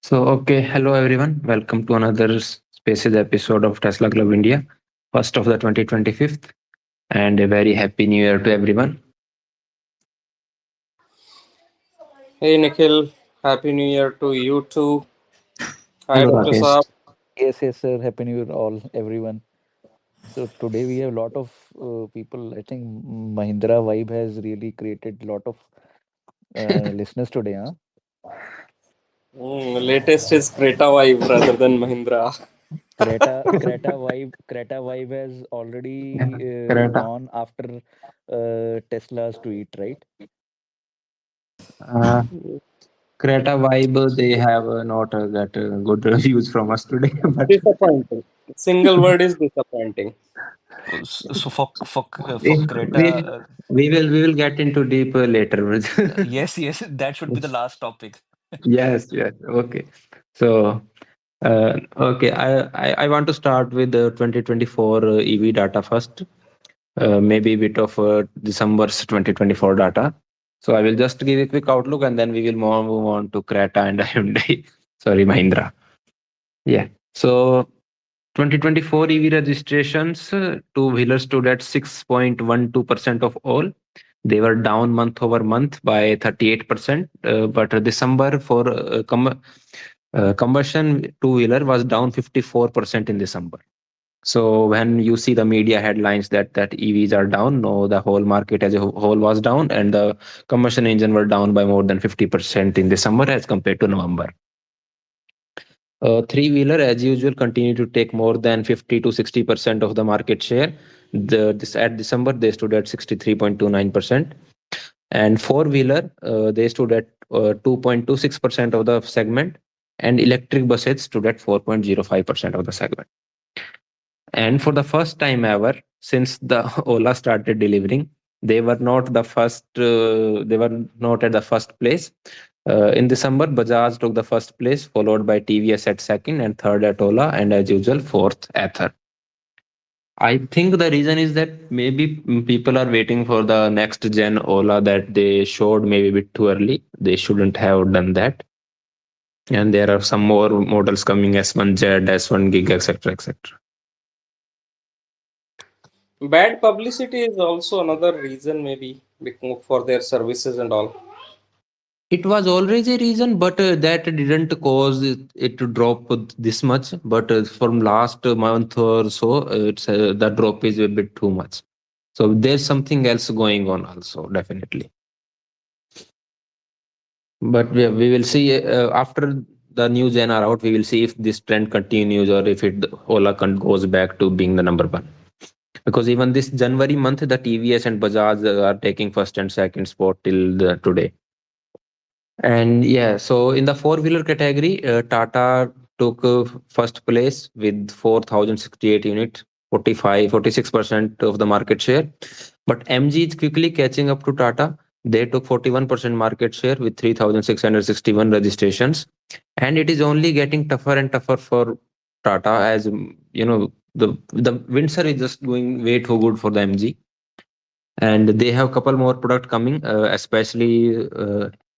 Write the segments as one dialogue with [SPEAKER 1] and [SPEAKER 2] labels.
[SPEAKER 1] Hello everyone. Welcome to another Spaces episode of Tesla Club India, first of the 2025th, and a very happy new year to everyone.
[SPEAKER 2] Hey Nikhil, Happy New Year to you too. Hi
[SPEAKER 1] Hello
[SPEAKER 2] Dr.
[SPEAKER 1] Rakesh.
[SPEAKER 2] Saab.
[SPEAKER 3] Yes, sir. Happy New Year, all everyone. So today we have a lot of people. I think Mahindra vibe has really created a lot of listeners today. Huh?
[SPEAKER 2] Latest is Creta Vibe rather than Mahindra.
[SPEAKER 3] Creta vibe has already
[SPEAKER 1] Creta.
[SPEAKER 3] gone after Tesla's tweet, right?
[SPEAKER 1] Uh, Creta vibe, they have not got good reviews from us today, but
[SPEAKER 2] Disappointing. Single word is disappointing.
[SPEAKER 3] So for
[SPEAKER 1] we,
[SPEAKER 3] Creta,
[SPEAKER 1] we, we will get into deep later.
[SPEAKER 3] yes, that should be the last topic.
[SPEAKER 1] Yes. Okay. So, okay, I want to start with the 2024 EV data first. Maybe a bit of December's 2024 data. So I will just give a quick outlook and then we will move on to Creta and Hyundai. Sorry, Mahindra. Yeah. So 2024 EV registrations, two-wheelers stood at 6.12% of all. They were down month over month by 38%. But December for combustion two-wheeler was down 54% in December. So when you see the media headlines that EVs are down, no, the whole market as a whole was down, and the combustion engine were down by more than 50% in December as compared to November. Three-wheeler, as usual, continue to take more than 50 to 60% of the market share. At December, they stood at 63.29%. And four-wheeler, they stood at 2.26% of the segment, and electric buses stood at 4.05% of the segment. And for the first time ever, since the Ola started delivering, they were not the first. They were not at the first place. In December, Bajaj took the first place, followed by TVS at second, and third at Ola, and as usual, fourth Ather. I think the reason is that maybe people are waiting for the next gen Ola that they showed maybe a bit too early. They shouldn't have done that. And there are some more models coming: S1 Z, S1 Gig, etc., etc.
[SPEAKER 2] Bad publicity is also another reason maybe for their services and all.
[SPEAKER 1] It was always a reason, but that didn't cause it to drop this much. But from last month or so, it's the drop is a bit too much. So there's something else going on also, definitely. But we will see after the new gen are out. We will see if this trend continues or if it Ola goes back to being the number one. Because even this January month, the TVS and Bajaj are taking first and second spot till today. And yeah, so in the four-wheeler category, Tata took first place with 4,068 units, 46% of the market share. But MG is quickly catching up to Tata. They took 41% market share with 3,661 registrations. And it is only getting tougher and tougher for Tata as the Windsor is just going way too good for the MG. And they have a couple more product coming, especially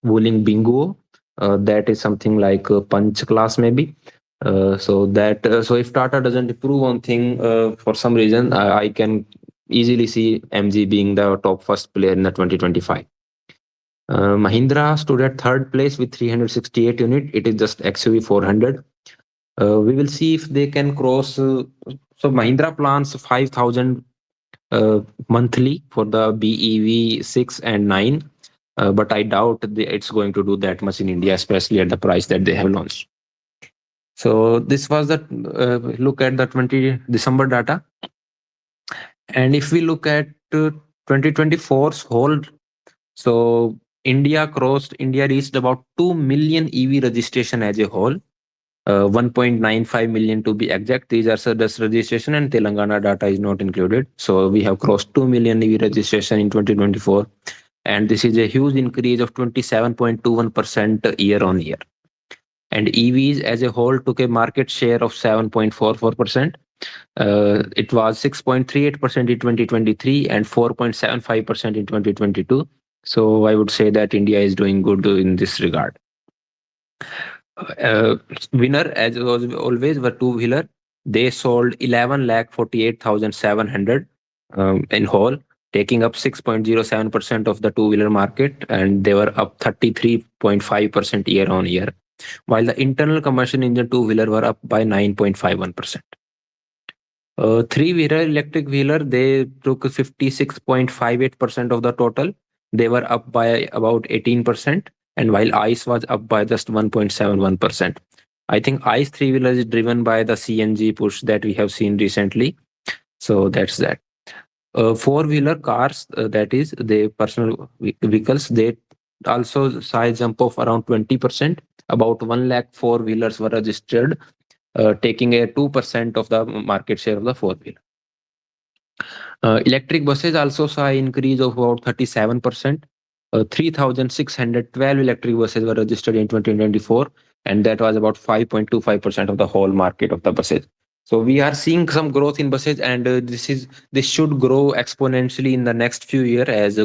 [SPEAKER 1] Wuling Bingo. That is something like punch class maybe. So if Tata doesn't improve on thing for some reason, I can easily see MG being the top first player in the 2025. Mahindra stood at third place with 368 unit. It is just XUV 400. We will see if they can cross. So Mahindra plans 5,000 monthly for the BEV6 and 9. But I doubt it's going to do that much in India, especially at the price that they have launched. So this was the look at the 20 December data. And if we look at 2024's whole, so India reached about 2 million EV registration as a whole. 1.95 million to be exact. These are just registration and Telangana data is not included. So we have crossed 2 million EV registration in 2024. And this is a huge increase of 27.21% year on year. And EVs as a whole took a market share of 7.44%. It was 6.38% in 2023 and 4.75% in 2022. So I would say that India is doing good in this regard. Uh, Winner, as was always, were two-wheeler. They sold 11 lakh 48,700 in whole, taking up 6.07% of the two-wheeler market, and they were up 33.5% year on year, while the internal combustion engine two-wheeler were up by 9.51%. Three-wheeler electric wheeler, they took 56.58% of the total. They were up by about 18%, and while ICE was up by just 1.71%. I think ICE three-wheeler is driven by the CNG push that we have seen recently. So that's that. Four-wheeler cars, that is, the personal vehicles, they also saw a jump of around 20%. About 1 lakh four-wheelers were registered, taking a 2% of the market share of the four-wheeler. Electric buses also saw an increase of about 37%. 3,612 electric buses were registered in 2024, and that was about 5.25% of the whole market of the buses. So we are seeing some growth in buses, and this should grow exponentially in the next few years as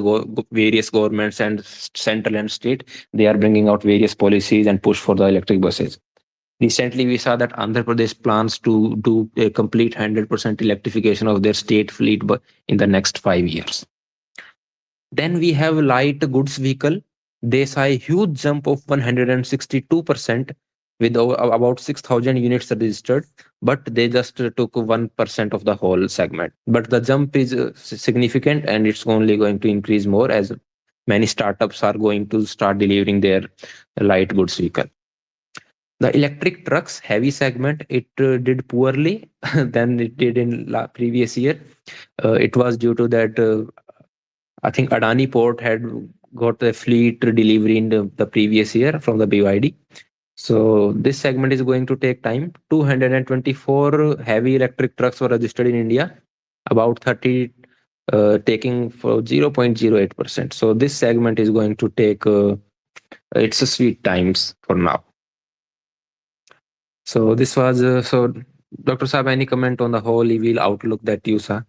[SPEAKER 1] various governments and central and state, they are bringing out various policies and push for the electric buses. Recently, we saw that Andhra Pradesh plans to do a complete 100% electrification of their state fleet in the next 5 years. Then we have light goods vehicle. They saw a huge jump of 162% with about 6,000 units registered, but they just took 1% of the whole segment. But the jump is significant, and it's only going to increase more as many startups are going to start delivering their light goods vehicle. The electric trucks heavy segment, it did poorly than it did in previous year. It was due to that I think Adani Port had got a fleet delivery in the previous year from the BYD. So this segment is going to take time. 224 heavy electric trucks were registered in India, about 30 taking for 0.08%. So this segment is going to take it's a sweet times for now. So this was Dr. Saab, any comment on the whole EV outlook that you saw?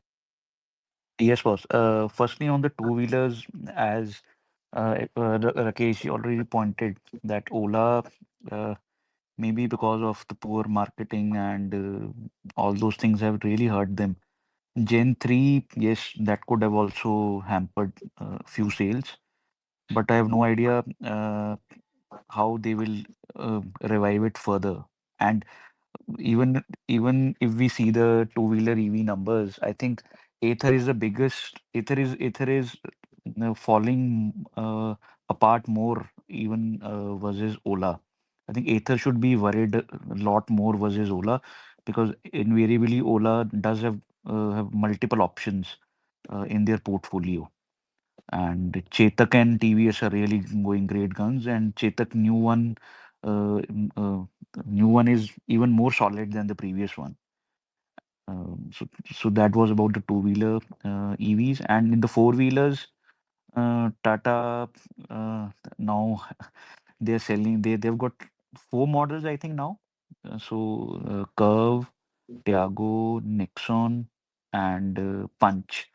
[SPEAKER 3] Yes, boss. Firstly, on the two-wheelers, as Rakesh you already pointed that Ola, uh, maybe because of the poor marketing and all those things have really hurt them. Gen 3, yes, that could have also hampered few sales, but I have no idea how they will revive it further. And even if we see the two-wheeler EV numbers, I think Ather is the biggest. Ather is falling apart more even versus Ola. I think Ather should be worried a lot more versus Ola because invariably Ola does have multiple options in their portfolio. And Chetak and TVS are really going great guns, and Chetak uh, mm, uh, new one is even more solid than the previous one. So that was about the two-wheeler EVs, and in the four-wheelers, Tata now they're selling. They've got four models, I think now. Curve, Tiago, Nexon, and Punch.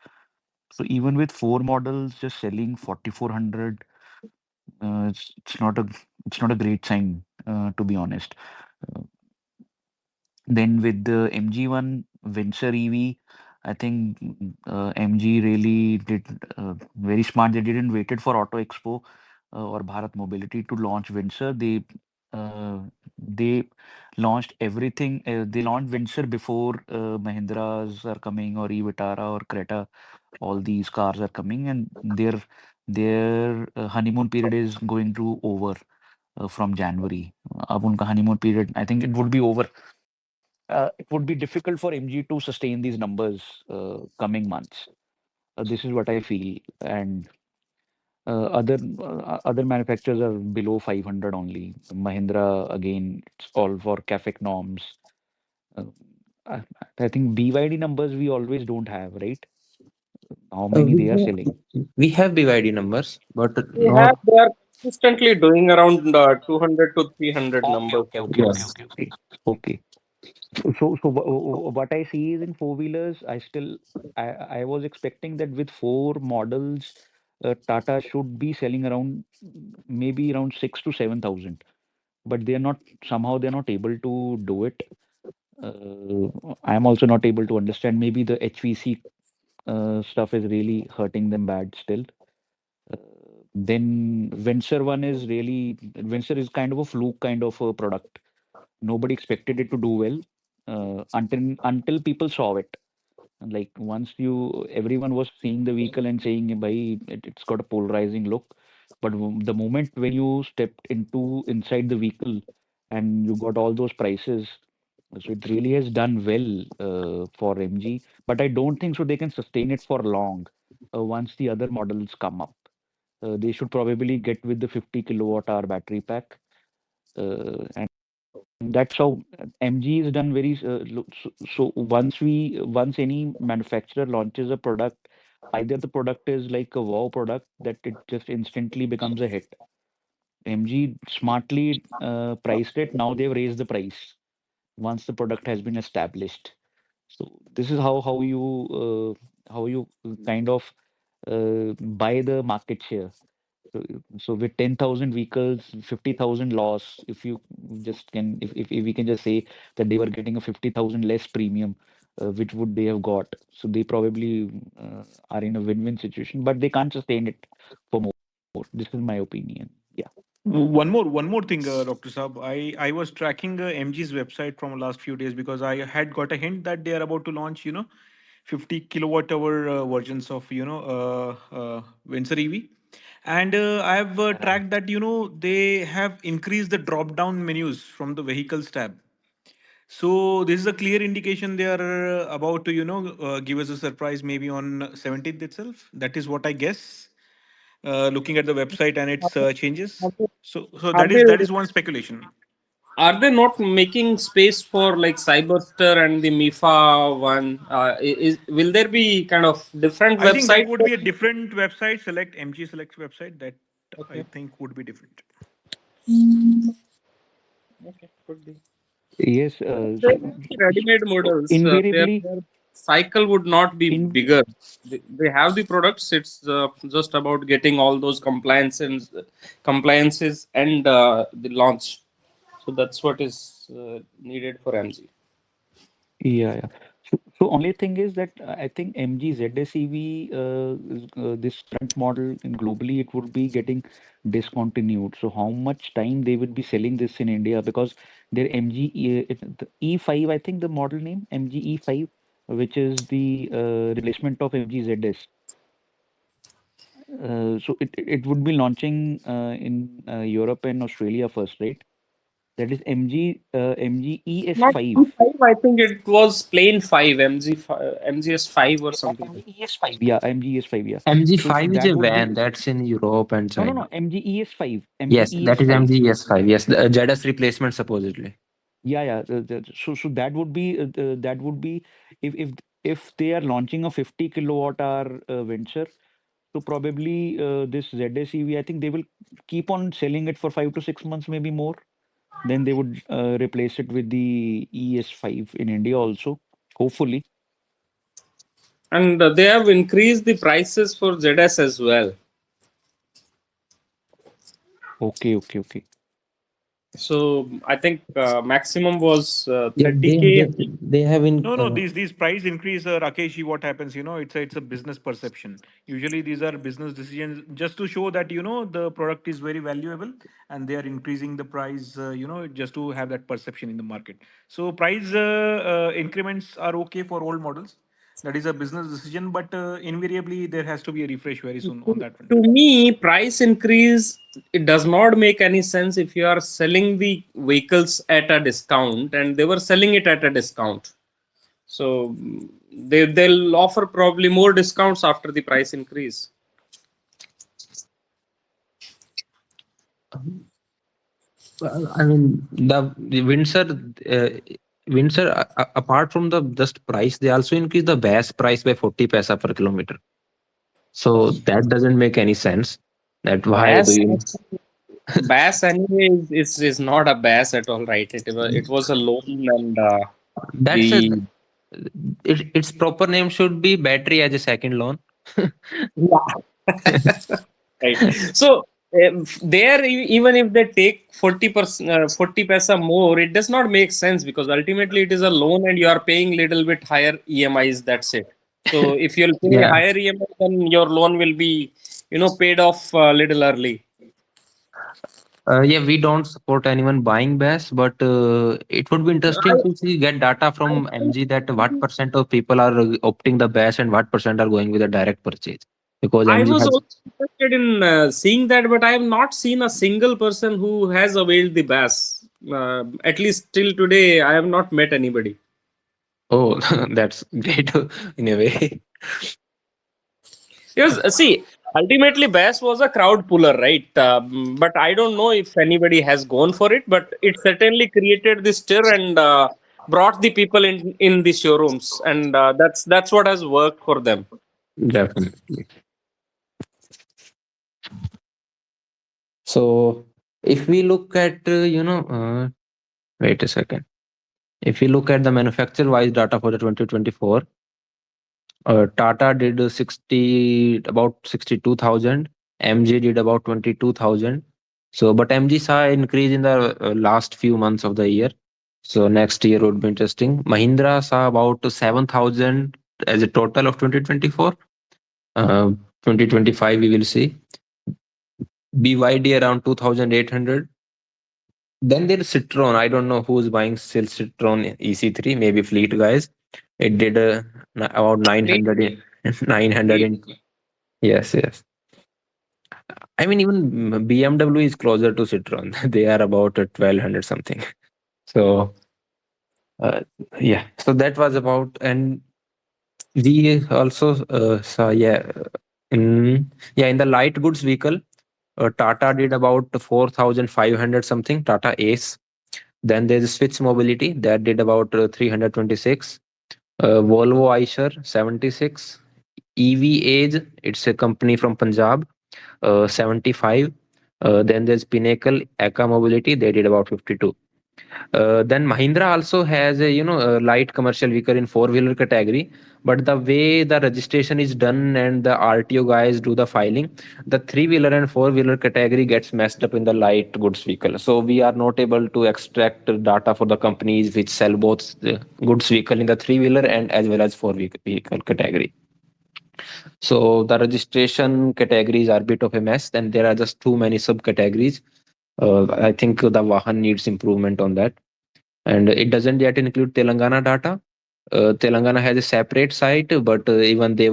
[SPEAKER 3] So even with four models just selling 4,400, it's not a great sign, to be honest. Uh, then with the MG1 Venture EV, I think MG really did very smart. They didn't waited for Auto Expo or Bharat Mobility to launch Venture. They launched everything. They launched Venture before Mahindras are coming or e-Vitara or Creta. All these cars are coming, and their honeymoon period is going to over from January. अब उनका honeymoon period, I think it would be over. It would be difficult for MG to sustain these numbers coming months. This is what I feel, and other manufacturers are below 500 only. Mahindra again, it's all for CAFE norms. Uh, I, I think BYD numbers we always don't have, right? How
[SPEAKER 1] Uh,
[SPEAKER 3] many
[SPEAKER 1] we
[SPEAKER 3] they are
[SPEAKER 1] have
[SPEAKER 3] selling?
[SPEAKER 1] we have BYD numbers, but
[SPEAKER 2] We have
[SPEAKER 1] not.
[SPEAKER 2] they are consistently doing around 200 to 300
[SPEAKER 3] Okay,
[SPEAKER 2] numbers.
[SPEAKER 3] okay, okay, okay,
[SPEAKER 1] Yes.
[SPEAKER 3] okay, okay. Okay. What I see is in four-wheelers, I was expecting that with four models, Tata should be selling around maybe around 6 to 7,000. but they are not, somehow they're not able to do it. I'm also not able to understand. Maybe the HVC stuff is really hurting them bad still. Uh, then Venture one is really, Venture is kind of a fluke kind of a product. Nobody expected it to do well until people saw it. And like once you, everyone was seeing the vehicle and saying, "Bhai, it's got a polarizing look." But the moment when you stepped into inside the vehicle and you got all those prices, so it really has done well for MG. But I don't think so they can sustain it for long once the other models come up. They should probably get with the 50 kilowatt hour battery pack. And that's how MG is done very so once any manufacturer launches a product, either the product is like a wow product that it just instantly becomes a hit. MG smartly priced it. Now they've raised the price once the product has been established. So this is how you kind of buy the market share. So with 10,000 vehicles, 50,000 loss, if you just can, if we can just say that they were getting a 50,000 less premium, which would they have got? So they probably are in a win-win situation, but they can't sustain it for more. This is my opinion. Yeah.
[SPEAKER 4] One more thing, Dr. Saab. I was tracking MG's website from last few days because I had got a hint that they are about to launch, 50 kilowatt hour versions of, Venture EV. And I've tracked that, they have increased the drop down menus from the vehicles tab. So this is a clear indication they are about to, give us a surprise maybe on 17th itself. That is what I guess, looking at the website and its changes.
[SPEAKER 2] Are they,
[SPEAKER 4] So
[SPEAKER 2] are
[SPEAKER 4] that is
[SPEAKER 2] they
[SPEAKER 4] one speculation.
[SPEAKER 2] are they not making space for like Cyberster and the MIFA one? Is will there be kind of different
[SPEAKER 4] I think that
[SPEAKER 2] website?
[SPEAKER 4] would be a different website, select MG Select website. That I
[SPEAKER 2] Okay,
[SPEAKER 4] think would be different.
[SPEAKER 2] okay, could be.
[SPEAKER 3] Yes.
[SPEAKER 2] They will be ready-made models.
[SPEAKER 3] Invariably,
[SPEAKER 2] Their cycle would not be
[SPEAKER 3] in
[SPEAKER 2] bigger. They have the products. It's just about getting all those compliances and the launch. So that's what is needed for MG.
[SPEAKER 3] Yeah, yeah. So only thing is that I think MG ZSEV, this current model in globally, it would be getting discontinued. So how much time they would be selling this in India? Because their MG the E5, I think the model name MG E5, which is the replacement of MG ZS. So it would be launching in Europe and Australia first, right? That is MG
[SPEAKER 2] Not
[SPEAKER 3] ES5.
[SPEAKER 2] E5, I think it was plain 5, MGS5 or something like
[SPEAKER 3] MGES5, yeah, MGES5, yeah. So
[SPEAKER 1] MG5 is
[SPEAKER 3] that
[SPEAKER 1] a
[SPEAKER 3] would be
[SPEAKER 1] van that's in Europe and
[SPEAKER 3] no,
[SPEAKER 1] China.
[SPEAKER 3] MGES5,
[SPEAKER 1] Yes, that is
[SPEAKER 3] MGES5.
[SPEAKER 1] MG-ES5. Yes, the ZS replacement supposedly.
[SPEAKER 3] Yeah, yeah. So that would be if if if they are launching a 50 kilowatt hour venture, so probably this ZS EV, I think they will keep on selling it for 5 to 6 months, maybe more. Then they would replace it with the ES5 in India also, hopefully.
[SPEAKER 2] and they have increased the prices for ZS as well.
[SPEAKER 3] Okay, okay, okay.
[SPEAKER 2] So I think maximum was
[SPEAKER 1] Yeah,
[SPEAKER 2] 30K.
[SPEAKER 1] they have in
[SPEAKER 4] No, no, these price increase, Rakesh, what happens, it's a business perception. Usually these are business decisions just to show that, the product is very valuable and they are increasing the price, just to have that perception in the market. So price increments are okay for old models. That is a business decision, but invariably there has to be a refresh very soon on that one.
[SPEAKER 2] To me, price increase, it does not make any sense if you are selling the vehicles at a discount and they were selling it at a discount. So they'll offer probably more discounts after the price increase.
[SPEAKER 1] I mean, the Windsor, apart from the just price, they also increase the base price by 40 paisa per kilometer. So that doesn't make any sense. That why do
[SPEAKER 2] Bass,
[SPEAKER 1] you?
[SPEAKER 2] Bass anyway is not a bass at all, right? It was a loan and
[SPEAKER 1] That's a
[SPEAKER 2] the
[SPEAKER 1] its proper name should be battery as a second loan.
[SPEAKER 2] yeah. Right. So There, even if they take 40%, 40 paisa more, it does not make sense because ultimately it is a loan and you are paying little bit higher EMIs. That's it. So if you'll pay
[SPEAKER 1] Yeah.
[SPEAKER 2] higher EMI, then your loan will be, paid off a little early.
[SPEAKER 1] Yeah, we don't support anyone buying BAS, but it would be interesting to see get data from MG that what percent of people are opting the BAS and what percent are going with a direct purchase. Because
[SPEAKER 2] I
[SPEAKER 1] MG
[SPEAKER 2] was
[SPEAKER 1] has
[SPEAKER 2] also interested in seeing that, but I have not seen a single person who has availed the BAS. At least till today, I have not met anybody.
[SPEAKER 1] oh that's great in a way.
[SPEAKER 2] Yes, see, ultimately, BAS was a crowd puller, right? But I don't know if anybody has gone for it, but it certainly created this stir and brought the people in the showrooms, and that's what has worked for them.
[SPEAKER 1] Definitely. So if we look at wait a second. If we look at the manufacturer wise data for the 2024, Tata did 60 about 62,000, MG did about 22,000. So, but MG saw increase in the last few months of the year. So next year would be interesting. Mahindra saw about 7,000 as a total of 2024. 2025 we will see. BYD around 2,800. Then there's Citron. I don't know who's buying still Citron EC3. Maybe Fleet guys. It did about 900 900
[SPEAKER 2] Fleet.
[SPEAKER 1] in. Yes, yes. I mean, even BMW is closer to Citron. They are about 1200 something. So, uh, yeah. So that was about, and we also saw, in the light goods vehicle, Tata did about 4,500 something. Tata Ace. Then there's Switch Mobility that did about 326. Volvo Eicher 76. EV Age, it's a company from Punjab, 75. Then there's Pinnacle Eka Mobility, they did about 52. Then Mahindra also has a light commercial vehicle in four-wheeler category, but the way the registration is done and the RTO guys do the filing, the three-wheeler and four-wheeler category gets messed up in the light goods vehicle. So we are not able to extract data for the companies which sell both the goods vehicle in the three-wheeler and as well as four-vehicle category. So the registration categories are a bit of a mess, and there are just too many subcategories. I think the Vahan needs improvement on that, and it doesn't yet include Telangana data. Telangana has a separate site, but even they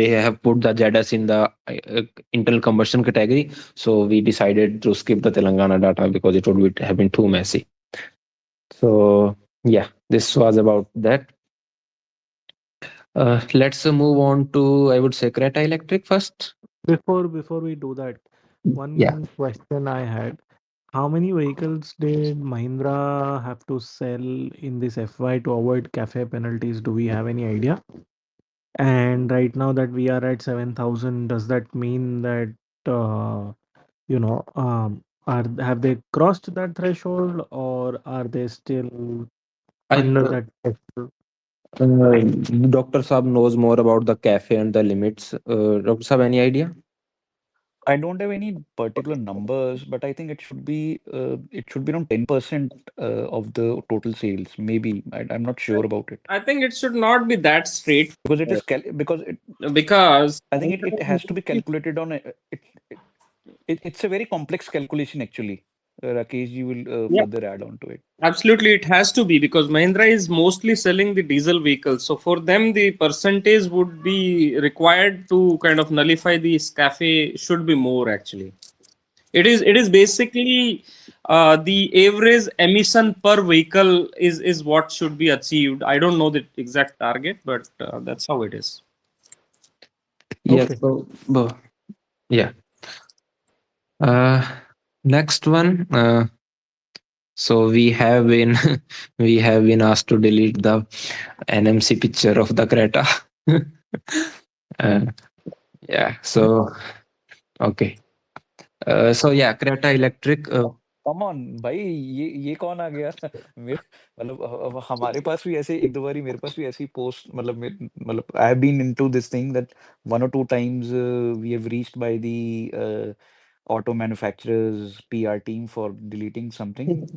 [SPEAKER 1] have put the JADAS in the internal combustion category. So we decided to skip the Telangana data because it would have been too messy. So yeah, this was about that. Let's move on to, I would say, Creta Electric first.
[SPEAKER 3] Before we do that,
[SPEAKER 1] Yeah.
[SPEAKER 3] one question I had. How many vehicles did Mahindra have to sell in this FY to avoid cafe penalties? Do we have any idea? And right now that we are at 7,000, does that mean that are have they crossed that threshold or are they still
[SPEAKER 1] I
[SPEAKER 3] under that threshold?
[SPEAKER 1] Dr. Saab knows more about the cafe and the limits. Dr. Saab, any idea?
[SPEAKER 3] I don't have any particular numbers, but I think it should be around 10% of the total sales. Maybe I'm not
[SPEAKER 2] I,
[SPEAKER 3] sure about it
[SPEAKER 2] I think it should not be that straight
[SPEAKER 3] because it is because
[SPEAKER 2] because
[SPEAKER 3] I think it has to be calculated on it's a very complex calculation actually. Rakesh, you will
[SPEAKER 2] yeah,
[SPEAKER 3] further add on to it.
[SPEAKER 2] absolutely, it has to be because Mahindra is mostly selling the diesel vehicles. So for them, the percentage would be required to kind of nullify the SCAFE should be more actually. It is basically the average emission per vehicle is what should be achieved. I don't know the exact target, but that's how it is.
[SPEAKER 1] Yes.
[SPEAKER 3] Okay.
[SPEAKER 1] So, yeah. Uh, Next one. So we have been we have been asked to delete the NMC picture of the Creta. uh, yeah. So okay. So yeah, Creta Electric.
[SPEAKER 3] Come on भाई ये कौन आ गया मेरे मतलब हमारे पास भी ऐसे एक दो बारी मेरे पास भी ऐसी पोस्ट मतलब I have been into this thing that one or two times we have reached by the auto manufacturers PR team for deleting something.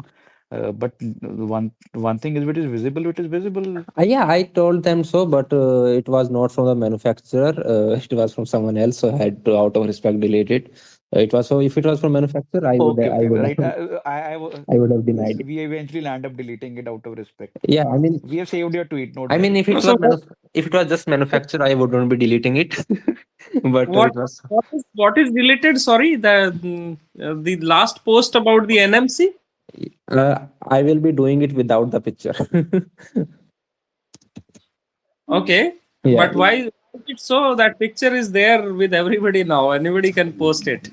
[SPEAKER 3] But one thing is, if it is visible, it is visible.
[SPEAKER 1] Yeah, I told them so, but it was not from the manufacturer. It was from someone else, so I had to, out of respect, delete it. It was so. If it was from manufacturer,
[SPEAKER 3] Okay,
[SPEAKER 1] I
[SPEAKER 3] okay,
[SPEAKER 1] would
[SPEAKER 3] right.
[SPEAKER 1] have, I would have denied it.
[SPEAKER 3] We eventually land up deleting it out of respect.
[SPEAKER 1] Yeah,
[SPEAKER 3] We have saved your tweet, don't
[SPEAKER 1] I mean,
[SPEAKER 3] worry.
[SPEAKER 1] if it was
[SPEAKER 2] So
[SPEAKER 1] if it was just manufacturer, I wouldn't be deleting it. But
[SPEAKER 2] what
[SPEAKER 1] it was.
[SPEAKER 2] what is deleted? Sorry, the last post about the NMC.
[SPEAKER 1] I will be doing it without the picture.
[SPEAKER 2] Okay,
[SPEAKER 1] Yeah.
[SPEAKER 2] but why is it so? That picture is there with everybody now. Anybody can post it.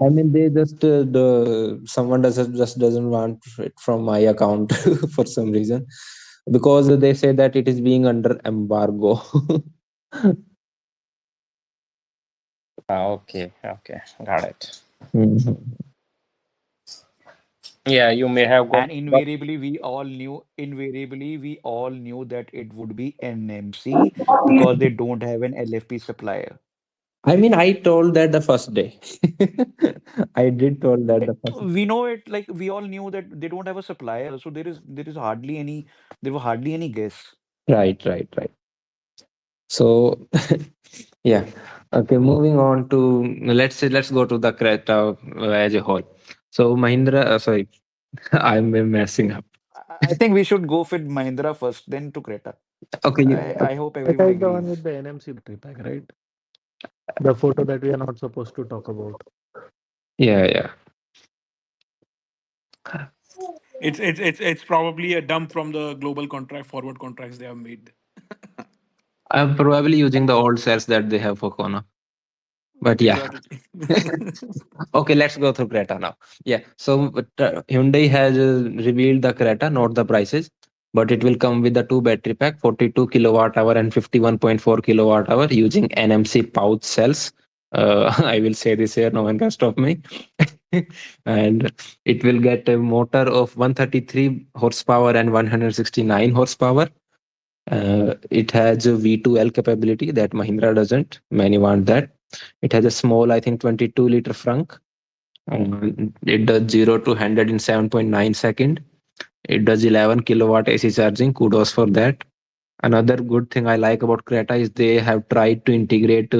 [SPEAKER 1] I mean, they just the someone just doesn't want it from my account for some reason, because they say that it is being under embargo.
[SPEAKER 2] Okay, okay, got it.
[SPEAKER 1] Mhm.
[SPEAKER 2] Yeah, you may have got.
[SPEAKER 3] And invariably, we all knew that it would be NMC because they don't have an LFP supplier.
[SPEAKER 1] I mean, I told that the first day. I did told that
[SPEAKER 3] Like,
[SPEAKER 1] the first.
[SPEAKER 3] we know it, like we all knew that they don't have a supplier, so there were hardly any guess.
[SPEAKER 1] Right, right, right. So, yeah. Okay, moving on to, let's go to the Creta as a whole. So Mahindra, sorry, I'm messing up.
[SPEAKER 3] I think we should go with Mahindra first, then to Creta.
[SPEAKER 1] Okay,
[SPEAKER 3] I hope
[SPEAKER 5] Creta
[SPEAKER 3] everyone
[SPEAKER 5] is the one
[SPEAKER 3] agrees.
[SPEAKER 5] with the NMC battery pack, right? The photo that we are not supposed to talk about.
[SPEAKER 1] yeah, yeah.
[SPEAKER 4] It's probably a dump from the global contract forward contracts they have made.
[SPEAKER 1] I'm probably using the old cells that they have for Kona. But yeah.
[SPEAKER 4] Exactly.
[SPEAKER 1] Okay, let's go through Creta now. Yeah, so but, Hyundai has revealed the Creta, not the prices, but it will come with the two battery pack, 42 kilowatt hour and 51.4 kilowatt hour using NMC pouch cells. I will say this here, no one can stop me. And it will get a motor of 133 horsepower and 169 horsepower. It has a V2L capability that Mahindra doesn't. Many want that. It has a small, I think, 22-liter frunk. It does 0 to 100 in 7.9 second. It does 11 kilowatt AC charging. Kudos for that. Another good thing I like about Creta is they have tried to integrate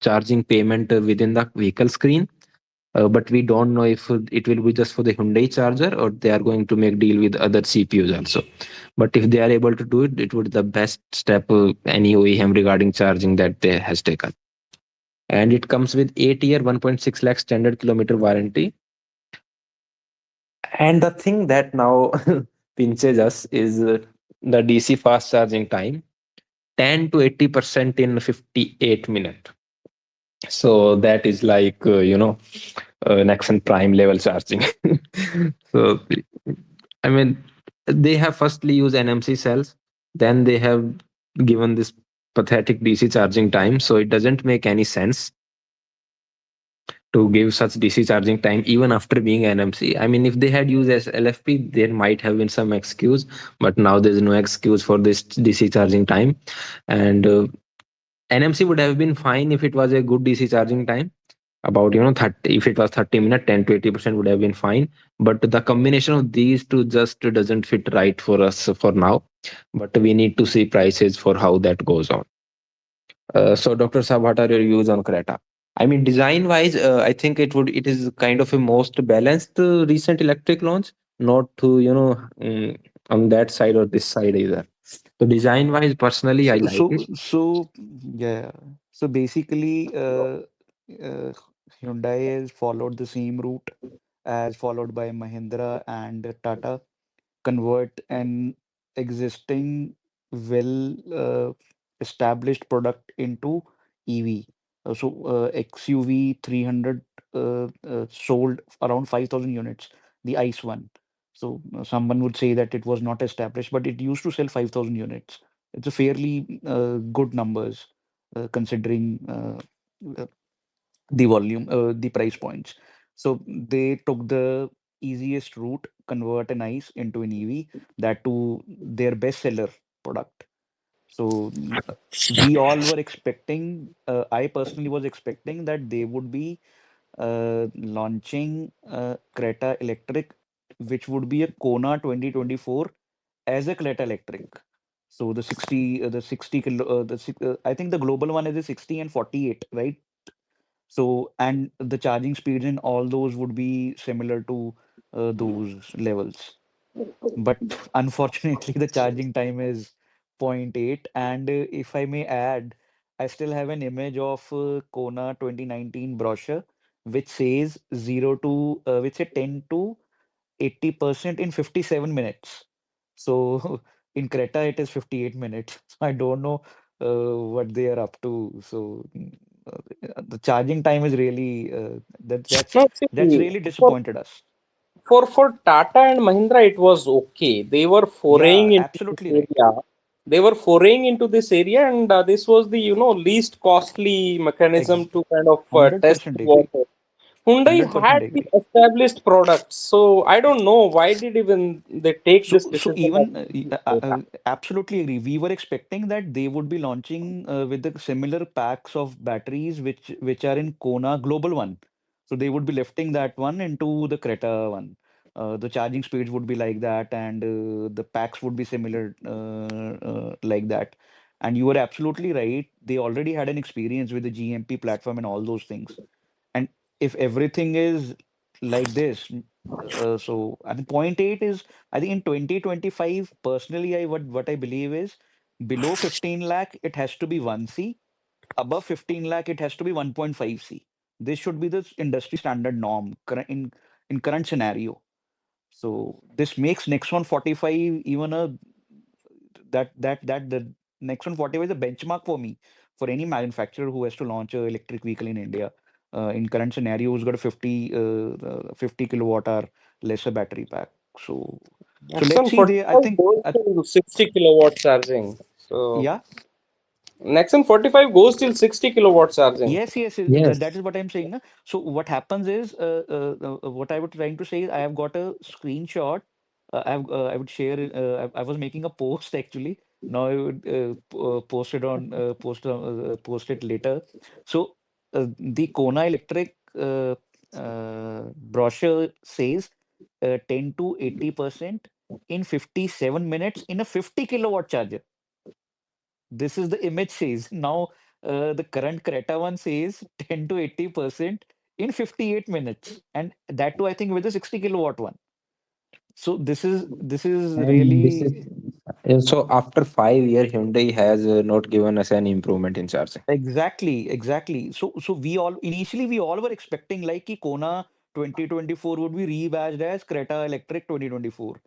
[SPEAKER 1] charging payment within the vehicle screen. But we don't know if it will be just for the Hyundai charger or they are going to make deal with other CPUs also. But if they are able to do it, it would be the best step any OEM regarding charging that they has taken. And it comes with 8-year, 1.6 lakh standard kilometer warranty. And the thing that now pinches us is the DC fast charging time, 10 to 80% in 58 minutes. So that is like, Nexon Prime level charging. So, I mean, they have firstly used NMC cells, then they have given this pathetic DC charging time. So it doesn't make any sense to give such DC charging time even after being NMC. I mean, if they had used as LFP, there might have been some excuse, but now there's no excuse for this DC charging time. And NMC would have been fine if it was a good DC charging time. About 30, if it was 30 minutes, 10 to 80% would have been fine. But the combination of these two just doesn't fit right for us for now. But we need to see prices for how that goes on. So, Dr. Saab, what are your views on Creta? I mean, design-wise, I think it is kind of a most balanced recent electric launch, not to on that side or this side either. So, design-wise, personally, I
[SPEAKER 3] So,
[SPEAKER 1] like
[SPEAKER 3] so,
[SPEAKER 1] it.
[SPEAKER 3] so, yeah. So basically, uh, Hyundai has followed the same route as followed by Mahindra and Tata. Convert an existing well established product into EV. XUV 300 sold around 5,000 units, the ICE one. So someone would say that it was not established, but it used to sell 5,000 units. It's a fairly good numbers considering uh, the volume, the price points. So they took the easiest route, convert an ICE into an EV, that to their bestseller product. So we all were expecting, I personally was expecting that they would be launching Creta Electric, which would be a Kona 2024 as a Creta Electric. So the 60 kilo, I think the global one is a 60 and 48, right? So, and the charging speeds in all those would be similar to those levels. But unfortunately, the charging time is zero point 0.8. And if I may add, I still have an image of Kona 2019 brochure, which says 0 to, which say 10 to 80% in 57 minutes. So in Creta, it is 58 minutes. I don't know what they are up to. So the charging time is really
[SPEAKER 2] No,
[SPEAKER 3] that's
[SPEAKER 2] see,
[SPEAKER 3] really disappointed us.
[SPEAKER 2] for Tata and Mahindra, it was okay. They were
[SPEAKER 3] Yeah,
[SPEAKER 2] foraying into this
[SPEAKER 3] absolutely right.
[SPEAKER 2] area. They were foraying into this area, and this was the least costly mechanism
[SPEAKER 3] Ex
[SPEAKER 2] to kind of test
[SPEAKER 3] 100%
[SPEAKER 2] the
[SPEAKER 3] agree.
[SPEAKER 2] water. Hyundai had
[SPEAKER 3] 100%
[SPEAKER 2] the
[SPEAKER 3] agree.
[SPEAKER 2] established products, so I don't know why did even they take
[SPEAKER 3] So,
[SPEAKER 2] this
[SPEAKER 3] so
[SPEAKER 2] decision of
[SPEAKER 3] even absolutely agree. We were expecting that they would be launching with the similar packs of batteries, which are in Kona Global One. So they would be lifting that one into the Creta one. The charging speeds would be like that, and the packs would be similar like that. And you were absolutely right. They already had an experience with the GMP platform and all those things. And if everything is like this, so at the point eight is, I think in 2025, personally, what I believe is below 15 lakh, it has to be 1C. Above 15 lakh, it has to be 1.5C. This should be the industry standard norm in current scenario. So this makes Nexon 45 even a that the Nexon 45 is a benchmark for me for any manufacturer who has to launch a electric vehicle in India. In current scenario, who's got a 50 kilowatt hour lesser battery pack. So so let's
[SPEAKER 2] Nexon
[SPEAKER 3] see. I
[SPEAKER 2] 45
[SPEAKER 3] think
[SPEAKER 2] goes to 60 kilowatt charging. So
[SPEAKER 3] yeah.
[SPEAKER 2] Nexon 45 goes till 60 kilowatt charging.
[SPEAKER 3] Yes, that
[SPEAKER 1] Yes.
[SPEAKER 3] is what I'm saying. Na? So what happens is, what I was trying to say is, I have got a screenshot. I would share. I was making a post actually. Now I would post it later. So the Kona Electric brochure says 10 to 80% in 57 minutes in a 50 kilowatt charger. This is the image says. Now, the current Creta one says 10 to 80% in 58 minutes. And that too, I think, with a 60 kilowatt one. So this is
[SPEAKER 1] And this is
[SPEAKER 3] really
[SPEAKER 1] so after 5 years, Hyundai has not given us any improvement in charging.
[SPEAKER 3] exactly. So we all were expecting like ki Kona 2024 would be rebadged as Creta Electric 2024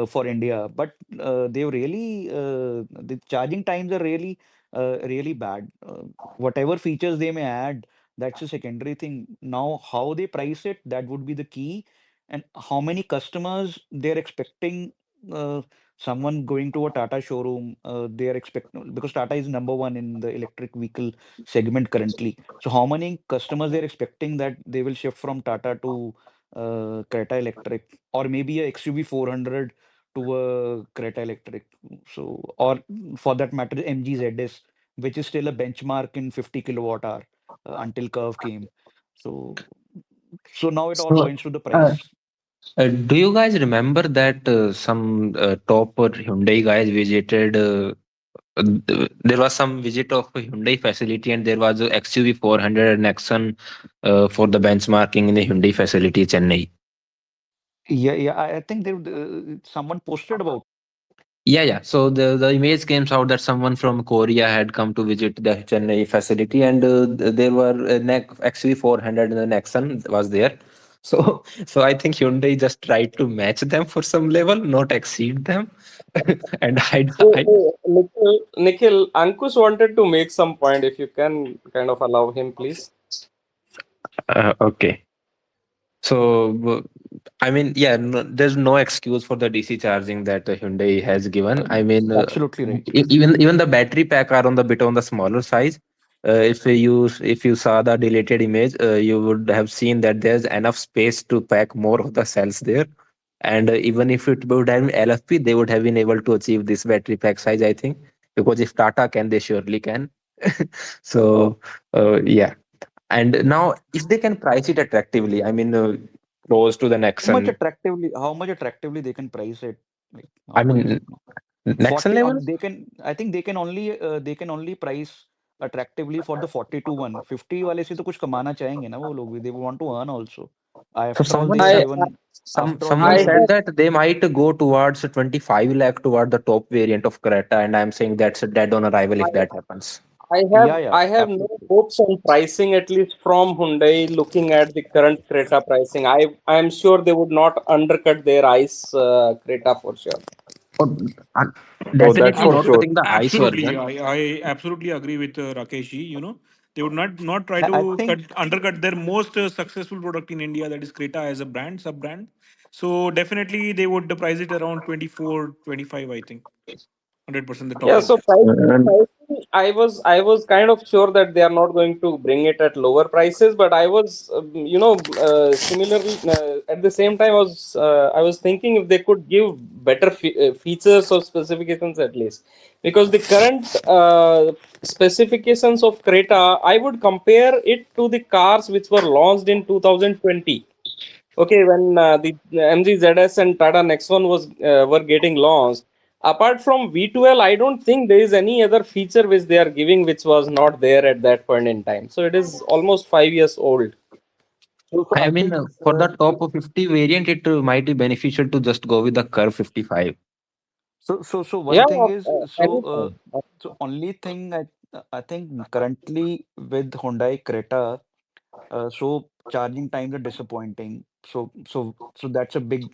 [SPEAKER 3] for India, but they really the charging times are really bad. Whatever features they may add, that's a secondary thing. Now, how they price it, that would be the key, and how many customers they're expecting. Someone going to a Tata showroom, they are expecting, because Tata is number one in the electric vehicle segment currently. So how many customers they're expecting that they will shift from Tata to Creta Electric, or maybe a XUV 400 to a Creta Electric. So, or for that matter, MG ZS, which is still a benchmark in 50 kilowatt hour until Curve came. So, so now it all
[SPEAKER 1] So,
[SPEAKER 3] points to the
[SPEAKER 1] uh,
[SPEAKER 3] price.
[SPEAKER 1] do you guys remember that some top Hyundai guys visited? There was some visit of a Hyundai facility, and there was a XUV 400 Nexon for the benchmarking in the Hyundai facility, Chennai.
[SPEAKER 3] Yeah, I think someone posted about.
[SPEAKER 1] Yeah. So the image came out that someone from Korea had come to visit the Chennai facility, and there were XUV 400 and the Nexon was there. So so I think Hyundai just tried to match them for some level, not exceed them. And I
[SPEAKER 2] Nikhil, Ankush wanted to make some point. If you can kind of allow him, please.
[SPEAKER 1] okay. So I mean, yeah, no, there's no excuse for the DC charging that Hyundai has given.
[SPEAKER 3] Uh,
[SPEAKER 1] I mean,
[SPEAKER 3] Absolutely right.
[SPEAKER 1] even the battery pack are on the bit on the smaller size. If you saw the deleted image, you would have seen that there's enough space to pack more of the cells there. And even if it would have been LFP, they would have been able to achieve this battery pack size, I think, because if Tata can, they surely can. So yeah. And now, if they can price it attractively, I mean, close to the Nexon.
[SPEAKER 3] How much attractively they can price it? Like how
[SPEAKER 1] I
[SPEAKER 3] much?
[SPEAKER 1] mean, Nexon
[SPEAKER 3] 40
[SPEAKER 1] level.
[SPEAKER 3] on they can I think they can only price attractively for the 42 one. 50 वाले से तो कुछ कमाना चाहेंगे ना वो लोग भी. They want to earn also.
[SPEAKER 1] So
[SPEAKER 3] After all
[SPEAKER 1] someone
[SPEAKER 3] they have
[SPEAKER 2] I
[SPEAKER 1] said,
[SPEAKER 3] given after all they
[SPEAKER 1] someone
[SPEAKER 2] I
[SPEAKER 3] have
[SPEAKER 1] said
[SPEAKER 2] have
[SPEAKER 3] given
[SPEAKER 1] that they might go towards 25 lakh toward the top variant of Creta, and I'm saying that's a dead on arrival if that happens.
[SPEAKER 3] yeah,
[SPEAKER 2] I have no
[SPEAKER 3] absolutely.
[SPEAKER 2] hopes on pricing, at least from Hyundai. Looking at the current Creta pricing, I am sure they would not undercut their ICE Creta for sure.
[SPEAKER 1] Oh,
[SPEAKER 6] Oh, that's
[SPEAKER 1] definitely
[SPEAKER 6] for
[SPEAKER 1] not
[SPEAKER 6] sure.
[SPEAKER 1] putting the ICE
[SPEAKER 4] Absolutely,
[SPEAKER 1] version.
[SPEAKER 4] I absolutely agree with Rakesh ji. They would not try
[SPEAKER 3] I
[SPEAKER 4] to
[SPEAKER 3] think
[SPEAKER 4] undercut their most successful product in India, that is Creta as a brand, sub brand. So definitely they would price it around 24, 25. I think 100% the top
[SPEAKER 2] Yeah,
[SPEAKER 4] end.
[SPEAKER 2] so
[SPEAKER 6] And
[SPEAKER 2] I was kind of sure that they are not going to bring it at lower prices, but I was similarly at the same time I was thinking if they could give better features or specifications at least, because the current specifications of Creta, I would compare it to the cars which were launched in 2020. Okay, when the MG ZS and Tata Nexon was were getting launched, apart from V12, I don't think there is any other feature which they are giving which was not there at that point in time. So it is almost 5 years old.
[SPEAKER 3] so
[SPEAKER 1] I
[SPEAKER 3] I
[SPEAKER 1] mean,
[SPEAKER 3] think
[SPEAKER 1] for the top of 50 variant, it might be beneficial to just go with the Curve 55.
[SPEAKER 3] so one
[SPEAKER 2] Yeah,
[SPEAKER 3] thing is
[SPEAKER 2] anytime.
[SPEAKER 3] so only thing I think currently with Hyundai Creta so charging times are disappointing. So that's a big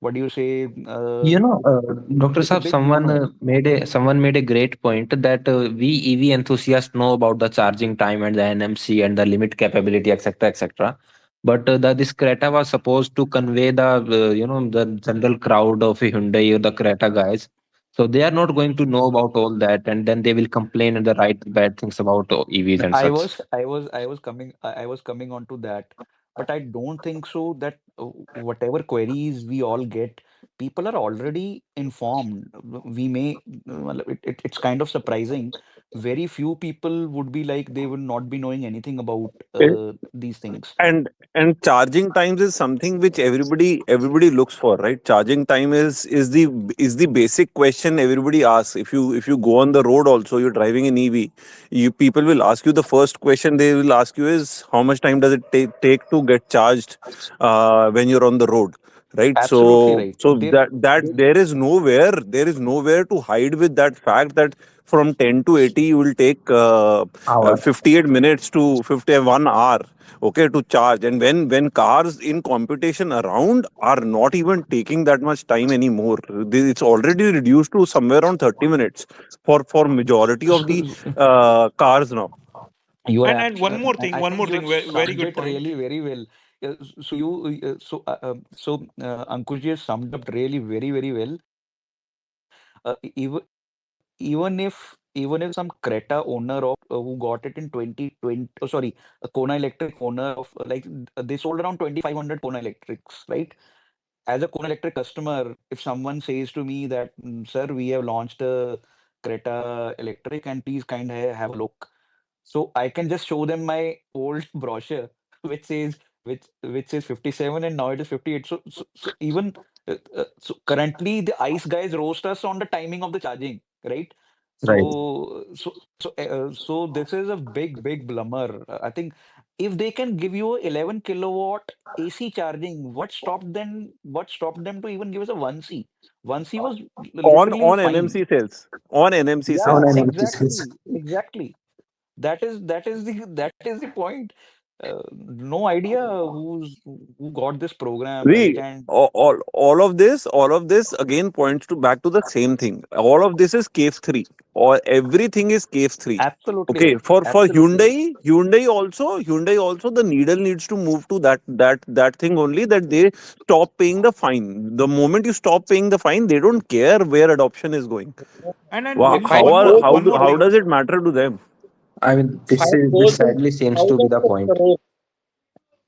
[SPEAKER 3] what do you say
[SPEAKER 1] Dr.
[SPEAKER 3] it's a
[SPEAKER 1] Saab,
[SPEAKER 3] big no-no.
[SPEAKER 1] someone made a great point that we EV enthusiasts know about the charging time and the NMC and the limit capability, etc., etc. But this Creta was supposed to convey the the general crowd of a Hyundai or the Creta guys. So they are not going to know about all that, and then they will complain and the right bad things about EVs and such.
[SPEAKER 3] I was coming on to that, but I don't think so that whatever queries we all get, people are already informed. We may, it's kind of surprising. Very few people would be like they would not be knowing anything about these things.
[SPEAKER 6] and charging times is something which everybody looks for, right? Charging time is the basic question everybody asks. If you go on the road also, you're driving an EV, you people will ask you, the first question they will ask you is how much time does it take to get charged when you're on the road, right?
[SPEAKER 3] Absolutely
[SPEAKER 6] So
[SPEAKER 3] right.
[SPEAKER 6] so that there is nowhere to hide with that fact that from 10 to 80 you will take
[SPEAKER 1] Hour.
[SPEAKER 6] 58 minutes to 51 hour, okay, to charge. And when cars in competition around are not even taking that much time anymore, it's already reduced to somewhere around 30 minutes for majority of the
[SPEAKER 3] So,
[SPEAKER 6] cars now.
[SPEAKER 3] you are
[SPEAKER 4] And one more thing,
[SPEAKER 3] I
[SPEAKER 4] one
[SPEAKER 3] think
[SPEAKER 4] more
[SPEAKER 3] you
[SPEAKER 4] thing,
[SPEAKER 3] have
[SPEAKER 4] very
[SPEAKER 3] summed
[SPEAKER 4] good
[SPEAKER 3] it
[SPEAKER 4] point.
[SPEAKER 3] really very well. Ankush ji has summed up really very well. Even if some Creta owner of who got it in 2020, oh sorry, a Kona Electric owner of they sold around 2500 Kona Electrics, right? As a Kona Electric customer, if someone says to me that, sir, we have launched a Creta Electric and please have a look. So I can just show them my old brochure, which says which says 57 and now it is 58. So even so currently the ICE guys roast us on the timing of the charging, right?
[SPEAKER 1] Right.
[SPEAKER 3] So this is a big blummer. I think if they can give you a 11 kilowatt AC charging, what stopped them to even give us a 1C? 1C was
[SPEAKER 6] on
[SPEAKER 3] literally
[SPEAKER 6] on
[SPEAKER 3] fine.
[SPEAKER 6] NMC sales, on NMC
[SPEAKER 3] Yeah,
[SPEAKER 1] On
[SPEAKER 6] sales.
[SPEAKER 1] analysis.
[SPEAKER 3] exactly. That is the point. No idea who got this program, like,
[SPEAKER 6] See,
[SPEAKER 3] and
[SPEAKER 6] all of this again points to back to the same thing. All of this is case three, or everything is case three.
[SPEAKER 3] absolutely
[SPEAKER 6] Okay,
[SPEAKER 3] right,
[SPEAKER 6] for
[SPEAKER 3] absolutely right.
[SPEAKER 6] Hyundai also the needle needs to move to that thing only, that they stop paying the fine. The moment you stop paying the fine, they don't care where adoption is going.
[SPEAKER 4] And
[SPEAKER 6] Wow,
[SPEAKER 2] The
[SPEAKER 4] one
[SPEAKER 6] how
[SPEAKER 2] fine
[SPEAKER 4] one
[SPEAKER 6] are
[SPEAKER 4] more
[SPEAKER 2] goes
[SPEAKER 6] how
[SPEAKER 4] one
[SPEAKER 6] do,
[SPEAKER 4] more
[SPEAKER 6] how
[SPEAKER 4] thing.
[SPEAKER 6] does it matter to them?
[SPEAKER 1] I mean,
[SPEAKER 2] fine
[SPEAKER 1] this
[SPEAKER 2] goes in
[SPEAKER 1] sadly seems to be
[SPEAKER 2] thousands
[SPEAKER 1] the
[SPEAKER 2] of
[SPEAKER 1] point.
[SPEAKER 2] crores.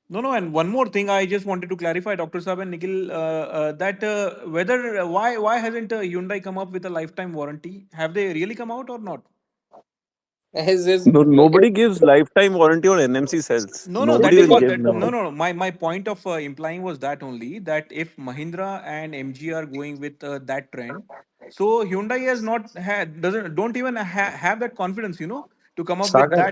[SPEAKER 4] No, no, and one more thing I just wanted to clarify, Dr. Saab and Nikhil, that whether why hasn't Hyundai come up with a lifetime warranty? Have they really come out or not?
[SPEAKER 2] As
[SPEAKER 6] No,
[SPEAKER 2] if
[SPEAKER 6] nobody gives lifetime warranty on NMC cells.
[SPEAKER 4] No, no, that
[SPEAKER 6] Nobody
[SPEAKER 4] is
[SPEAKER 6] will
[SPEAKER 4] what
[SPEAKER 6] give
[SPEAKER 4] that no,
[SPEAKER 6] them.
[SPEAKER 4] no, no. My point of implying was that only that if Mahindra and MG are going with that trend, so Hyundai has not had doesn't don't even have that confidence, to come up with
[SPEAKER 1] Sagar,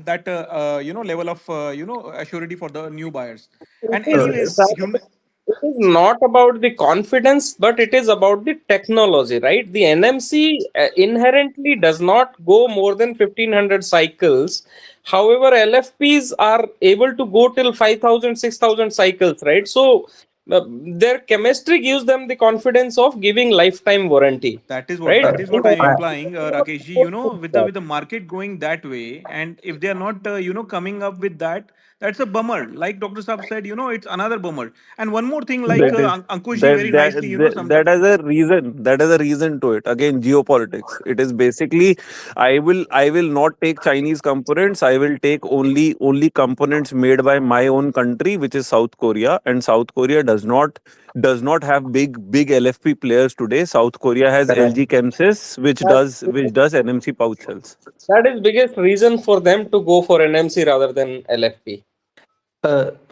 [SPEAKER 4] that level of assurity for the new buyers.
[SPEAKER 2] it
[SPEAKER 4] And
[SPEAKER 2] is,
[SPEAKER 4] anyways, Hyundai.
[SPEAKER 2] it is not about the confidence, but it is about the technology, right? The NMC inherently does not go more than 1500 cycles. However, LFPs are able to go till 5000, 6000 cycles, right? So their chemistry gives them the confidence of giving lifetime warranty, right?
[SPEAKER 4] That is what I'm implying, Rakesh ji. With the market going that way, and if they are not coming up with that, that's a bummer. Like Dr. Saab said, it's another bummer. And one more thing, like
[SPEAKER 6] That is
[SPEAKER 4] Ankush ji
[SPEAKER 6] that
[SPEAKER 4] very
[SPEAKER 6] that
[SPEAKER 4] nicely,
[SPEAKER 6] that
[SPEAKER 4] sometimes.
[SPEAKER 6] has a reason. That has a reason to it. Again, geopolitics. It is basically, I will not take Chinese components. I will take only components made by my own country, which is South Korea. And South Korea does not have big LFP players today. South Korea has
[SPEAKER 1] correct.
[SPEAKER 6] LG Chemsys, which does NMC pouch cells.
[SPEAKER 2] That is biggest reason for them to go for NMC rather than LFP.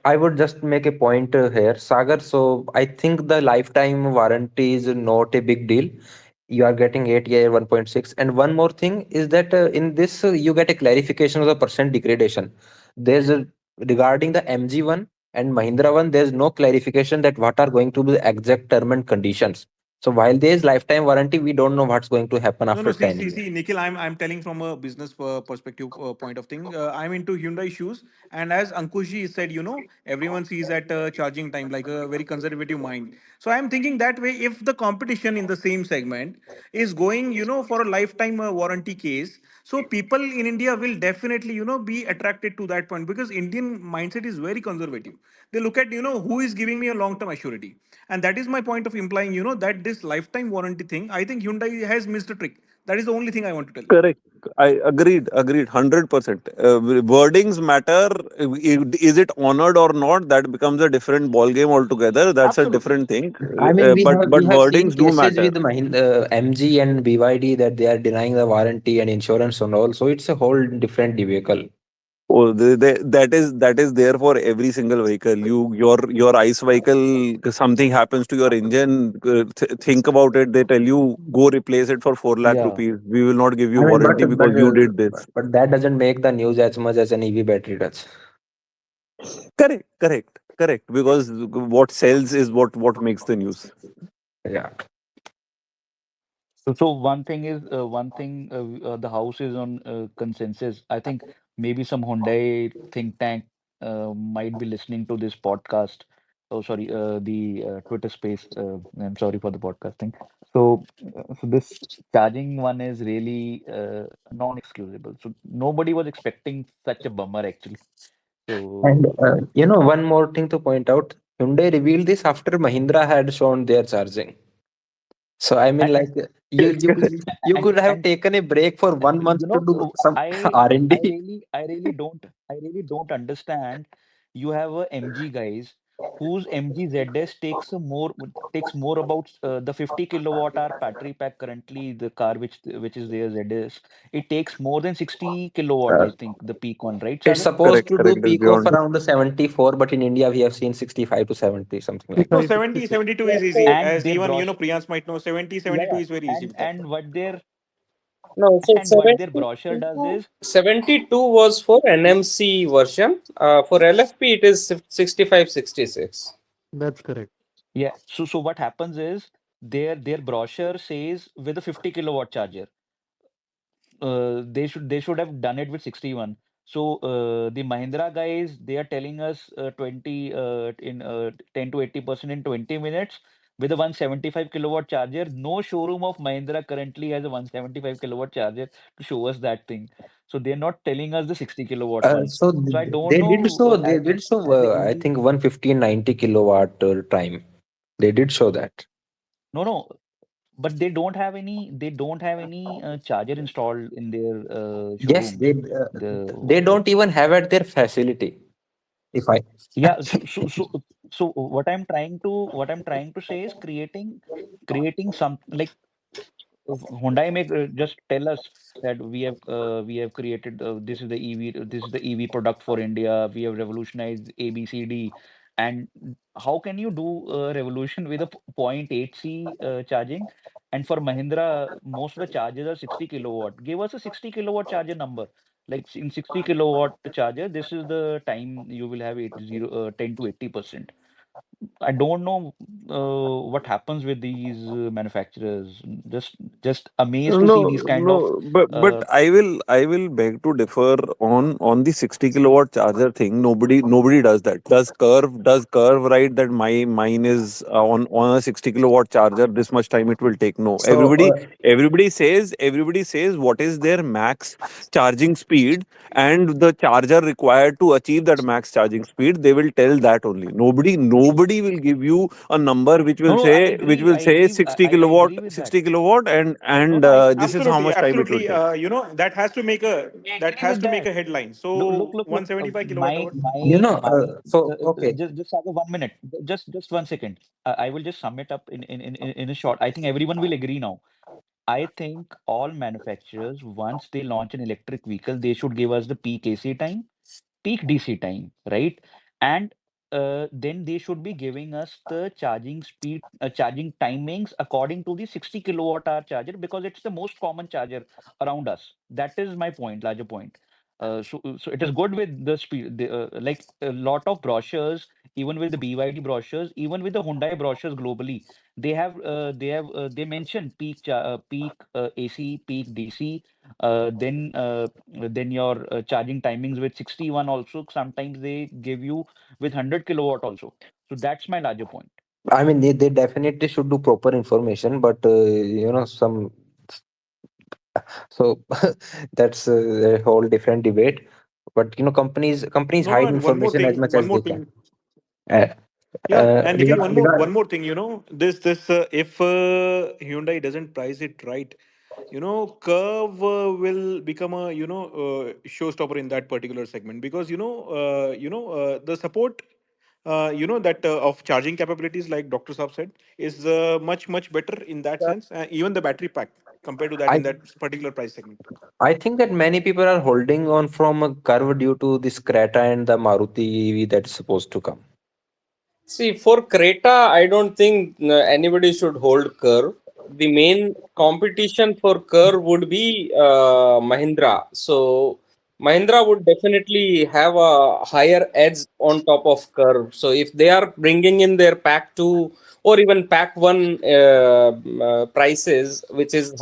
[SPEAKER 1] I would just make a point here, Sagar. So I think the lifetime warranty is not a big deal. You are getting 8 year 1.6. And one more thing is that in this you get a clarification of the percent degradation. There's a, regarding the MG one and Mahindra one, there's no clarification that what are going to be the exact term and conditions. So while there is lifetime warranty, we don't know what's going to happen
[SPEAKER 4] No, no.
[SPEAKER 1] after
[SPEAKER 4] See,
[SPEAKER 1] 10
[SPEAKER 4] see,
[SPEAKER 1] years.
[SPEAKER 4] see, Nikhil. I'm telling from a business perspective point of thing. I'm into Hyundai shoes, and as Ankushi said, everyone sees at charging time like a very conservative mind. So I'm thinking that way. If the competition in the same segment is going, for a lifetime warranty case, so people in India will definitely, be attracted to that point because Indian mindset is very conservative. They look at, who is giving me a long-term assurity, and that is my point of implying, that this lifetime warranty thing. I think Hyundai has missed a trick. That is the only thing I want to tell you.
[SPEAKER 6] Correct. I agreed, 100%. Wordings matter. Is it honored or not? That becomes a different ball game altogether. That's a
[SPEAKER 4] Absolutely.
[SPEAKER 6] different thing.
[SPEAKER 1] I mean, we
[SPEAKER 6] But
[SPEAKER 1] have seen
[SPEAKER 6] wordings do
[SPEAKER 1] cases
[SPEAKER 6] matter.
[SPEAKER 1] with Mahindra, MG and BYD that they are denying the warranty and insurance and all. So it's a whole different vehicle.
[SPEAKER 6] Oh, that is there for every single vehicle. Your ICE vehicle, something happens to your engine. Think about it. They tell you go replace it for 4 lakh
[SPEAKER 3] Yeah.
[SPEAKER 6] rupees. We will not give you
[SPEAKER 1] I mean,
[SPEAKER 6] warranty because you did this.
[SPEAKER 1] but that doesn't make the news as much as an EV battery does.
[SPEAKER 6] Correct. Because what sells is what makes the news.
[SPEAKER 1] Yeah.
[SPEAKER 3] So the house is on consensus. I think maybe some Hyundai think tank might be listening to this podcast. Oh, sorry, the Twitter space. I'm sorry for the podcast thing. So this charging one is really non-exclusable. So nobody was expecting such a bummer actually.
[SPEAKER 1] And
[SPEAKER 3] So
[SPEAKER 1] one more thing to point out, Hyundai revealed this after Mahindra had shown their charging. So I mean, like you could have
[SPEAKER 3] and
[SPEAKER 1] taken a break for 1 month to do some
[SPEAKER 3] I
[SPEAKER 1] R&D.
[SPEAKER 3] I really don't understand. You have a MG guys whose MG ZS takes more about the 50 kilowatt hour battery pack currently the car which is their ZS. It takes more than 60 kilowatt,
[SPEAKER 1] Uh,
[SPEAKER 3] I think, the peak one, right,
[SPEAKER 1] it's
[SPEAKER 3] Sagar?
[SPEAKER 1] supposed to do
[SPEAKER 6] Correct. Is
[SPEAKER 1] peak of
[SPEAKER 6] beyond.
[SPEAKER 1] around 74, but in India we have seen 65 to 70, something like
[SPEAKER 4] No,
[SPEAKER 1] that.
[SPEAKER 5] 65,
[SPEAKER 4] 70,
[SPEAKER 5] 66.
[SPEAKER 4] 72
[SPEAKER 2] Yeah,
[SPEAKER 4] is easy.
[SPEAKER 2] so
[SPEAKER 3] And
[SPEAKER 4] As
[SPEAKER 3] their
[SPEAKER 4] even,
[SPEAKER 3] brochure,
[SPEAKER 4] Priyans might know, 70,
[SPEAKER 3] yeah,
[SPEAKER 4] 72
[SPEAKER 3] yeah.
[SPEAKER 4] is very easy with that.
[SPEAKER 3] And
[SPEAKER 2] no, so
[SPEAKER 3] what their brochure does
[SPEAKER 2] 72,
[SPEAKER 3] is
[SPEAKER 2] 72 was for NMC version. For LFP, it is 65, 66.
[SPEAKER 5] That's correct.
[SPEAKER 3] yeah. So what happens is their brochure says with a 50 kilowatt charger. They should have done it with 61. So the Mahindra guys, they are telling us 20 in 10 to 80% in 20 minutes with a 175 kilowatt charger. No showroom of Mahindra currently has a 175 kilowatt charger to show us that thing. So they're not telling us the 60 kilowatt one.
[SPEAKER 1] So
[SPEAKER 3] So I don't
[SPEAKER 1] they did
[SPEAKER 3] know
[SPEAKER 1] so they did so
[SPEAKER 3] as a
[SPEAKER 1] I
[SPEAKER 3] MG.
[SPEAKER 1] think 115 90 kilowatt time. They did show that.
[SPEAKER 3] No, no, but they don't have any charger installed in their
[SPEAKER 1] Yes,
[SPEAKER 3] showrooms. The
[SPEAKER 1] they don't even have at their facility. If I
[SPEAKER 3] Yeah, so what I'm trying to say is creating some like Hyundai make just tell us that we have created this is the EV, this is the EV product for India. We have revolutionized ABCD, and how can you do a revolution with a point 0.8 C charging? And for Mahindra, most of the chargers are 60 kilowatt. Give us a 60 kilowatt charger number. Like in 60 kilowatt charger, this is the time you will have 10 to 80%. I don't know what happens with these manufacturers. Just amazed to see
[SPEAKER 6] No,
[SPEAKER 3] these kind of
[SPEAKER 6] no, but
[SPEAKER 3] uh,
[SPEAKER 6] I will beg to differ on the 60 kilowatt charger thing. Nobody does that. Does Curve write that mine is on a 60 kilowatt charger? This much time it will take. No,
[SPEAKER 1] So
[SPEAKER 6] everybody says what is their max charging speed and the charger required to achieve that max charging speed. They will tell that only. Nobody will give you a number which
[SPEAKER 3] no,
[SPEAKER 6] will
[SPEAKER 3] no,
[SPEAKER 6] say which will
[SPEAKER 3] I
[SPEAKER 6] say
[SPEAKER 3] agree,
[SPEAKER 6] 60
[SPEAKER 3] I
[SPEAKER 6] kilowatt
[SPEAKER 3] agree with that.
[SPEAKER 6] 60 kilowatt
[SPEAKER 3] No,
[SPEAKER 6] and
[SPEAKER 3] no,
[SPEAKER 6] this is how
[SPEAKER 4] Absolutely,
[SPEAKER 6] much time it will
[SPEAKER 4] absolutely.
[SPEAKER 6] take.
[SPEAKER 4] That has to make a
[SPEAKER 3] I agree with that.
[SPEAKER 4] headline.
[SPEAKER 3] Look,
[SPEAKER 4] So
[SPEAKER 3] look, look.
[SPEAKER 4] 175 kilowatt
[SPEAKER 3] My,
[SPEAKER 4] hour.
[SPEAKER 1] okay.
[SPEAKER 3] just have 1 minute. Just 1 second. I will just sum it up in a short. I think everyone will agree now. I think all manufacturers, once they launch an electric vehicle, they should give us the peak AC time, peak DC time, right? And then they should be giving us the charging speed, charging timings according to the 60 kilowatt hour charger because it's the most common charger around us. That is my point, larger point. So it is good with the speed, like a lot of brochures, even with the BYD brochures, even with the Hyundai brochures globally, they mention peak AC, peak DC, then your charging timings with 61 also sometimes they give you with 100 kilowatt also. So that's my larger point.
[SPEAKER 1] I mean, they definitely should do proper information, but some so that's a whole different debate. But companies
[SPEAKER 4] No, no,
[SPEAKER 1] hide
[SPEAKER 4] and one more
[SPEAKER 1] information as
[SPEAKER 4] thing,
[SPEAKER 1] much
[SPEAKER 4] one
[SPEAKER 1] as
[SPEAKER 4] more
[SPEAKER 1] they can.
[SPEAKER 4] thing.
[SPEAKER 1] Uh,
[SPEAKER 4] Yeah, and Nikhil, one
[SPEAKER 1] regard,
[SPEAKER 4] more thing. This if Hyundai doesn't price it right, Curve will become a showstopper in that particular segment because the support that of charging capabilities like Dr. Saab said is much better in that sense. Even the battery pack compared to that
[SPEAKER 1] I
[SPEAKER 4] in that particular price segment.
[SPEAKER 1] I think that many people are holding on from a curve due to this Creta and the Maruti EV that's supposed to come.
[SPEAKER 2] See, for Creta, I don't think anybody should hold Curve. The main competition for Curve would be Mahindra. So Mahindra would definitely have a higher edge on top of Curve. So if they are bringing in their Pack 2 or even Pack 1 prices, which is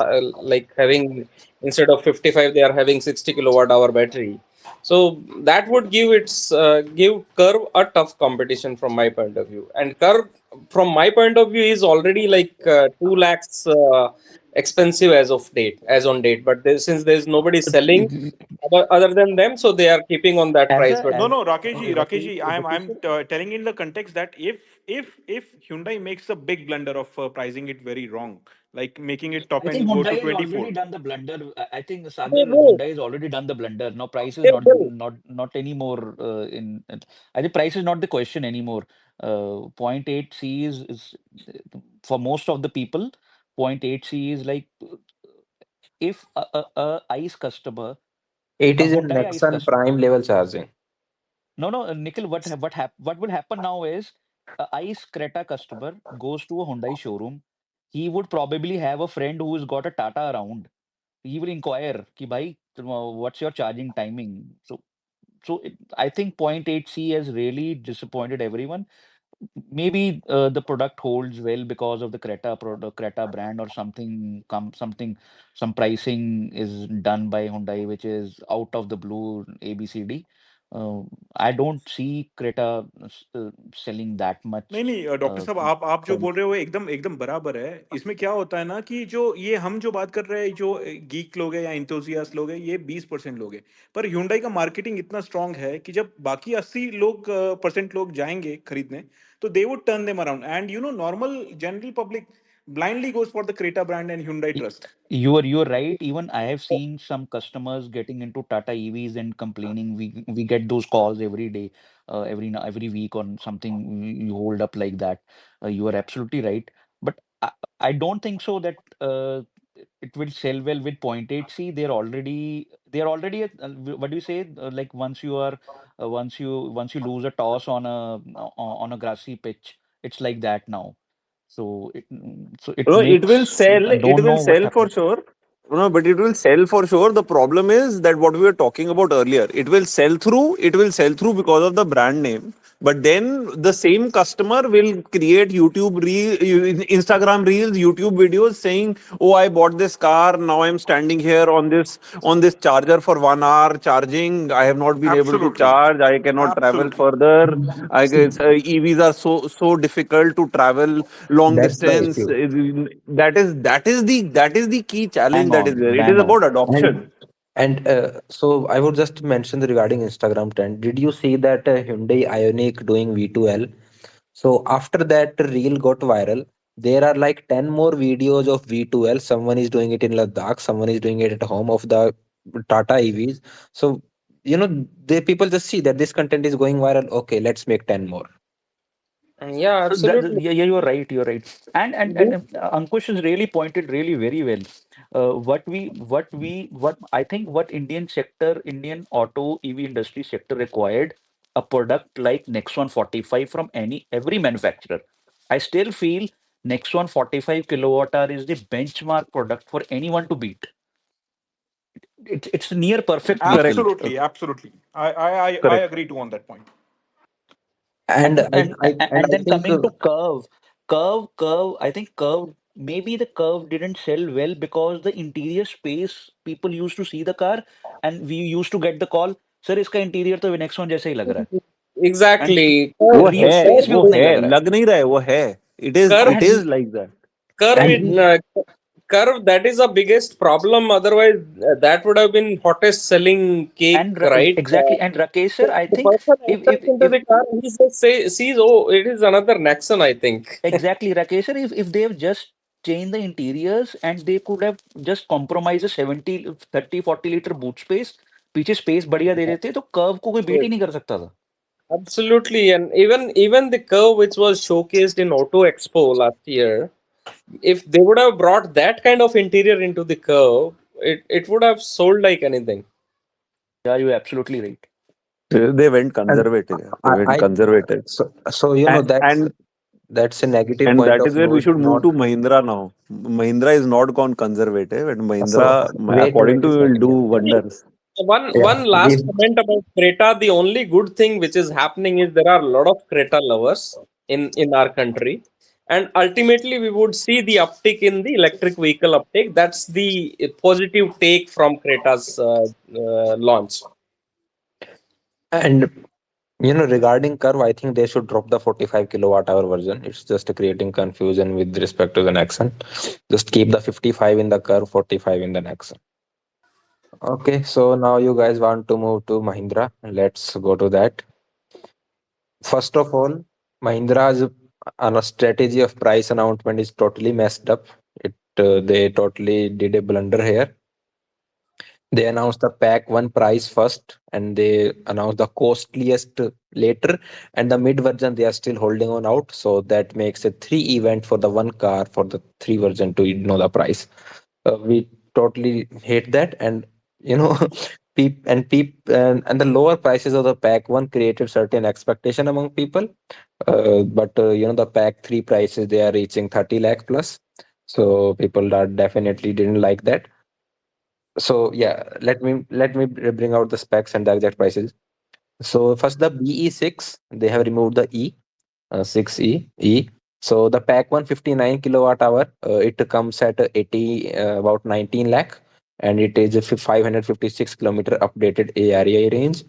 [SPEAKER 2] like having instead of 55, they are having 60 kilowatt hour battery. So that would give Curve a tough competition from my point of view. And Curve, from my point of view, is already like 2 lakhs expensive as on date. But since there's nobody selling other than them, so they are keeping on that
[SPEAKER 3] As
[SPEAKER 2] price.
[SPEAKER 3] a
[SPEAKER 2] But
[SPEAKER 4] No,
[SPEAKER 3] as
[SPEAKER 4] no, Rakesh ji,
[SPEAKER 3] Rakesh
[SPEAKER 4] I'm
[SPEAKER 3] sir,
[SPEAKER 4] telling in the context that if Hyundai makes a big blunder of pricing it very wrong, like making it top
[SPEAKER 3] I think
[SPEAKER 4] end go to
[SPEAKER 3] Hyundai has already
[SPEAKER 4] 24.
[SPEAKER 3] done the blunder. I think
[SPEAKER 2] they
[SPEAKER 3] Sagar,
[SPEAKER 2] will,
[SPEAKER 3] Hyundai has already done the blunder. Now price is
[SPEAKER 2] they will.
[SPEAKER 3] not anymore I think price is not the question anymore. Point 0.8 C is for most of the people, point 0.8 C is like if a ICE customer,
[SPEAKER 1] It
[SPEAKER 3] a
[SPEAKER 1] is a
[SPEAKER 3] Hyundai ICE
[SPEAKER 1] Nexon
[SPEAKER 3] customer.
[SPEAKER 1] prime level charging.
[SPEAKER 3] No, no, Nikhil, what will happen now is a ICE Creta customer goes to a Hyundai showroom. He would probably have a friend who's got a Tata around. He will inquire ki bhai what's your charging timing. I think point 0.8 C has really disappointed everyone. Maybe the product holds well because of the Creta product, Creta brand or something, some pricing is done by Hyundai which is out of the blue ABCD. uh, I don't see Creta selling that
[SPEAKER 4] नहीं
[SPEAKER 3] much
[SPEAKER 4] नहीं doctor
[SPEAKER 3] uh,
[SPEAKER 4] साहब आप जो
[SPEAKER 3] from
[SPEAKER 4] बोल रहे हो वो एकदम एकदम बराबर है इसमें क्या होता है ना कि जो ये हम जो बात कर रहे हैं जो गीक लोग हैं या इंथुजियास्ट लोग हैं ये 20% लोग हैं पर Hyundai का मार्केटिंग इतना स्ट्रांग है कि जब बाकी 80 लोग परसेंट लोग जाएंगे खरीदने तो they would turn them around and normal general public blindly goes for the Creta brand and Hyundai
[SPEAKER 3] Y-
[SPEAKER 4] trust.
[SPEAKER 3] you're right. Even I have seen some customers getting into Tata EVs and complaining. We get those calls every day, every week on something you hold up like that. You are absolutely right. But I don't think so that it will sell well with 0.8C. They're already at, what do you say? Like once you lose a toss on a grassy pitch, it's like that now. So it
[SPEAKER 6] No, it will
[SPEAKER 3] makes
[SPEAKER 6] sell.
[SPEAKER 3] I
[SPEAKER 6] It
[SPEAKER 3] don't
[SPEAKER 6] will
[SPEAKER 3] know what's
[SPEAKER 6] sell for
[SPEAKER 3] happening.
[SPEAKER 6] sure. No, but it will sell for sure. The problem is that what we were talking about earlier, it will sell through. It will sell through because of the brand name. But then the same customer will create Instagram reels, YouTube videos saying, "Oh, I bought this car. Now I'm standing here on this charger for 1 hour charging. I have not been able to
[SPEAKER 4] Absolutely.
[SPEAKER 6] charge. I cannot travel
[SPEAKER 4] Absolutely.
[SPEAKER 6] further. I guess EVs are so difficult to travel long
[SPEAKER 1] That's the
[SPEAKER 6] distance."
[SPEAKER 1] issue.
[SPEAKER 6] That is the key challenge
[SPEAKER 3] Bang
[SPEAKER 6] that is
[SPEAKER 3] on,
[SPEAKER 6] there. It is
[SPEAKER 3] bang on.
[SPEAKER 6] about adoption.
[SPEAKER 1] And so I would just mention regarding Instagram trend. Did you see that Hyundai Ioniq doing V2L? So after that reel got viral, there are like 10 more videos of V2L. Someone is doing it in Ladakh, someone is doing it at home of the Tata EVs. So the people just see that this content is going viral. Okay, let's make 10 more.
[SPEAKER 2] Yeah,
[SPEAKER 3] So
[SPEAKER 2] absolutely.
[SPEAKER 3] yeah, yeah, you're right. You're right. And Ankush has really pointed really very well. What I think what Indian auto EV industry sector required a product like Nexon 45 from every manufacturer. I still feel Nexon 45 kilowatt hour is the benchmark product for anyone to beat. It's a near perfect
[SPEAKER 6] Correct.
[SPEAKER 3] vehicle.
[SPEAKER 4] Absolutely. Absolutely. I
[SPEAKER 6] Correct.
[SPEAKER 4] agree to on that point.
[SPEAKER 1] And
[SPEAKER 3] And
[SPEAKER 1] I,
[SPEAKER 3] and
[SPEAKER 1] I, and
[SPEAKER 3] and
[SPEAKER 1] I
[SPEAKER 3] then
[SPEAKER 1] think
[SPEAKER 3] coming to curve. I think curve. Maybe the curve didn't sell well because the interior space people used to see the car, and we used to get the call, sir इसका interior तो next one जैसा ही लग रहा है and
[SPEAKER 2] Exactly.
[SPEAKER 6] वो
[SPEAKER 2] Curve,
[SPEAKER 6] है
[SPEAKER 3] real space भी
[SPEAKER 6] वो
[SPEAKER 3] उतना ही
[SPEAKER 6] है
[SPEAKER 3] लग रहा है
[SPEAKER 6] लग नहीं रहा है वो है it
[SPEAKER 2] curve,
[SPEAKER 3] and
[SPEAKER 6] is like that.
[SPEAKER 2] curve,
[SPEAKER 1] and
[SPEAKER 3] we
[SPEAKER 2] curve. That is the biggest problem. Otherwise, that would have been hottest selling cake, right?
[SPEAKER 3] exactly, and Rakesh sir, I
[SPEAKER 2] The
[SPEAKER 3] think
[SPEAKER 2] person
[SPEAKER 3] if
[SPEAKER 2] enters into
[SPEAKER 3] if
[SPEAKER 2] the car, he just sees, oh, it is another Nexon, I think.
[SPEAKER 3] exactly, Rakesh sir, if they have just changed the interiors and they could have just compromised the 30-40 liter boot space, पीछे space बढ़िया दे देते तो curve को कोई beat ही नहीं कर सकता था.
[SPEAKER 2] Absolutely, and even the curve which was showcased in Auto Expo last year, if they would have brought that kind of interior into the curve, it would have sold like anything.
[SPEAKER 3] Yeah, you're absolutely right.
[SPEAKER 6] They went
[SPEAKER 1] and
[SPEAKER 6] conservative. Yeah. They went
[SPEAKER 1] I
[SPEAKER 6] conservative.
[SPEAKER 1] so
[SPEAKER 6] and
[SPEAKER 1] that's
[SPEAKER 6] and
[SPEAKER 1] that's a negative
[SPEAKER 6] and
[SPEAKER 1] point
[SPEAKER 6] that
[SPEAKER 1] of
[SPEAKER 6] is where we
[SPEAKER 1] view.
[SPEAKER 6] should move
[SPEAKER 1] Not
[SPEAKER 6] to Mahindra now. Mahindra is not gone conservative, and
[SPEAKER 1] so.
[SPEAKER 6] Mahindra,
[SPEAKER 1] Wait
[SPEAKER 6] according to
[SPEAKER 1] a
[SPEAKER 6] you, will
[SPEAKER 1] second.
[SPEAKER 6] do
[SPEAKER 1] Yeah,
[SPEAKER 6] wonders.
[SPEAKER 2] One
[SPEAKER 1] yeah.
[SPEAKER 2] last comment about Creta. The only good thing which is happening is there are a lot of Creta lovers in our country, and ultimately we would see the uptick in the electric vehicle uptake. That's the positive take from Creta's launch.
[SPEAKER 1] And regarding curve, I think they should drop the 45 kilowatt hour version. It's just creating confusion with respect to the Nexon. Just keep the 55 in the curve, 45 in the Nexon. Okay, so now you guys want to move to Mahindra. Let's go to that. First of all, Mahindra's on a strategy of price announcement is totally messed up. They totally did a blunder here. They announced the pack one price first, and they announced the costliest later, and the mid version they are still holding on out. So that makes a three event for the one car for the three version to know the price. We totally hate that, and you know, and the lower prices of the pack one created certain expectation among people. But the pack three prices they are reaching 30 lakh plus. So people are definitely didn't like that. So yeah, let me bring out the specs and the exact prices. So first the BE6, they have removed the E, 6E. So the pack 159 kilowatt hour, it comes at 80 about 19 lakh, and it is a 556 kilometer updated AREI range.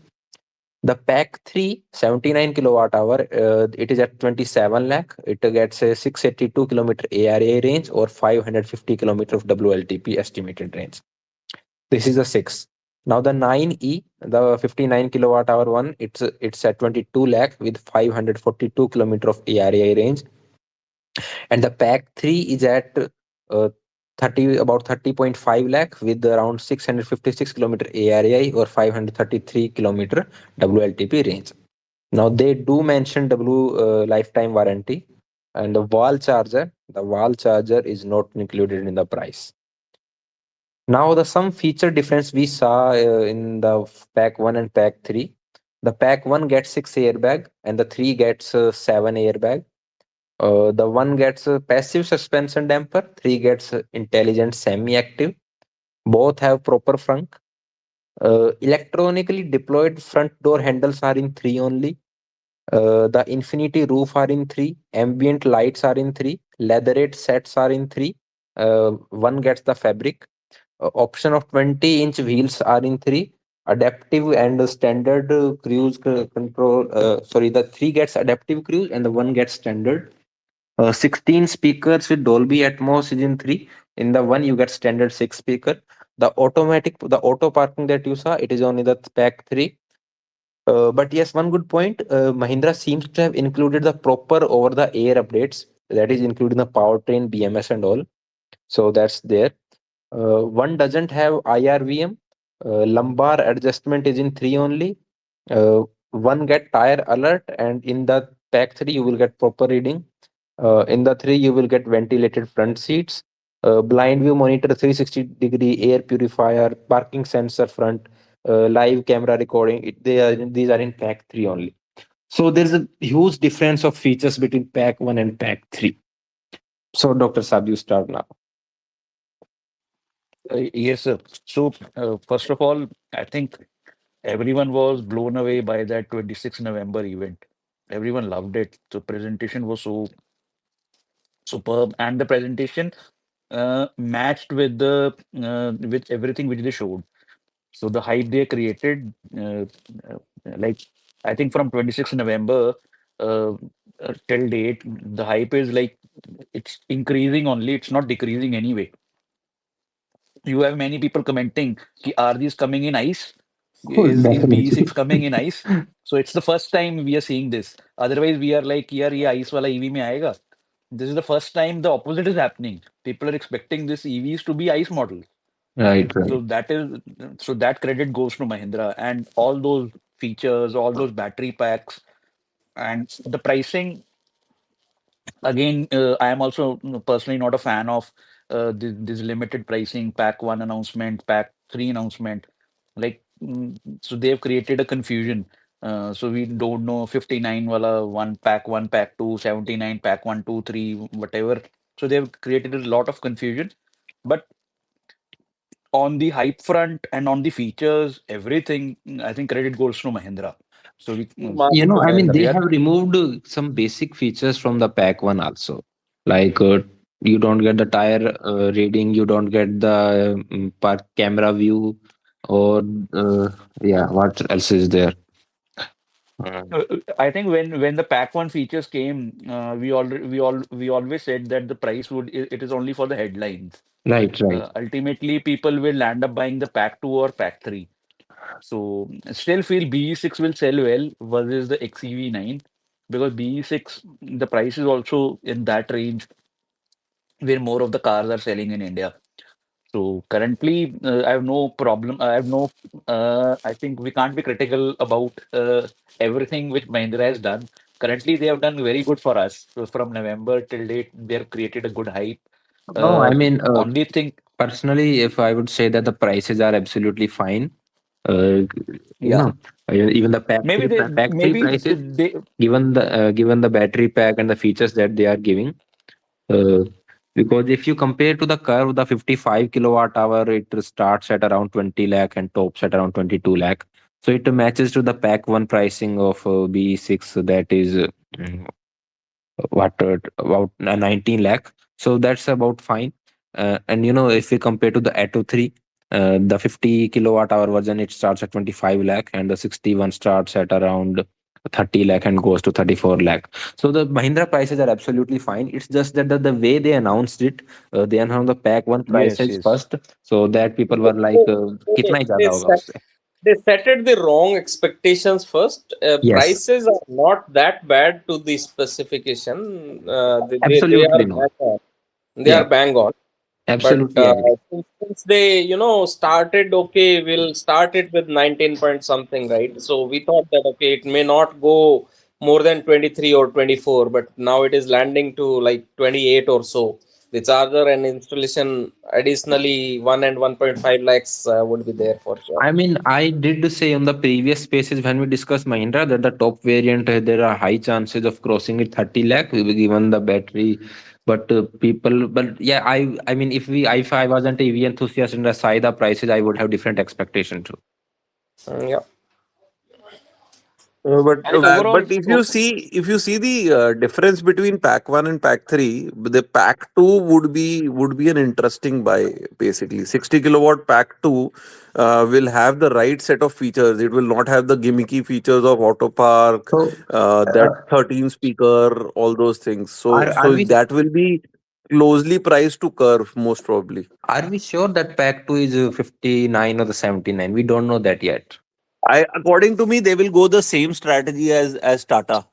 [SPEAKER 1] The pack 3 79 kilowatt hour, it is at 27 lakh. It gets a 682 kilometer AREI range or 550 kilometer of WLTP estimated range. This is a 6. Now the 9E, the 59 kilowatt hour one, it's at 22 lakh with 542 kilometer of ARAI range, and the pack 3 is at 30 about 30.5 lakh with around 656 kilometer ARAI or 533 kilometer WLTP range. Now they do mention lifetime warranty, and the wall charger is not included in the price. Now, the some feature difference we saw in the pack 1 and pack 3. The pack 1 gets 6 airbag and the 3 gets 7 airbag. The 1 gets passive suspension damper, 3 gets intelligent semi-active. Both have proper frunk. Electronically deployed front door handles are in 3 only. The infinity roof are in 3. Ambient lights are in 3. Leatherette sets are in 3. One gets the fabric. Option of 20-inch wheels are in 3. Adaptive and standard cruise control. Sorry, the 3 gets adaptive cruise and the 1 gets standard. 16 speakers with Dolby Atmos is in 3. In the 1 you get standard 6 speaker. The auto parking that you saw, it is only the pack 3. But yes, one good point. Mahindra seems to have included the proper over-the-air updates. That is including the powertrain, BMS, and all. So that's there. One doesn't have IRVM. Lumbar adjustment is in 3 only. One get tire alert, and in the pack 3 you will get proper reading. In the 3 you will get ventilated front seats. Blind view monitor, 360-degree air purifier, parking sensor front, live camera recording. These are in pack 3 only. So there's a huge difference of features between pack 1 and pack 3. So Dr. Saab, you start now.
[SPEAKER 3] Yes, sir. So, first of all, I think everyone was blown away by that 26 November event. Everyone loved it. The presentation was so superb, and the presentation matched with everything which they showed. So the hype they created, like I think from 26 November uh, till date, the hype is like it's increasing only. It's not decreasing anyway. You have many people commenting, ki, are these coming in ice?
[SPEAKER 1] Oh,
[SPEAKER 3] Is BE6
[SPEAKER 1] definitely.
[SPEAKER 3] coming in ice? So it's the first time we are seeing this. Otherwise, we are like, yaar, ye ice wala EV mein aayega. This is the first time the opposite is happening. People are expecting this EVs to be ice models.
[SPEAKER 1] Right,
[SPEAKER 3] So
[SPEAKER 1] right.
[SPEAKER 3] that credit goes to Mahindra and all those features, all those battery packs, and the pricing. Again, I am also personally not a fan of this limited pricing, pack one announcement, pack three announcement. Like, so they've created a confusion. So we don't know 59 wala one, pack two, 79, pack one, two, three, whatever. So they've created a lot of confusion. But on the hype front and on the features, everything, I think credit goes to Mahindra. So
[SPEAKER 1] I mean, they
[SPEAKER 3] they are.
[SPEAKER 1] have removed some basic features from the pack 1 also. Like you don't get the tire reading, you don't get the park camera view, or yeah, what else is there?
[SPEAKER 3] I think when the pack one features came, we always said that the price it is only for the headlines.
[SPEAKER 1] Right, right.
[SPEAKER 3] Ultimately, people will land up buying the pack two or pack three. So still feel BE6 will sell well versus the XEV9 because BE6 the price is also in that range where more of the cars are selling in India. So currently, I have no problem. I have no. I think we can't be critical about everything which Mahindra has done. Currently, they have done very good for us. So from November till date, they have created a good hype.
[SPEAKER 1] No, I mean,
[SPEAKER 3] Only thing,
[SPEAKER 1] personally, if I would say that the prices are absolutely fine, uh, you
[SPEAKER 3] yeah,
[SPEAKER 1] know, even the
[SPEAKER 3] maybe
[SPEAKER 1] pack three prices, given the battery pack and the features that they are giving, uh, because if you compare to the curve, the 55 kilowatt hour, it starts at around 20 lakh and tops at around 22 lakh. So it matches to the pack one pricing of BE6, that is about 19 lakh. So that's about fine. And if we compare to the Atto 3, the 50 kilowatt hour version, it starts at 25 lakh, and the 61 starts at around 30 lakh and goes to 34 lakh. So the Mahindra prices are absolutely fine. It's just that the way they announced it, they announced the pack one
[SPEAKER 3] yes,
[SPEAKER 1] prices
[SPEAKER 3] yes.
[SPEAKER 1] first, so that people were like,
[SPEAKER 2] they,
[SPEAKER 1] कितना ही
[SPEAKER 2] they
[SPEAKER 1] ज्यादा होगा
[SPEAKER 2] set
[SPEAKER 1] उससे.
[SPEAKER 2] they set it the wrong expectations first.
[SPEAKER 1] Yes,
[SPEAKER 2] Prices are not that bad to the specification. They are
[SPEAKER 1] absolutely no.
[SPEAKER 2] bang on. They are
[SPEAKER 1] Yeah,
[SPEAKER 2] bang on. But
[SPEAKER 1] absolutely agree.
[SPEAKER 2] since they, started, okay, we'll start it with 19 point something, right? So we thought that, okay, it may not go more than 23 or 24, but now it is landing to like 28 or so. The charger and installation additionally 1 and 1.5 lakhs would be there for sure.
[SPEAKER 1] I mean, I did say on the previous spaces when we discussed Mahindra that the top variant, there are high chances of crossing it 30 lakh given the battery. But but yeah, I mean, if I wasn't a EV enthusiast and I saw the prices, I would have different expectation too.
[SPEAKER 2] Yeah.
[SPEAKER 3] And overall,
[SPEAKER 6] But if you see the difference between pack 1 and pack 3, the pack 2 would be an interesting buy. Basically 60 kilowatt pack 2 will have the right set of features. It will not have the gimmicky features of auto park,
[SPEAKER 1] So,
[SPEAKER 6] that 13 speaker, all those things.
[SPEAKER 1] are
[SPEAKER 6] So
[SPEAKER 1] we
[SPEAKER 6] that will be closely priced to curve most probably.
[SPEAKER 1] are we sure that pack two is 59 or the 79? We don't know that yet.
[SPEAKER 6] According to me, they will go the same strategy as Tata.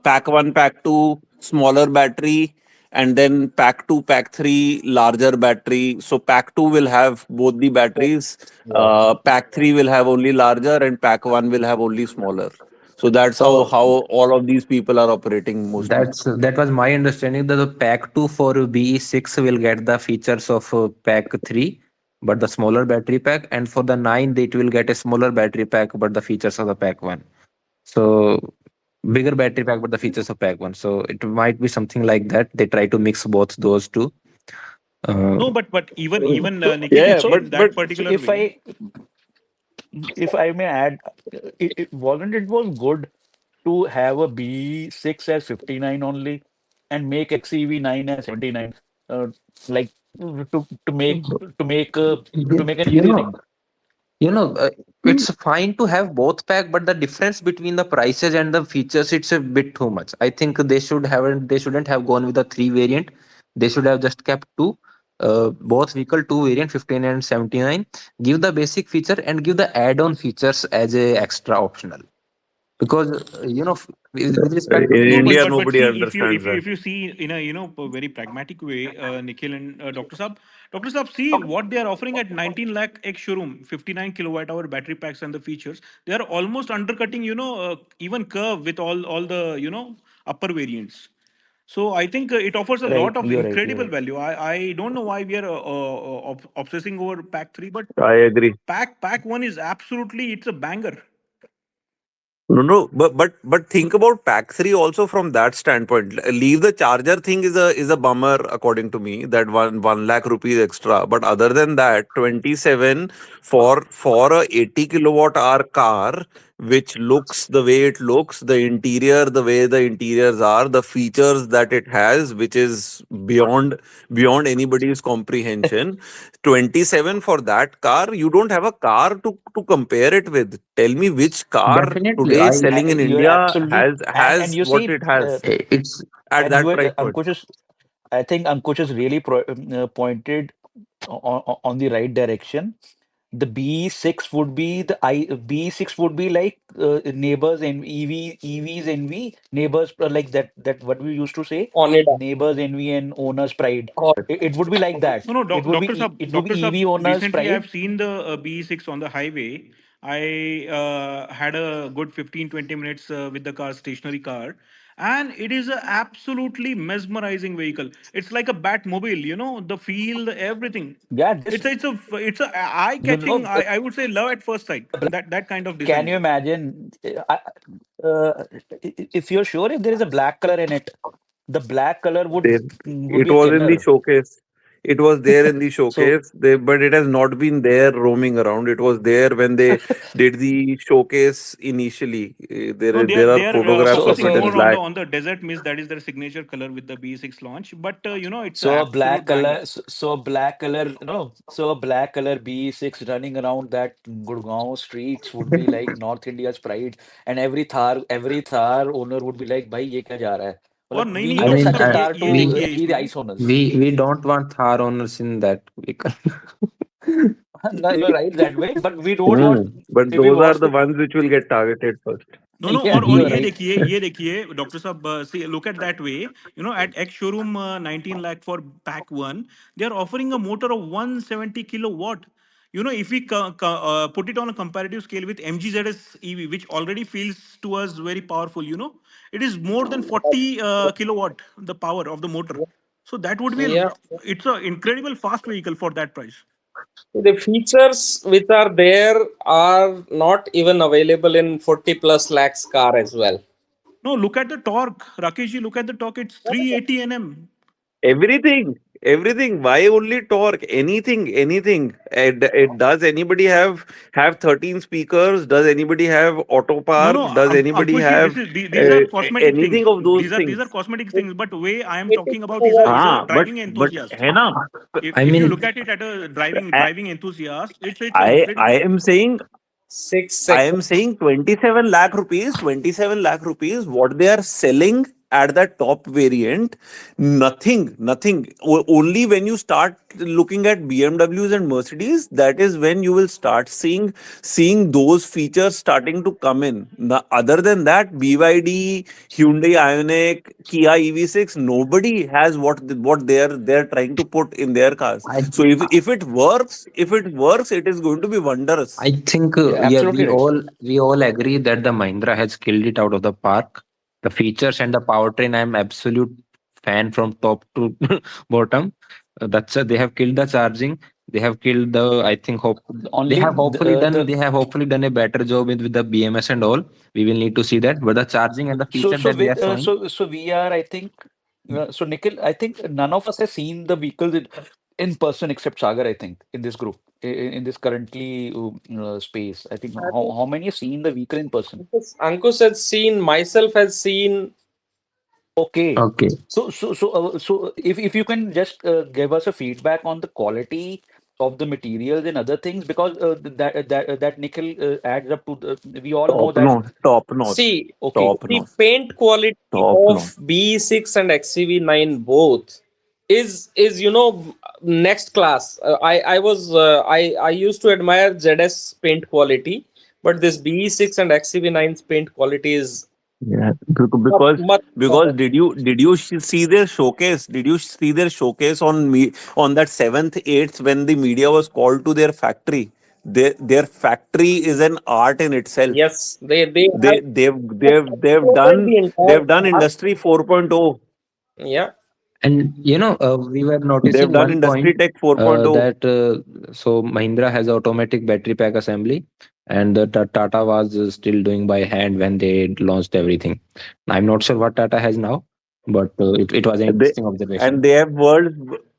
[SPEAKER 6] Pack one, pack two, smaller battery, and then pack two, pack three, larger battery. So pack two will have both the batteries.
[SPEAKER 2] Yeah.
[SPEAKER 6] Pack three will have only larger, and pack one will have only smaller. So that's
[SPEAKER 1] So
[SPEAKER 6] how all of these people are operating mostly.
[SPEAKER 1] that was my understanding that the pack 2 for BE6 will get the features of pack 3 but the smaller battery pack, and for the 9 it will get a smaller battery pack but the features of the pack 1. So bigger battery pack but the features of pack 1. So it might be something like that. They try to mix both those two. Uh,
[SPEAKER 4] No, but even
[SPEAKER 3] so
[SPEAKER 4] Nikhil,
[SPEAKER 6] Yeah,
[SPEAKER 3] so
[SPEAKER 4] in
[SPEAKER 6] but
[SPEAKER 4] that
[SPEAKER 3] so
[SPEAKER 4] particular way.
[SPEAKER 3] if I may add, it wasn't it was good to have a B6 as 59 only and make XEV 9 as 79, uh, like to make to make uh, to make an
[SPEAKER 1] you
[SPEAKER 3] easy
[SPEAKER 1] know,
[SPEAKER 3] thing.
[SPEAKER 1] you know, it's fine to have both pack, but the difference between the prices and the features, it's a bit too much. I think they shouldn't have gone with the three variant. They should have just kept two, both vehicle two variant 15 and 79. Give the basic feature and give the add-on features as a extra optional. Because with respect to
[SPEAKER 6] in
[SPEAKER 4] No,
[SPEAKER 1] EV,
[SPEAKER 6] India,
[SPEAKER 4] but
[SPEAKER 6] nobody
[SPEAKER 4] see,
[SPEAKER 6] understands that.
[SPEAKER 4] if you see in a a very pragmatic way, Nikhil and Doctor Saab, see what they are offering at 19 lakh X showroom, 59 kilowatt hour battery packs and the features. They are almost undercutting, even curve with all the upper variants. So I think it offers a
[SPEAKER 3] Right,
[SPEAKER 4] lot of
[SPEAKER 3] you're right, you're
[SPEAKER 4] incredible
[SPEAKER 3] right.
[SPEAKER 4] value. I don't know why we are obsessing over pack three, but
[SPEAKER 6] I agree.
[SPEAKER 4] pack one is absolutely it's a banger.
[SPEAKER 6] No, no, but think about pack three also from that standpoint. Leave the charger thing is a bummer according to me. That 1 lakh rupees extra. But other than that, 27 for a 80 kilowatt hour car, which looks the way it looks, the interior the way the interiors are, the features that it has, which is beyond anybody's comprehension. 27 for that car, you don't have a car to compare it with. Tell me which car
[SPEAKER 1] definitely,
[SPEAKER 6] today selling in
[SPEAKER 3] You're
[SPEAKER 6] India
[SPEAKER 3] absolutely, and
[SPEAKER 6] has
[SPEAKER 3] you
[SPEAKER 6] what
[SPEAKER 3] see,
[SPEAKER 6] it has
[SPEAKER 1] it's
[SPEAKER 6] at
[SPEAKER 3] and
[SPEAKER 6] that
[SPEAKER 3] you
[SPEAKER 6] price point.
[SPEAKER 3] Ankush is, I think Ankush is really pointed on the right direction. The B6 would be B6 would be like neighbors and EVs envy, neighbors like that what we used to say,
[SPEAKER 2] Onida.
[SPEAKER 3] neighbors envy and owners pride.
[SPEAKER 2] Or
[SPEAKER 3] It would be like that.
[SPEAKER 4] No, no,
[SPEAKER 3] It would be it would be
[SPEAKER 4] Doctor Sab.
[SPEAKER 3] EV owners
[SPEAKER 4] Recently,
[SPEAKER 3] pride.
[SPEAKER 4] I've seen the BE6 on the highway. I had a good 15-20 minutes with the car, stationary car, and it is a absolutely mesmerizing vehicle. It's like a Batmobile, the feel, the everything.
[SPEAKER 3] Yeah, this
[SPEAKER 4] It's a eye
[SPEAKER 3] you
[SPEAKER 4] catching.
[SPEAKER 3] know
[SPEAKER 4] I would say love at first sight. That kind of
[SPEAKER 3] can you
[SPEAKER 4] design.
[SPEAKER 3] imagine if you're sure if there is a black color in it, the black color
[SPEAKER 6] They,
[SPEAKER 3] would
[SPEAKER 6] it
[SPEAKER 3] be a
[SPEAKER 6] was in the
[SPEAKER 3] killer.
[SPEAKER 6] showcase. It was there in the
[SPEAKER 3] So
[SPEAKER 6] showcase, but it has not been there roaming around. It was there when they did the showcase initially.
[SPEAKER 4] No,
[SPEAKER 6] There are
[SPEAKER 4] they are
[SPEAKER 6] photographs of
[SPEAKER 3] so
[SPEAKER 4] focusing
[SPEAKER 6] it in
[SPEAKER 4] more
[SPEAKER 3] so
[SPEAKER 6] black.
[SPEAKER 4] on the desert mist. That is their signature color with the B6 launch. But it's an
[SPEAKER 3] So a black
[SPEAKER 4] absolute banger.
[SPEAKER 3] color, so a black color, no, so a black color B6 running around that Gurgaon streets would be like North India's pride, and every Thar owner would be like, "भाई ये क्या जा रहा है?"
[SPEAKER 4] और
[SPEAKER 3] मतलब
[SPEAKER 4] नहीं
[SPEAKER 3] we
[SPEAKER 4] नहीं
[SPEAKER 1] I
[SPEAKER 3] need
[SPEAKER 4] doctor
[SPEAKER 1] mean,
[SPEAKER 3] such
[SPEAKER 4] साहब
[SPEAKER 3] a
[SPEAKER 4] ये
[SPEAKER 3] car
[SPEAKER 4] ये
[SPEAKER 3] to
[SPEAKER 1] we
[SPEAKER 4] देखिए
[SPEAKER 3] be the
[SPEAKER 4] इसमें
[SPEAKER 3] ice owners.
[SPEAKER 1] we don't want Thar owners in that vehicle.
[SPEAKER 3] No, you're right that way, but we don't want.
[SPEAKER 6] But
[SPEAKER 3] We
[SPEAKER 6] those are
[SPEAKER 3] want.
[SPEAKER 6] the ones which will get targeted first.
[SPEAKER 4] No no
[SPEAKER 3] Yeah,
[SPEAKER 4] और
[SPEAKER 3] you're right.
[SPEAKER 4] ये देखिए doctor साहब see look at that way at ex showroom 19 lakh for pack 1 they are offering a motor of 170 kilowatt. If we put it on a comparative scale with MGZS EV, which already feels to us very powerful, it is more than 40 kilowatt the power of the motor. So that would be
[SPEAKER 2] Yeah.
[SPEAKER 4] it's an incredible fast vehicle for that price.
[SPEAKER 2] The features which are there are not even available in 40 plus lakhs car as well.
[SPEAKER 4] No, look at the torque, Rakesh. Look at the torque. It's 380 nm.
[SPEAKER 6] Everything. Why only torque? Anything. Does anybody have 13 speakers? Does anybody have auto
[SPEAKER 4] No, no,
[SPEAKER 6] park? Does anybody
[SPEAKER 4] Ankush ji,
[SPEAKER 6] have
[SPEAKER 4] these are cosmetic things.
[SPEAKER 6] anything of those
[SPEAKER 4] These are
[SPEAKER 6] things?
[SPEAKER 4] cosmetic
[SPEAKER 2] It,
[SPEAKER 4] things. But way I am
[SPEAKER 2] it is
[SPEAKER 4] talking about is a
[SPEAKER 2] provided.
[SPEAKER 6] But
[SPEAKER 4] driving
[SPEAKER 6] but
[SPEAKER 4] enthusiast.
[SPEAKER 6] है ना?
[SPEAKER 1] I
[SPEAKER 4] If you
[SPEAKER 1] mean,
[SPEAKER 4] look at it at a driving enthusiast, it's an
[SPEAKER 6] I
[SPEAKER 4] incredible.
[SPEAKER 6] am saying
[SPEAKER 2] Six
[SPEAKER 6] I am
[SPEAKER 2] seconds.
[SPEAKER 6] saying 27 lakh rupees, 27 lakh rupees, what they are selling at that top variant, nothing. Only when you start looking at BMWs and Mercedes, that is when you will start seeing those features starting to come in. Other than that, BYD, Hyundai Ioniq, Kia EV6, nobody has what they're trying to put in their cars.
[SPEAKER 1] I
[SPEAKER 6] So if it works, it is going to be wondrous.
[SPEAKER 1] I think
[SPEAKER 3] Yeah,
[SPEAKER 1] yeah,
[SPEAKER 3] absolutely right, sir.
[SPEAKER 1] we all agree that the Mahindra has killed it out of the park. The features and the powertrain, I'm absolute fan from top to bottom. They have killed the charging. They have killed the. I think
[SPEAKER 3] Only
[SPEAKER 1] they have hopefully done a better job with the BMS and all. We will need to see that. But the charging and the feature that they are showing.
[SPEAKER 3] so we are, I think, so Nikhil, I think none of us has seen the vehicles in person except Sagar, I think, in this group, in this currently space. I think
[SPEAKER 2] I think
[SPEAKER 3] how many have seen the vehicle in person?
[SPEAKER 2] Ankush has seen, myself has seen.
[SPEAKER 3] Okay.
[SPEAKER 1] Okay.
[SPEAKER 3] So if you can just give us a feedback on the quality of the materials and other things, because that Nikhil adds up to we all know
[SPEAKER 6] Top
[SPEAKER 3] that.
[SPEAKER 6] notch, top notch,
[SPEAKER 2] See,
[SPEAKER 3] Okay.
[SPEAKER 6] top
[SPEAKER 2] the
[SPEAKER 6] notch,
[SPEAKER 2] paint quality
[SPEAKER 6] top
[SPEAKER 2] of
[SPEAKER 6] notch.
[SPEAKER 2] BE6 and XCV9 both is next class. I used to admire ZS paint quality, but this BE6 and XCV9's paint quality is
[SPEAKER 6] Yeah,
[SPEAKER 2] much
[SPEAKER 6] because
[SPEAKER 2] much
[SPEAKER 6] because
[SPEAKER 2] better.
[SPEAKER 6] see their showcase? Did you see their showcase on that seventh, eighth when the media was called to their factory? Their factory is an art in itself.
[SPEAKER 2] Yes, they have
[SPEAKER 6] They they've
[SPEAKER 2] coated
[SPEAKER 6] done
[SPEAKER 2] the entire
[SPEAKER 6] they've done
[SPEAKER 2] car.
[SPEAKER 6] industry 4.0.
[SPEAKER 2] Yeah.
[SPEAKER 1] And we were
[SPEAKER 6] They've
[SPEAKER 1] noticing
[SPEAKER 6] done
[SPEAKER 1] one
[SPEAKER 6] industry
[SPEAKER 1] point
[SPEAKER 6] tech 4.0.
[SPEAKER 1] that Mahindra has automatic battery pack assembly, and Tata was still doing by hand when they launched everything. I'm not sure what Tata has now, but it was an
[SPEAKER 6] They
[SPEAKER 1] interesting observation.
[SPEAKER 6] and they have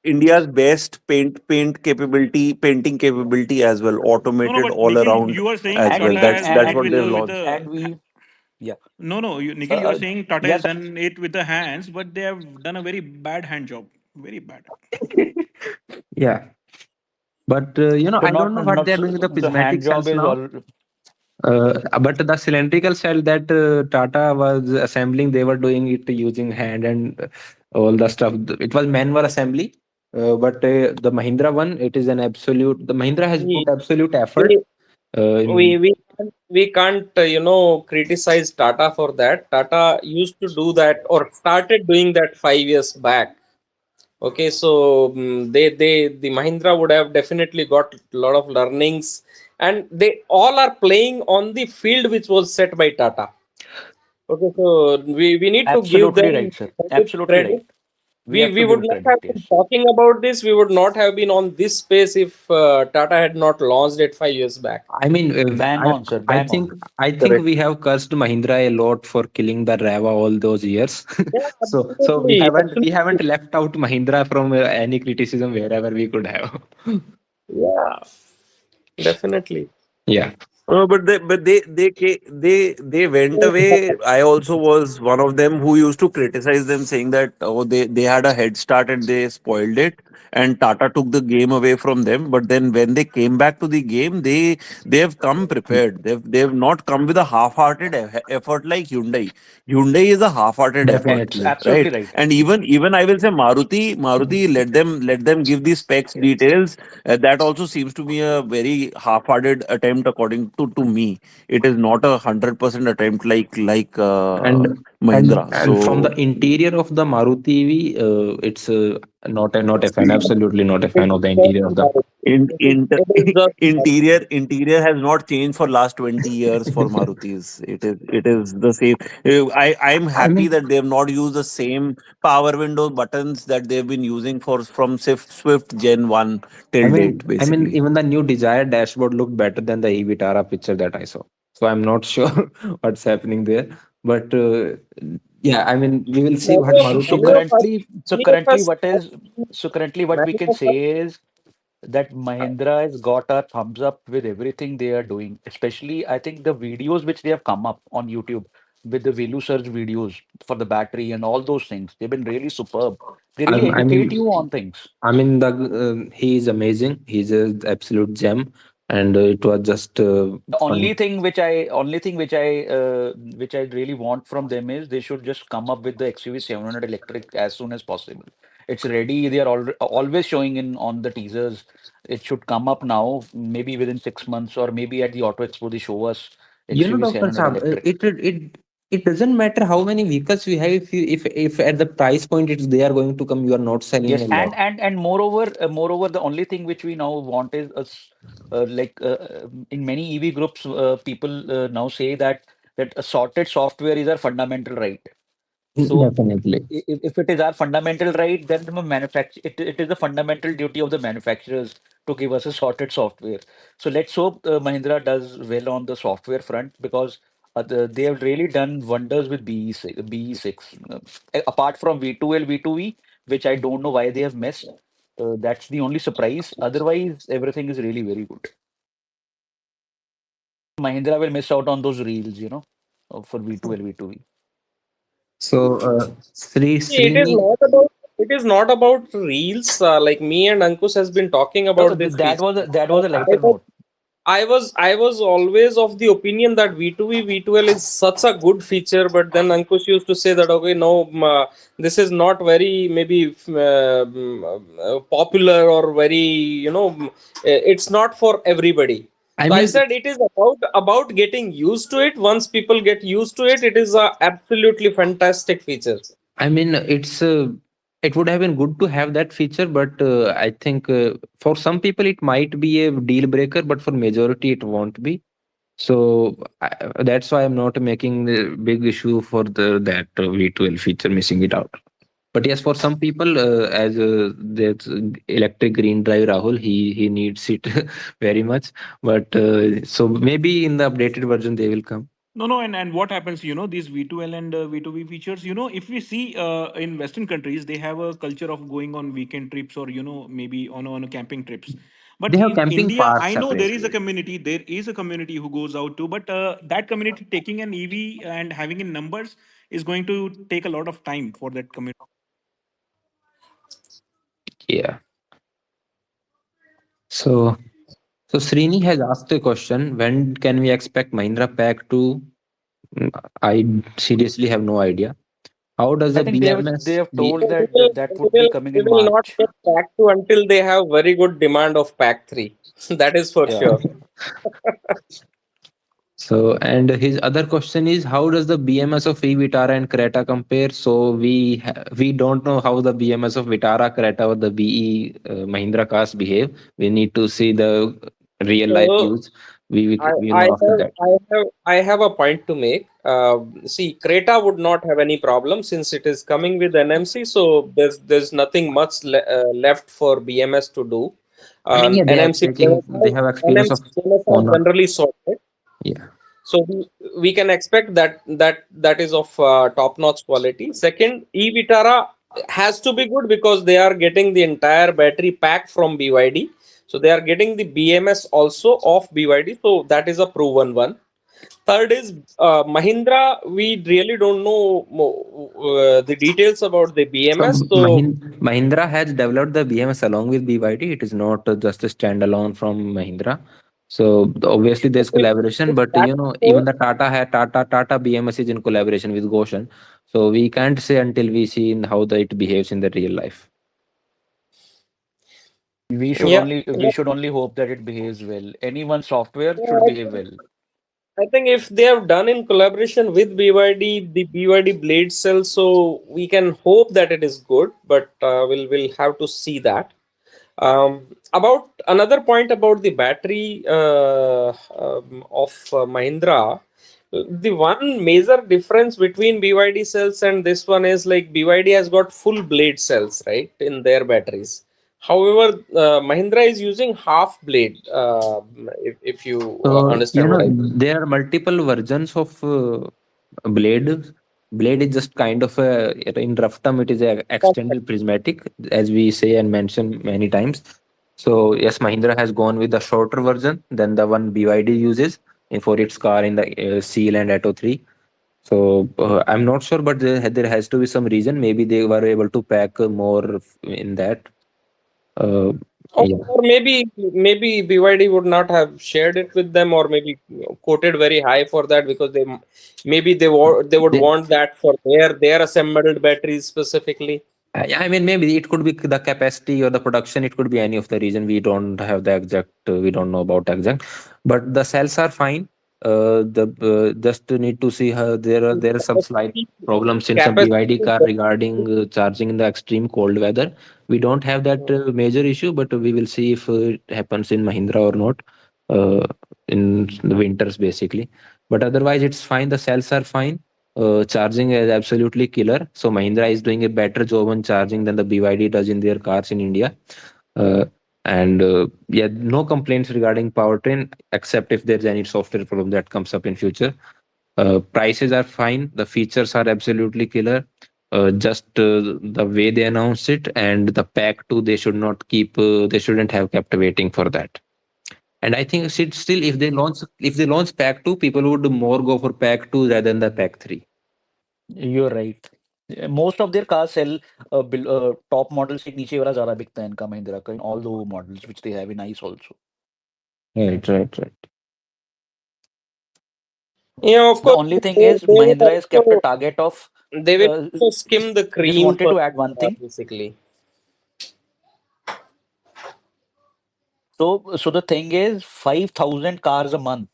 [SPEAKER 6] India's best painting capability as well,
[SPEAKER 4] No, no,
[SPEAKER 6] automated
[SPEAKER 4] but
[SPEAKER 6] all
[SPEAKER 4] Nikhil,
[SPEAKER 6] around
[SPEAKER 4] you are saying
[SPEAKER 6] as
[SPEAKER 3] and
[SPEAKER 6] well.
[SPEAKER 4] Tata
[SPEAKER 3] we
[SPEAKER 6] That's
[SPEAKER 4] has done
[SPEAKER 6] that's
[SPEAKER 4] it
[SPEAKER 6] what they've
[SPEAKER 4] with
[SPEAKER 6] launched.
[SPEAKER 4] the.
[SPEAKER 3] and we yeah.
[SPEAKER 4] No, no,
[SPEAKER 3] uh,
[SPEAKER 4] Nikhil, you are
[SPEAKER 3] uh,
[SPEAKER 4] saying Tata has
[SPEAKER 3] yes,
[SPEAKER 4] done it with the hands, but they have done a very bad hand job. Very bad.
[SPEAKER 1] Yeah, but
[SPEAKER 3] so
[SPEAKER 1] I don't know what
[SPEAKER 3] not
[SPEAKER 1] they are doing with the
[SPEAKER 3] the hand
[SPEAKER 1] prismatic
[SPEAKER 3] job
[SPEAKER 1] cells
[SPEAKER 3] is
[SPEAKER 1] now.
[SPEAKER 3] all.
[SPEAKER 1] But the cylindrical cell that Tata was assembling, they were doing it using hand and all the stuff. It was manual assembly. But the Mahindra one, it is an absolute. The Mahindra has
[SPEAKER 2] we
[SPEAKER 1] put absolute
[SPEAKER 2] we
[SPEAKER 1] effort
[SPEAKER 2] we
[SPEAKER 1] in
[SPEAKER 2] can't criticize Tata for that. Tata used to do that or started doing that 5 years back. Okay, so the Mahindra would have definitely got a lot of learnings, and they all are playing on the field which was set by Tata. Okay, so we need to give
[SPEAKER 3] Absolutely
[SPEAKER 2] them
[SPEAKER 3] right, sir.
[SPEAKER 2] credit.
[SPEAKER 3] Absolutely
[SPEAKER 2] Credit.
[SPEAKER 3] right. We have
[SPEAKER 2] We
[SPEAKER 3] to
[SPEAKER 2] would
[SPEAKER 3] give
[SPEAKER 2] not
[SPEAKER 3] credit.
[SPEAKER 2] have been
[SPEAKER 3] Yes.
[SPEAKER 2] talking about this. We would not have been on this space if Tata had not launched it 5 years back.
[SPEAKER 1] I mean,
[SPEAKER 3] Bang on, sir.
[SPEAKER 1] I
[SPEAKER 3] Bang
[SPEAKER 1] think
[SPEAKER 3] on.
[SPEAKER 1] we have cursed Mahindra a lot for killing the Reva all those years.
[SPEAKER 2] Yeah,
[SPEAKER 1] So
[SPEAKER 2] absolutely,
[SPEAKER 1] we
[SPEAKER 2] absolutely.
[SPEAKER 1] haven't left out Mahindra from any criticism wherever we could have.
[SPEAKER 2] Yeah, definitely.
[SPEAKER 1] Yeah,
[SPEAKER 6] But they went away. I also was one of them who used to criticize them, saying that they had a head start and they spoiled it, and Tata took the game away from them. But then when they came back to the game, they have come prepared. They've not come with a half-hearted effort like Hyundai. Hyundai is a half-hearted effort,
[SPEAKER 1] definitely.
[SPEAKER 3] Absolutely
[SPEAKER 6] right?
[SPEAKER 3] right.
[SPEAKER 6] And even I will say Maruti let them give the specs details. That also seems to be a very half-hearted attempt, according to me. It is not 100% attempt like
[SPEAKER 1] And
[SPEAKER 6] Mahindra.
[SPEAKER 1] from the
[SPEAKER 6] So
[SPEAKER 1] interior of the Maruti EV, it's not a fan. Absolutely not a fan
[SPEAKER 2] It's
[SPEAKER 1] of the
[SPEAKER 2] very
[SPEAKER 1] interior of the.
[SPEAKER 2] hard.
[SPEAKER 6] In, in,
[SPEAKER 2] It is just
[SPEAKER 6] interior has not changed for last 20 years for Marutis. It is the same. I'm
[SPEAKER 1] I
[SPEAKER 6] happy
[SPEAKER 1] mean,
[SPEAKER 6] that they have not used the same power window buttons that they've been using for from Swift Gen 1 till date, basically.
[SPEAKER 1] even the new Desire dashboard looked better than the EV Tara picture that I saw. So I'm not sure what's happening there, but yeah, I mean, we will see what
[SPEAKER 2] many of
[SPEAKER 3] So, so
[SPEAKER 1] Maruti
[SPEAKER 2] many
[SPEAKER 1] does.
[SPEAKER 2] of us
[SPEAKER 3] currently, so
[SPEAKER 2] many of
[SPEAKER 3] currently,
[SPEAKER 2] us
[SPEAKER 3] what is so currently what we
[SPEAKER 2] many
[SPEAKER 3] can
[SPEAKER 2] of us
[SPEAKER 3] say is that Mahindra has got a thumbs up with everything they are doing. Especially, I think the videos which they have come up on YouTube with the value search videos for the battery and all those things, they've been really superb. They really
[SPEAKER 1] I
[SPEAKER 3] educate
[SPEAKER 1] mean,
[SPEAKER 3] you on things.
[SPEAKER 1] the he is amazing. He's an absolute gem, and it was just
[SPEAKER 3] The
[SPEAKER 1] fun.
[SPEAKER 3] only thing which I really want from them is they should just come up with the XUV 700 electric as soon as possible. It's ready. They are always showing in on the teasers. It should come up now, maybe within 6 months, or maybe at the Auto Expo they show us XUV
[SPEAKER 1] Doctor
[SPEAKER 3] 700
[SPEAKER 1] Saab,
[SPEAKER 3] electric.
[SPEAKER 1] it doesn't matter how many vehicles we have. If at the price point it's they are going to come, you are not selling
[SPEAKER 3] Yes,
[SPEAKER 1] a lot.
[SPEAKER 3] and moreover, the only thing which we now want is us in many EV groups, people now say that a sorted software is our fundamental right. So
[SPEAKER 1] Definitely.
[SPEAKER 3] if it is our fundamental right, then it is the fundamental duty of the manufacturers to give us a sorted software. So let's hope Mahindra does well on the software front because they have really done wonders with BE6. BE6. Apart from V2L, V2V, which I don't know why they have missed. That's the only surprise. Otherwise, everything is really very good. Mahindra will miss out on those reels, for V2L, V2V.
[SPEAKER 1] So,
[SPEAKER 2] it is
[SPEAKER 1] Srini,
[SPEAKER 2] not about reels. Like me and Ankush has been talking
[SPEAKER 3] No,
[SPEAKER 2] about this
[SPEAKER 3] that
[SPEAKER 2] feature.
[SPEAKER 3] was a
[SPEAKER 2] I
[SPEAKER 3] lighter
[SPEAKER 2] was
[SPEAKER 3] note.
[SPEAKER 2] I was always of the opinion that V2V V2L is such a good feature, but then Ankush used to say that okay, no, this is not very maybe popular or very it's not for everybody.
[SPEAKER 1] I
[SPEAKER 2] So I
[SPEAKER 1] mean,
[SPEAKER 2] said it is about getting used to it. Once people get used to it, it is a absolutely fantastic feature.
[SPEAKER 1] it would have been good to have that feature, but I think for some people it might be a deal breaker, but for majority it won't be. So that's why I'm not making the big issue for the that V12 feature missing it out. But yes, for some people, as that electric green drive Rahul, he needs it very much. But so maybe in the updated version they will come.
[SPEAKER 4] No, no, and what happens, these V2L and V2V features, if we see in Western countries, they have a culture of going on weekend trips or, maybe on camping trips. But
[SPEAKER 1] They have
[SPEAKER 4] in
[SPEAKER 1] camping
[SPEAKER 4] India,
[SPEAKER 1] parks
[SPEAKER 4] I know
[SPEAKER 1] separately.
[SPEAKER 4] there is a community who goes out too, but that community taking an EV and having in numbers is going to take a lot of time for that community.
[SPEAKER 1] Yeah. So Srini has asked a question. When can we expect Mahindra Pack to? Mm, I seriously have no idea. How does
[SPEAKER 3] I
[SPEAKER 1] the
[SPEAKER 3] think they
[SPEAKER 1] BMS?
[SPEAKER 3] have told that
[SPEAKER 2] will
[SPEAKER 3] that
[SPEAKER 2] they
[SPEAKER 3] would be
[SPEAKER 2] will
[SPEAKER 3] coming
[SPEAKER 2] they
[SPEAKER 3] in
[SPEAKER 2] will not
[SPEAKER 3] March.
[SPEAKER 2] get pack 2 until they have very good demand of pack 3. That is for
[SPEAKER 3] Yeah.
[SPEAKER 2] sure.
[SPEAKER 1] So, and his other question is, how does the BMS of e Vitara and Creta compare? So we don't know how the BMS of Vitara, Creta, or the BE Mahindra cars behave. We need to see the real life
[SPEAKER 2] So
[SPEAKER 1] use. We will
[SPEAKER 2] I
[SPEAKER 1] know after
[SPEAKER 2] have
[SPEAKER 1] that.
[SPEAKER 2] I have a point to make. See, Creta would not have any problem since it is coming with NMC, so there's nothing much left for BMS to do.
[SPEAKER 1] I mean, yeah,
[SPEAKER 2] NMC
[SPEAKER 1] they have experience of
[SPEAKER 2] NMC are
[SPEAKER 1] Kona.
[SPEAKER 2] generally sorted.
[SPEAKER 1] Yeah.
[SPEAKER 2] So we can expect that is of top-notch quality. Second, e-Vitara has to be good because they are getting the entire battery pack from BYD. So they are getting the BMS also of BYD. So that is a proven one. Third is Mahindra. We really don't know the details about the
[SPEAKER 1] So
[SPEAKER 2] BMS. So
[SPEAKER 1] Mahindra has developed the BMS along with BYD. It is not just a standalone from Mahindra. So obviously there's collaboration,
[SPEAKER 2] if
[SPEAKER 1] but
[SPEAKER 2] that
[SPEAKER 1] even
[SPEAKER 2] so
[SPEAKER 1] the Tata BMS is in collaboration with Goshen. So we can't say until we see in how it behaves in the real life.
[SPEAKER 2] yeah.
[SPEAKER 3] We should only hope that it behaves well. Any one software should behave well.
[SPEAKER 2] I think if they have done in collaboration with BYD, the BYD blade cell, so we can hope that it is good, but we'll have to see that. About another point about the battery of Mahindra, the one major difference between BYD cells and this one is like BYD has got full blade cells, right, in their batteries. However, Mahindra is using half blade. If you understand what I mean.
[SPEAKER 1] There are multiple versions of blade. Blade is just kind of a, in rough term, it is a extended prismatic, as we say and mention many times. So yes, Mahindra has gone with the shorter version than the one BYD uses for its car in the Seal and Atto 3. So I'm not sure, but there has to be some reason. Maybe they were able to pack more in that. Uh, yeah.
[SPEAKER 2] Or maybe BYD would not have shared it with them, or maybe quoted very high for that because they would
[SPEAKER 1] They,
[SPEAKER 2] want that for their assembled batteries specifically.
[SPEAKER 1] yeah, I mean, maybe it could be the capacity or the production. It could be any of the reason. We don't have the exact. We don't know about the exact, but the cells are fine. The just need to see how there are some slight
[SPEAKER 2] Capacity,
[SPEAKER 1] problems in some BYD
[SPEAKER 2] capacity.
[SPEAKER 1] car regarding charging in the extreme cold weather. We don't have that major issue, but we will see if it happens in Mahindra or not in the winters basically. But otherwise, it's fine. The cells are fine. Charging is absolutely killer. So Mahindra is doing a better job on charging than the BYD does in their cars in India. Uh, and yeah, no complaints regarding powertrain except if there's any software problem that comes up in future. Prices are fine. The features are absolutely killer. Just the way they announced it and the pack too, they should not keep. They shouldn't have kept waiting for that. And I think still, if they launch pack two, people would more go for pack two rather than the pack three.
[SPEAKER 3] You're right. Most of their cars sell top model से नीचे वाला ज़्यादा बिकता है इनका महिंद्रा का in all the models which they have in ICE also.
[SPEAKER 1] Right, right, right.
[SPEAKER 2] Yeah, of
[SPEAKER 3] The
[SPEAKER 2] course,
[SPEAKER 3] only thing
[SPEAKER 2] they,
[SPEAKER 3] is
[SPEAKER 2] they will
[SPEAKER 3] Mahindra has kept a
[SPEAKER 2] also
[SPEAKER 3] target of
[SPEAKER 2] they will
[SPEAKER 3] uh,
[SPEAKER 2] also skim the
[SPEAKER 3] just
[SPEAKER 2] cream
[SPEAKER 3] wanted
[SPEAKER 2] for
[SPEAKER 3] to add one thing.
[SPEAKER 2] basically.
[SPEAKER 3] So the thing is 5,000 cars a month.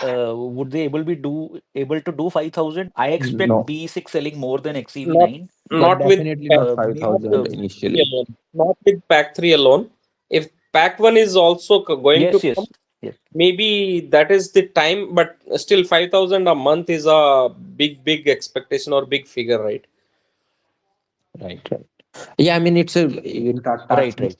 [SPEAKER 3] Would they able to do 5,000? I expect
[SPEAKER 1] No,
[SPEAKER 3] B6 selling more than
[SPEAKER 2] Not
[SPEAKER 3] XEV9.
[SPEAKER 1] but
[SPEAKER 2] not with
[SPEAKER 1] definitely
[SPEAKER 2] pack,
[SPEAKER 1] not
[SPEAKER 2] not with
[SPEAKER 1] 5,000
[SPEAKER 3] Uh,
[SPEAKER 2] pack three
[SPEAKER 1] initially.
[SPEAKER 2] alone. Not with pack 3 alone. If pack 1 is also going to
[SPEAKER 3] yes,
[SPEAKER 2] come,
[SPEAKER 3] yes, yes.
[SPEAKER 2] maybe that is the time, but still 5,000 a month is a big expectation or big figure, right?
[SPEAKER 1] Right, right. Yeah, I mean, it's a even Tata.
[SPEAKER 3] Right, right.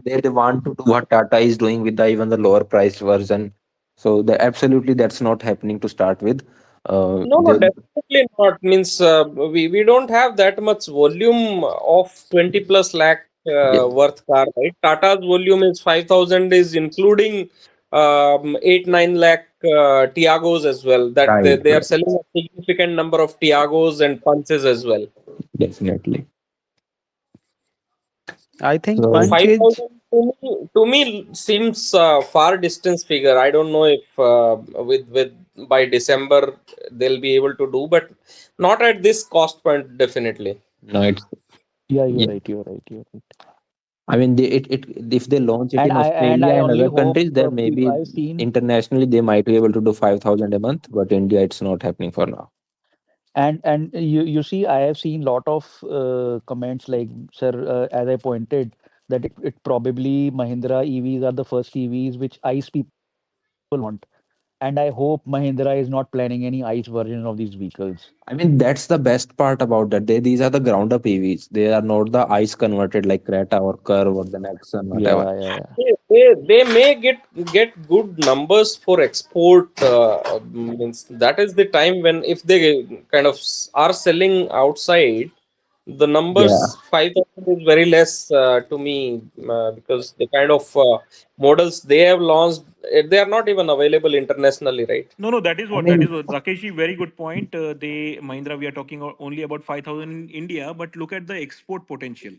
[SPEAKER 1] They want to do what Tata is doing with the even the lower priced version. So absolutely that's not happening to start with.
[SPEAKER 2] No,
[SPEAKER 1] The
[SPEAKER 2] definitely not. Means we don't have that much volume of 20 plus lakh
[SPEAKER 1] yeah,
[SPEAKER 2] worth car, right? Tata's volume is 5,000 is including 8 9 lakh Tiagos as well. That
[SPEAKER 1] right,
[SPEAKER 2] they are
[SPEAKER 1] right,
[SPEAKER 2] selling a significant number of Tiagos and Punches as well.
[SPEAKER 1] definitely.
[SPEAKER 6] I think
[SPEAKER 2] So
[SPEAKER 1] So
[SPEAKER 6] Punch is
[SPEAKER 2] 5,000 to me seems far distance figure. I don't know if with by December they'll be able to do, but not at this cost point definitely.
[SPEAKER 1] no, it's
[SPEAKER 3] Yeah, you're
[SPEAKER 1] yeah.
[SPEAKER 3] right. You're right. You're right.
[SPEAKER 1] I mean, it if they launch it
[SPEAKER 3] And
[SPEAKER 1] in
[SPEAKER 3] I
[SPEAKER 1] Australia and
[SPEAKER 3] only
[SPEAKER 1] other
[SPEAKER 3] hope
[SPEAKER 1] countries, then maybe
[SPEAKER 3] I've seen
[SPEAKER 1] internationally they might be able to do 5,000 a month. But India, it's not happening for now.
[SPEAKER 3] and you see I have seen lot of comments like sir as I pointed that it probably Mahindra EVs are the first EVs which ICE people want. And I hope Mahindra is not planning any ICE version of these vehicles.
[SPEAKER 1] I mean, that's the best part about that. These are the ground up EVs. They are not the ICE converted like Creta or Curve or the Nexon, whatever.
[SPEAKER 3] Yeah, yeah, yeah.
[SPEAKER 2] They may get good numbers for export. Means that is the time when if they kind of are selling outside, the
[SPEAKER 1] Yeah.
[SPEAKER 2] numbers 5,000 is very less to me because the kind of models they have launched, they are not even available internationally, right?
[SPEAKER 4] No, no, that is
[SPEAKER 1] I
[SPEAKER 4] what that is
[SPEAKER 1] mean,
[SPEAKER 4] what Rakesh, very good point. They Mahindra, we are talking only about 5,000 in India, but look at the export potential.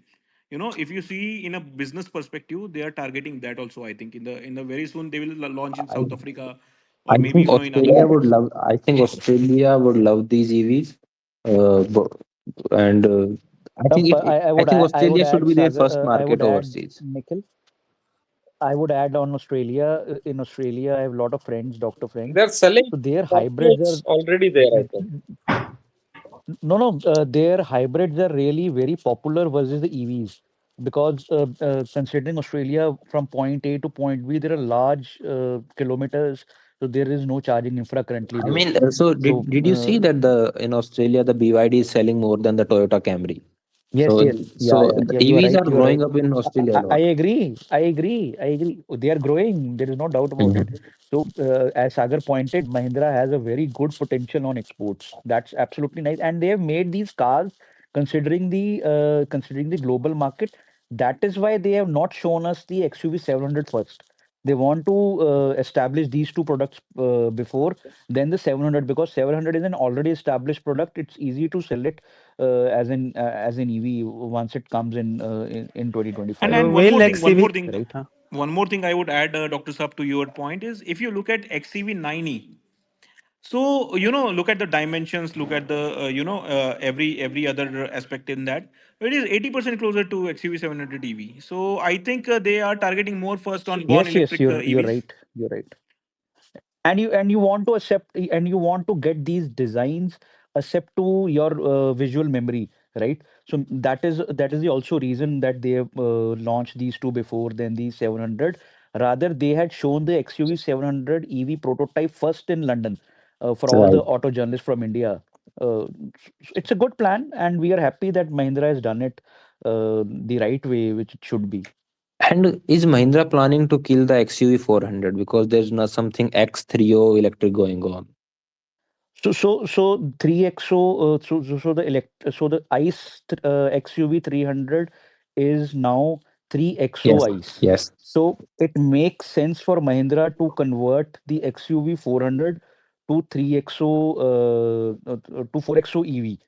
[SPEAKER 4] You know, if you see in a business perspective, they are targeting that also. I think in the very soon they will launch in
[SPEAKER 1] I,
[SPEAKER 4] South Africa or
[SPEAKER 1] I
[SPEAKER 4] maybe
[SPEAKER 1] think
[SPEAKER 4] in other
[SPEAKER 1] Australia would
[SPEAKER 4] markets.
[SPEAKER 1] love. I think Australia would love these EVs. And
[SPEAKER 3] But
[SPEAKER 1] I think
[SPEAKER 3] I would
[SPEAKER 1] Australia should
[SPEAKER 3] add
[SPEAKER 1] be their
[SPEAKER 3] Sagar,
[SPEAKER 1] first
[SPEAKER 3] I would
[SPEAKER 1] market
[SPEAKER 3] add
[SPEAKER 1] overseas.
[SPEAKER 3] Nikhil. I would add on Australia. In Australia, I have a lot of friends, doctor friends.
[SPEAKER 2] They're selling
[SPEAKER 3] So their hybrids are
[SPEAKER 2] Scorpios already there, I think.
[SPEAKER 3] no, no. Their hybrids are really very popular versus the EVs. because considering Australia from point A to point B, there are large kilometers, so there is no charging infra currently
[SPEAKER 1] I
[SPEAKER 3] there.
[SPEAKER 1] mean, so
[SPEAKER 3] So
[SPEAKER 1] did you see that the in Australia the BYD is selling more than the Toyota Camry?
[SPEAKER 3] yes, yes, yeah,
[SPEAKER 1] So
[SPEAKER 3] yeah,
[SPEAKER 1] the
[SPEAKER 3] yeah, you are
[SPEAKER 1] EVs
[SPEAKER 3] right,
[SPEAKER 1] are
[SPEAKER 3] you are
[SPEAKER 1] growing
[SPEAKER 3] right.
[SPEAKER 1] up in Australia a
[SPEAKER 3] I
[SPEAKER 1] lot.
[SPEAKER 3] agree. I agree. I agree. They are growing. There is no doubt about it.
[SPEAKER 1] Mhm.
[SPEAKER 3] So, as Sagar pointed, Mahindra has a very good potential on exports. That's absolutely nice. And they have made these cars considering the global market. That is why they have not shown us the XUV 700 first. They want to establish these two products before, then the 700, because 700 is an already established product. It's easy to sell it as an EV once it comes in
[SPEAKER 4] And
[SPEAKER 3] 2025,
[SPEAKER 4] one more
[SPEAKER 2] Well,
[SPEAKER 4] thing,
[SPEAKER 2] XCV.
[SPEAKER 3] right?
[SPEAKER 4] one more thing I would add, Dr. Sab, to your point is if you look at XCV 9E, so look at the dimensions, look at the every other aspect in that. It is 80% closer to XUV 700 EV. So I think they are targeting more first on born
[SPEAKER 3] Yes, yes,
[SPEAKER 4] electric
[SPEAKER 3] you're
[SPEAKER 4] EVs.
[SPEAKER 3] right. You're right. And you want to accept and you want to get these designs accept to your visual memory, right? So that is the also reason that they have launched these two before than the 700. Rather, they had shown the XUV 700 EV prototype first in London for all the
[SPEAKER 1] Right.
[SPEAKER 3] auto journalists from India. It's a good plan, and we are happy that Mahindra has done it the right way, which it should be.
[SPEAKER 1] And is Mahindra planning to kill the XUV 400 because there's not something X30 electric going on?
[SPEAKER 3] So 3XO so the the ICE XUV 300 is now 3XO
[SPEAKER 1] Yes.
[SPEAKER 3] ICE.
[SPEAKER 1] Yes.
[SPEAKER 3] So it makes sense for Mahindra to convert the XUV 400 to 3XO to 4XO EV,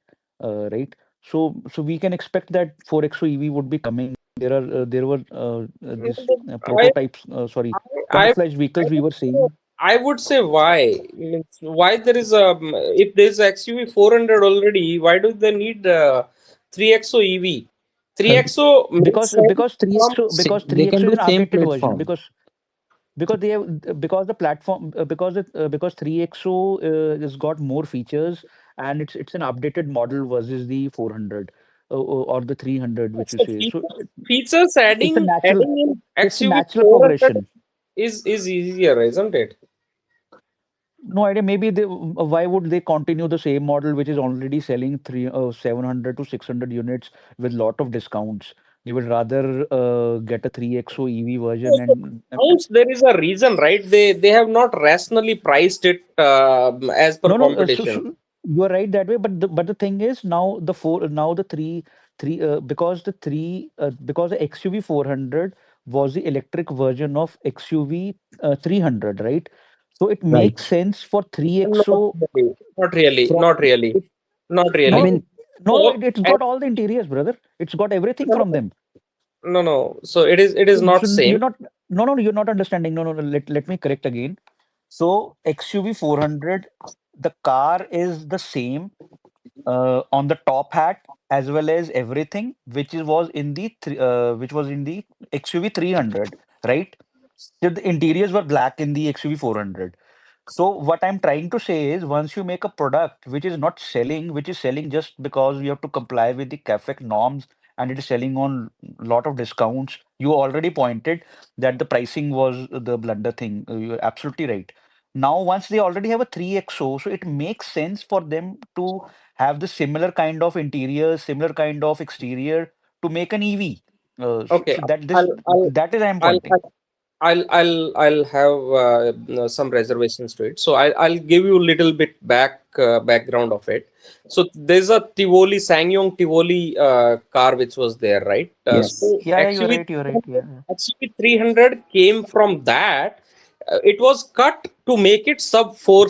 [SPEAKER 3] right? So we can expect that 4XO EV would be coming. There were this
[SPEAKER 2] I,
[SPEAKER 3] prototypes, sorry,
[SPEAKER 2] I,
[SPEAKER 3] full-fledged vehicles we were seeing.
[SPEAKER 2] I would say why? Means why there is a if there is XUV 400 already, why do they need 3XO EV?
[SPEAKER 1] Uh,
[SPEAKER 2] 3XO makes
[SPEAKER 3] Because
[SPEAKER 2] sense
[SPEAKER 3] because
[SPEAKER 2] from
[SPEAKER 3] 3XO because
[SPEAKER 1] they can
[SPEAKER 3] 3XO is
[SPEAKER 1] do
[SPEAKER 3] an
[SPEAKER 1] same
[SPEAKER 3] updated version
[SPEAKER 1] platform.
[SPEAKER 3] because they have because the platform because 3XO has got more features, and it's an updated model versus the 400 or the 300, which you
[SPEAKER 2] so
[SPEAKER 3] say. So
[SPEAKER 2] features
[SPEAKER 3] it's a natural
[SPEAKER 2] adding in
[SPEAKER 3] it's a
[SPEAKER 2] XUV
[SPEAKER 3] natural
[SPEAKER 2] 400
[SPEAKER 3] progression.
[SPEAKER 2] is easier, isn't it?
[SPEAKER 3] No idea. Maybe why would they continue the same model which is already selling 700 to 600 units with lot of discounts? They would rather get a 3XO EV version
[SPEAKER 2] So
[SPEAKER 3] and
[SPEAKER 2] sounds there is a reason, right? They have not rationally priced it as per
[SPEAKER 3] no, no.
[SPEAKER 2] competition.
[SPEAKER 3] You are right that way, but the thing is now the three because the XUV 400 was the electric version of XUV 300, right? So it
[SPEAKER 1] Right.
[SPEAKER 3] makes sense for
[SPEAKER 2] Not
[SPEAKER 3] 3XO
[SPEAKER 2] really. Not really.
[SPEAKER 3] from
[SPEAKER 2] Not really.
[SPEAKER 3] it.
[SPEAKER 2] Not
[SPEAKER 1] I
[SPEAKER 3] No,
[SPEAKER 2] really.
[SPEAKER 1] mean,
[SPEAKER 3] no,
[SPEAKER 2] So,
[SPEAKER 3] it's got all the interiors, brother. It's got everything
[SPEAKER 2] no,
[SPEAKER 3] from them.
[SPEAKER 2] no. So it is not
[SPEAKER 3] So
[SPEAKER 2] same.
[SPEAKER 3] you're not no, you're not understanding. No, let me correct again. So XUV 400, the car is the same on the top hat as well as everything which was in the XUV 300, right? So the interiors were black in the XUV 400. So what I'm trying to say is once you make a product which is not selling, which is selling just because you have to comply with the CAFE norms and it is selling on lot of discounts, you already pointed that the pricing was the blunder thing. You're absolutely right. Now, once they already have a 3XO, so it makes sense for them to have the similar kind of interior, similar kind of exterior to make an EV.
[SPEAKER 2] Okay.
[SPEAKER 3] So that this
[SPEAKER 2] I'll I'll
[SPEAKER 3] that is I'm
[SPEAKER 2] I'll
[SPEAKER 3] pointing.
[SPEAKER 2] I'll have some reservations to it. So I'll give you a little bit background of it. So there's a Tivoli Sangyong Tivoli car which was there, right?
[SPEAKER 1] yes.
[SPEAKER 2] So
[SPEAKER 3] Yeah, you're
[SPEAKER 2] actually
[SPEAKER 3] right. You're right. Yeah. Yeah.
[SPEAKER 2] actually 300 came from that. It was cut to make it sub 4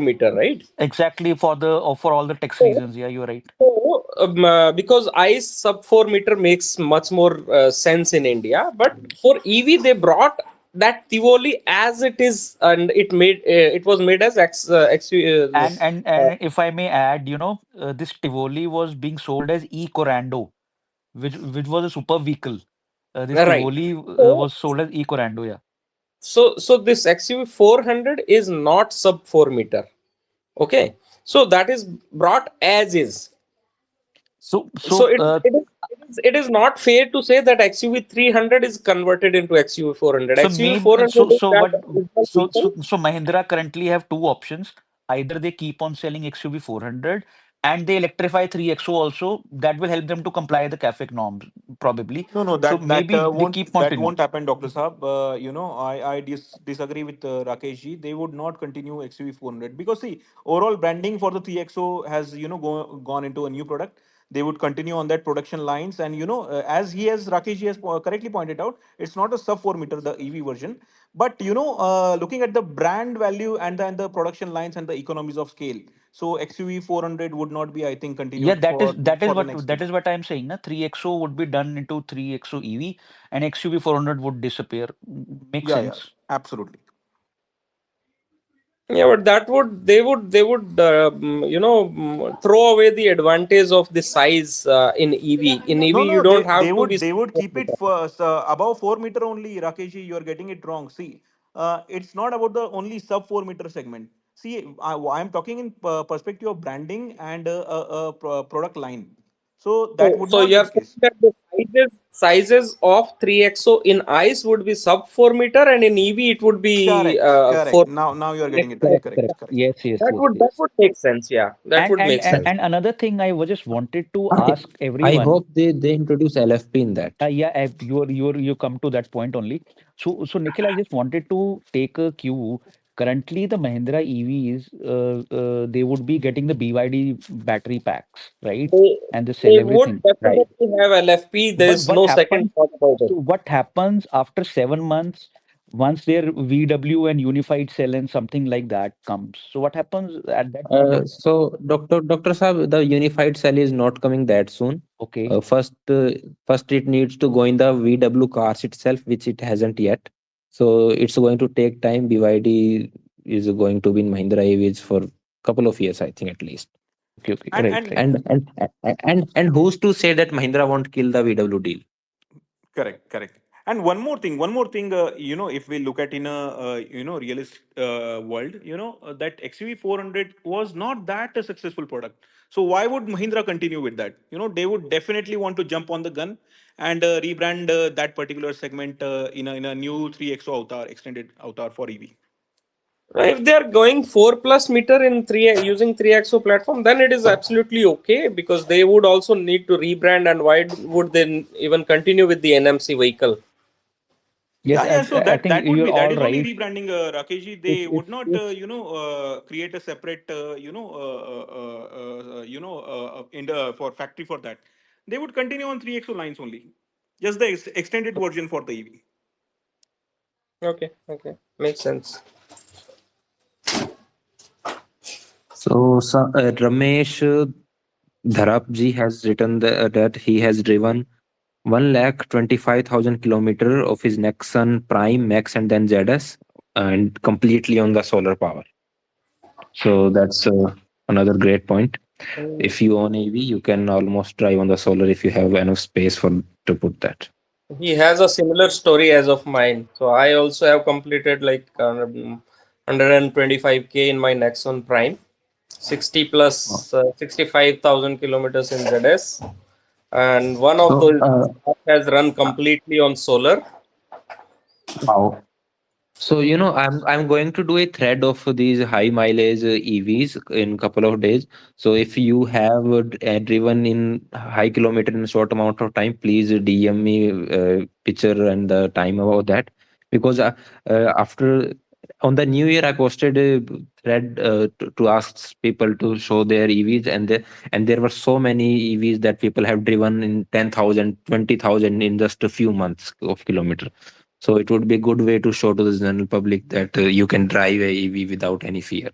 [SPEAKER 2] meter, right?
[SPEAKER 3] Exactly for all the tax
[SPEAKER 2] So,
[SPEAKER 3] reasons. Yeah, you're right.
[SPEAKER 2] because ICE sub 4 meter makes much more sense in India, but for EV they brought that Tivoli as it is, and it was made as
[SPEAKER 3] And if I may add, this Tivoli was being sold as e-Corando, which was a super vehicle. This
[SPEAKER 2] right.
[SPEAKER 3] Tivoli
[SPEAKER 2] So,
[SPEAKER 3] was sold as e-Corando. Yeah.
[SPEAKER 2] so this XUV 400 is not sub 4 meter. Okay, so that is brought as is.
[SPEAKER 3] So
[SPEAKER 2] So
[SPEAKER 3] so
[SPEAKER 2] it is not fair to say that XUV 300 is converted into XUV 400.
[SPEAKER 3] so
[SPEAKER 2] XUV
[SPEAKER 3] maybe
[SPEAKER 2] 400 is
[SPEAKER 3] so
[SPEAKER 2] that
[SPEAKER 3] what
[SPEAKER 2] original vehicle.
[SPEAKER 3] so Mahindra currently have two options. Either they keep on selling XUV 400 and they electrify 3XO also. That will help them to comply the CAFE norms probably.
[SPEAKER 4] No, no,
[SPEAKER 3] So
[SPEAKER 4] that
[SPEAKER 3] maybe they
[SPEAKER 4] won't
[SPEAKER 3] keep continue.
[SPEAKER 4] happen, Doctor Saab. I disagree with Rakesh ji. They would not continue XUV 400 because see, overall branding for the 3XO has gone into a new product. They would continue on that production lines, and as Rakesh ji has correctly pointed out, it's not a sub 4 meter the EV version, but looking at the brand value and the production lines and the economies of scale, so XUV 400 would not be, I think,
[SPEAKER 3] Yeah,
[SPEAKER 4] continued
[SPEAKER 3] that is that is
[SPEAKER 4] for the
[SPEAKER 3] what
[SPEAKER 4] next
[SPEAKER 3] that
[SPEAKER 4] year.
[SPEAKER 3] is what I'm saying. Na 3XO would be done into 3XO EV and XUV 400 would disappear. Makes
[SPEAKER 4] Yeah, yeah,
[SPEAKER 3] sense.
[SPEAKER 4] absolutely.
[SPEAKER 2] Yeah, but that would they would throw away the advantage of the size in EV. In EV,
[SPEAKER 4] No,
[SPEAKER 2] you
[SPEAKER 4] no,
[SPEAKER 2] don't have to be
[SPEAKER 4] they would keep
[SPEAKER 2] 6
[SPEAKER 4] it for above 4 meter only. Rakesh, you are getting it wrong. See, it's not about the only sub 4 meter segment. See, I'm talking in perspective of branding and product line. So that
[SPEAKER 2] Oh,
[SPEAKER 4] would
[SPEAKER 2] so
[SPEAKER 4] not
[SPEAKER 2] you
[SPEAKER 4] be
[SPEAKER 2] are
[SPEAKER 4] the
[SPEAKER 2] saying
[SPEAKER 4] case.
[SPEAKER 2] that the sizes of 3XO in ICE would be sub 4 meter and in EV it would be
[SPEAKER 4] Correct, correct.
[SPEAKER 2] 4.
[SPEAKER 4] Now you are getting it right.
[SPEAKER 3] Correct,
[SPEAKER 4] Correct,
[SPEAKER 3] correct.
[SPEAKER 4] correct.
[SPEAKER 3] Yes, yes, yes,
[SPEAKER 2] That
[SPEAKER 3] yes.
[SPEAKER 2] would make sense. Yeah, that
[SPEAKER 3] And
[SPEAKER 2] would make sense.
[SPEAKER 3] another thing I was just wanted to
[SPEAKER 1] I
[SPEAKER 3] ask
[SPEAKER 1] I
[SPEAKER 3] everyone.
[SPEAKER 1] hope they introduce LFP in that.
[SPEAKER 3] Yeah, you come to that point only. So Nikhil, I just wanted to take a cue. Currently, the Mahindra EVs, they would be getting the BYD battery packs, right?
[SPEAKER 2] They
[SPEAKER 3] And they sell
[SPEAKER 2] they would
[SPEAKER 3] everything.
[SPEAKER 1] Right.
[SPEAKER 2] definitely have LFP. There
[SPEAKER 3] But
[SPEAKER 2] is no second thought about it.
[SPEAKER 3] what happens after 7 months once their VW and unified cell and something like that comes? So what happens at that point of time?
[SPEAKER 1] So Dr. Saab, the unified cell is not coming that soon.
[SPEAKER 3] Okay,
[SPEAKER 1] First it needs to go in the VW cars itself, which it hasn't yet. So it's going to take time. BYD is going to be in Mahindra EVs for couple of years, I think at least.
[SPEAKER 3] okay,
[SPEAKER 4] And
[SPEAKER 3] right,
[SPEAKER 4] and
[SPEAKER 3] right.
[SPEAKER 1] And who's to say that Mahindra won't kill the VW deal?
[SPEAKER 4] correct, correct. And one more thing. If we look at in a realist world, that XUV 400 was not that a successful product. So why would Mahindra continue with that? They would definitely want to jump on the gun and rebrand that particular segment in a new 3XO avatar, extended avatar for EV.
[SPEAKER 2] If they are going 4 plus meter in 3 using 3XO platform, then it is absolutely okay because they would also need to rebrand. And why would they even continue with the NMC vehicle?
[SPEAKER 3] Yes,
[SPEAKER 4] Yeah, yeah. So
[SPEAKER 3] I think
[SPEAKER 4] that would
[SPEAKER 3] you're
[SPEAKER 4] be, that
[SPEAKER 3] all
[SPEAKER 4] is only
[SPEAKER 3] right.
[SPEAKER 4] rebranding, Rakesh ji.
[SPEAKER 3] If
[SPEAKER 4] They would not create a separate in the for factory for that. They would continue on 3XO lines only, just the extended version for the EV.
[SPEAKER 2] Okay, okay, makes sense.
[SPEAKER 1] Ramesh Dharapji has written that he has driven 125,000 kilometer of his Nexon Prime, Max, and then ZS, and completely on the solar power. So that's another great point.
[SPEAKER 2] Mm,
[SPEAKER 1] If you own EV, you can almost drive on the solar if you have enough space for to put that.
[SPEAKER 2] he has a similar story as of mine. So I also have completed like 125K in my Nexon Prime, 60
[SPEAKER 1] Oh.
[SPEAKER 2] plus 65,000 kilometers in ZS, and one of
[SPEAKER 1] So,
[SPEAKER 2] those has run completely on solar.
[SPEAKER 1] wow. So, I'm going to do a thread of these high mileage EVs in couple of days. So if you have driven in high kilometer in a short amount of time, please DM me picture and the time about that. Because after on the new year, I posted a thread to ask people to show their EVs, and there were so many EVs that people have driven in 10,000, 20,000 in just a few months of kilometer. So it would be a good way to show to the general public that you can drive a EV without any fear.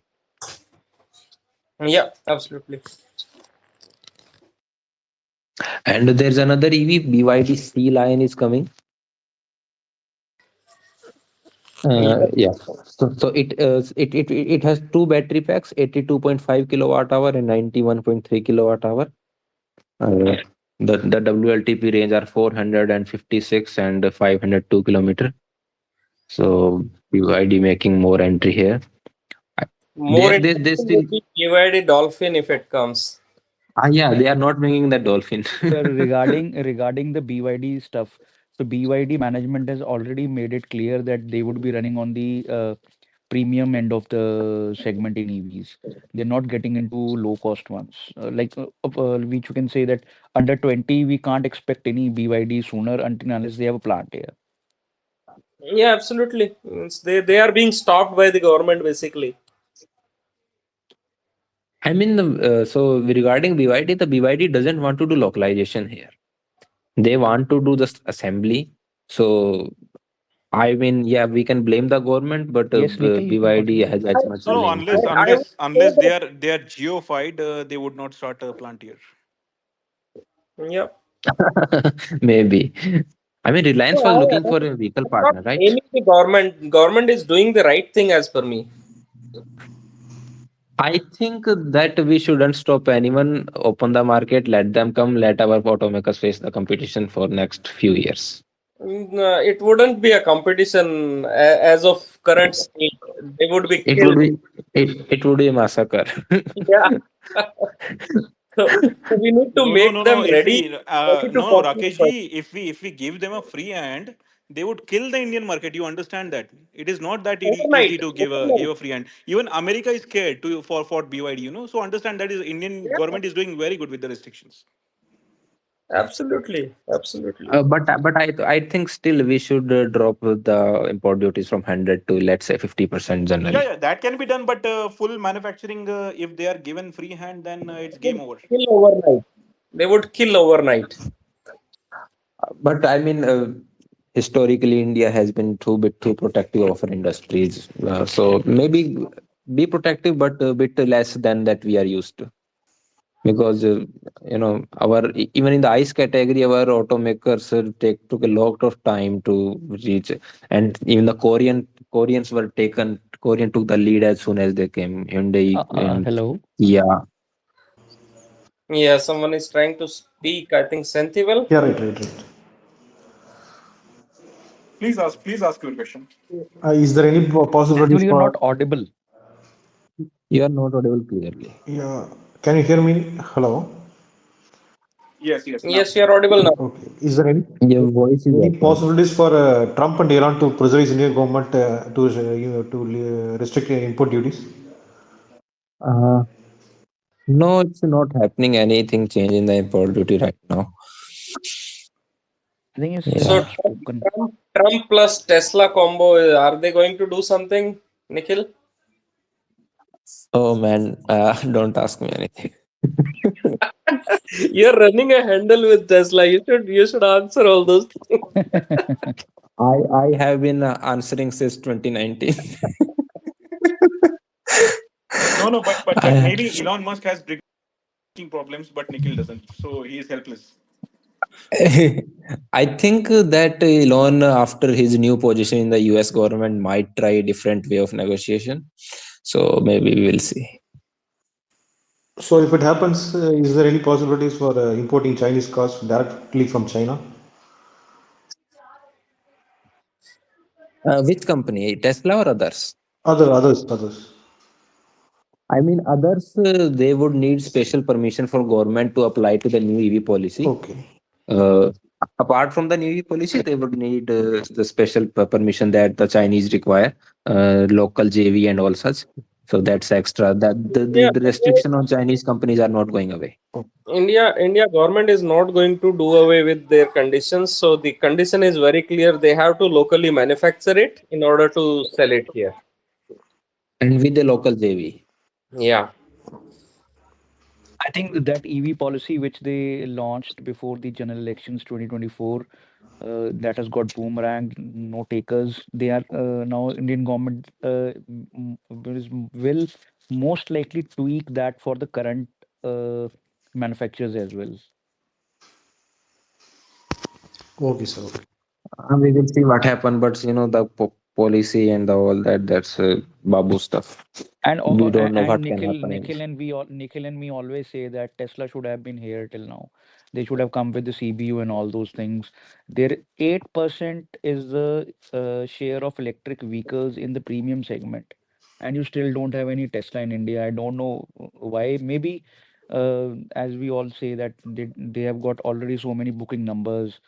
[SPEAKER 2] Yeah, absolutely.
[SPEAKER 1] And there's another EV, BYD C line is coming.
[SPEAKER 2] Yeah.
[SPEAKER 1] Yeah. So it has two battery packs, 82.5 kilowatt hour and 91.3 kilowatt hour. Uh, the WLTP range are 456 and 502 kilometer. So BYD making more entry here. I-
[SPEAKER 2] More
[SPEAKER 1] They
[SPEAKER 2] interesting
[SPEAKER 1] still
[SPEAKER 2] would be BYD Dolphin if it comes.
[SPEAKER 1] Yeah, they are not bringing the dolphin.
[SPEAKER 3] Regarding the BYD stuff, so BYD management has already made it clear that they would be running on the premium end of the segment in EVs. They're not getting into low cost ones. Which you can say that under 20, we can't expect any BYD sooner until unless they have a plant here.
[SPEAKER 2] Yeah, absolutely. They are being stopped by the government basically.
[SPEAKER 1] I mean, so regarding BYD, the BYD doesn't want to do localization here. They want to do just assembly. So I mean, yeah, we can blame the government, but
[SPEAKER 3] Yes, Nikhil, you can
[SPEAKER 1] BYD
[SPEAKER 3] continue.
[SPEAKER 1] has as much
[SPEAKER 4] No, no,
[SPEAKER 1] blame
[SPEAKER 2] I,
[SPEAKER 1] too.
[SPEAKER 2] I would say
[SPEAKER 4] unless
[SPEAKER 2] that,
[SPEAKER 4] they are geofied, they would not start a plant here.
[SPEAKER 2] yeah.
[SPEAKER 1] Maybe. I mean,
[SPEAKER 2] So
[SPEAKER 1] Reliance was looking for a vehicle
[SPEAKER 2] I'm not
[SPEAKER 1] partner, right?
[SPEAKER 2] blaming the government. Government is doing the right thing as per me.
[SPEAKER 1] I think that we shouldn't stop anyone, open the market, let them come, let our automakers face the competition for next few years.
[SPEAKER 2] It wouldn't be a competition as of current state. They would be
[SPEAKER 1] It would
[SPEAKER 2] killed.
[SPEAKER 1] be it would be a massacre.
[SPEAKER 2] Yeah. So we need to
[SPEAKER 4] No, no,
[SPEAKER 2] make
[SPEAKER 4] no,
[SPEAKER 2] them
[SPEAKER 4] no. If
[SPEAKER 2] ready,
[SPEAKER 4] we
[SPEAKER 2] ready to
[SPEAKER 4] no, no,
[SPEAKER 2] compete
[SPEAKER 4] Rakesh
[SPEAKER 2] first.
[SPEAKER 4] ji, if we give them a free hand, they would kill the Indian market. You understand that? It is not that
[SPEAKER 2] Overnight.
[SPEAKER 4] easy to
[SPEAKER 2] Overnight.
[SPEAKER 4] give a free hand. Even America is scared to for BYD. So understand that is Indian
[SPEAKER 2] Yeah,
[SPEAKER 4] government is doing very good with the restrictions.
[SPEAKER 2] absolutely. Absolutely.
[SPEAKER 1] But I think still we should drop the import duties from 100 to let's say 50%
[SPEAKER 4] Yeah,
[SPEAKER 1] generally.
[SPEAKER 4] yeah, that can be done, but full manufacturing, if they are given free hand, then it's
[SPEAKER 2] Would
[SPEAKER 4] game over.
[SPEAKER 2] kill overnight. They would kill overnight.
[SPEAKER 1] But I mean, historically, India has been too bit too protective of our industries. So maybe be protective, but a bit less than that we are used to. Because our even in the ice category, our automakers took a lot of time to reach, and even the Koreans were taken. Korean took the lead as soon as they came. Hyundai and
[SPEAKER 3] Hello.
[SPEAKER 1] yeah.
[SPEAKER 2] Yeah, someone is trying to speak. I think Sentival.
[SPEAKER 7] Yeah, right, right, right.
[SPEAKER 4] Please ask your question.
[SPEAKER 7] Is there any possibilities
[SPEAKER 3] Sensible, you're
[SPEAKER 7] for?
[SPEAKER 3] not audible.
[SPEAKER 1] You are not audible clearly.
[SPEAKER 7] Yeah, can you hear me? Hello.
[SPEAKER 4] Yes, yes. Now.
[SPEAKER 2] Yes, you are audible now.
[SPEAKER 7] Okay. Is there
[SPEAKER 1] Your voice is
[SPEAKER 7] any
[SPEAKER 1] echoing.
[SPEAKER 7] possibilities for Trump and Iran to pressurize Indian government to restrict import duties?
[SPEAKER 1] Uh, no, it's not happening. Anything change in the import duty right now.
[SPEAKER 3] I think he's still
[SPEAKER 2] So
[SPEAKER 1] Yeah.
[SPEAKER 3] not spoken.
[SPEAKER 2] Trump plus Tesla combo, are they going to do something, Nikhil?
[SPEAKER 1] Oh man, don't ask me anything.
[SPEAKER 2] You're running a handle with Tesla. You should answer all those things.
[SPEAKER 1] I have been answering since 2019.
[SPEAKER 4] No, no, but
[SPEAKER 1] I,
[SPEAKER 4] maybe Elon Musk has breaking problems, but Nikhil doesn't. So he is helpless.
[SPEAKER 1] I think that Elon, after his new position in the US government, might try a different way of negotiation. So maybe we will see.
[SPEAKER 7] So if it happens, is there any possibilities for importing Chinese cars directly from China?
[SPEAKER 1] Which company, Tesla or others?
[SPEAKER 7] Others.
[SPEAKER 1] I mean, others, they would need special permission for government to apply to the new EV policy.
[SPEAKER 7] Okay.
[SPEAKER 1] Uh, Apart from the new EV policy, they would need the special permission that the Chinese require, local JV and all such. So that's extra. That
[SPEAKER 2] Yeah,
[SPEAKER 1] the restriction on Chinese companies are not going away.
[SPEAKER 2] India government is not going to do away with their conditions. So the condition is very clear. They have to locally manufacture it in order to sell it here.
[SPEAKER 1] And with the local JV.
[SPEAKER 2] Yeah.
[SPEAKER 3] I think that EV policy which they launched before the general elections 2024, that has got boomerang, no takers. They are now Indian government will most likely tweak that for the current manufacturers as well.
[SPEAKER 7] Okay, sir. Okay.
[SPEAKER 1] We will see what happen, but the policy and the all that, that's babu stuff. We don't know
[SPEAKER 3] And
[SPEAKER 1] what can happen in.
[SPEAKER 3] Nikhil and me always say that Tesla should have been here till now. They should have come with the CBU and all those things. Their 8% is the share of electric vehicles in the premium segment, and you still don't have any Tesla in India. I don't know why. Maybe as we all say that they have got already so many booking numbers,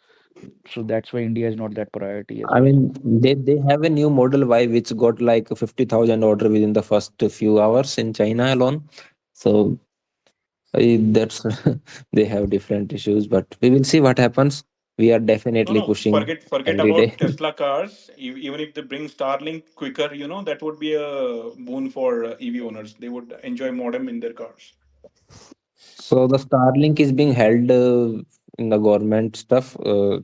[SPEAKER 3] so that's why India is not that priority as
[SPEAKER 1] I
[SPEAKER 3] well.
[SPEAKER 1] mean, they have a new Model Y which got like 50,000 order within the first few hours in China alone. So that's they have different issues, but we will see what happens. We are
[SPEAKER 4] No,
[SPEAKER 1] definitely
[SPEAKER 4] no,
[SPEAKER 1] pushing
[SPEAKER 4] forget
[SPEAKER 1] every
[SPEAKER 4] about
[SPEAKER 1] day.
[SPEAKER 4] Tesla cars. Even if they bring Starlink quicker, that would be a boon for EV owners. They would enjoy modem in their cars.
[SPEAKER 1] So the Starlink is being held in the government stuff. I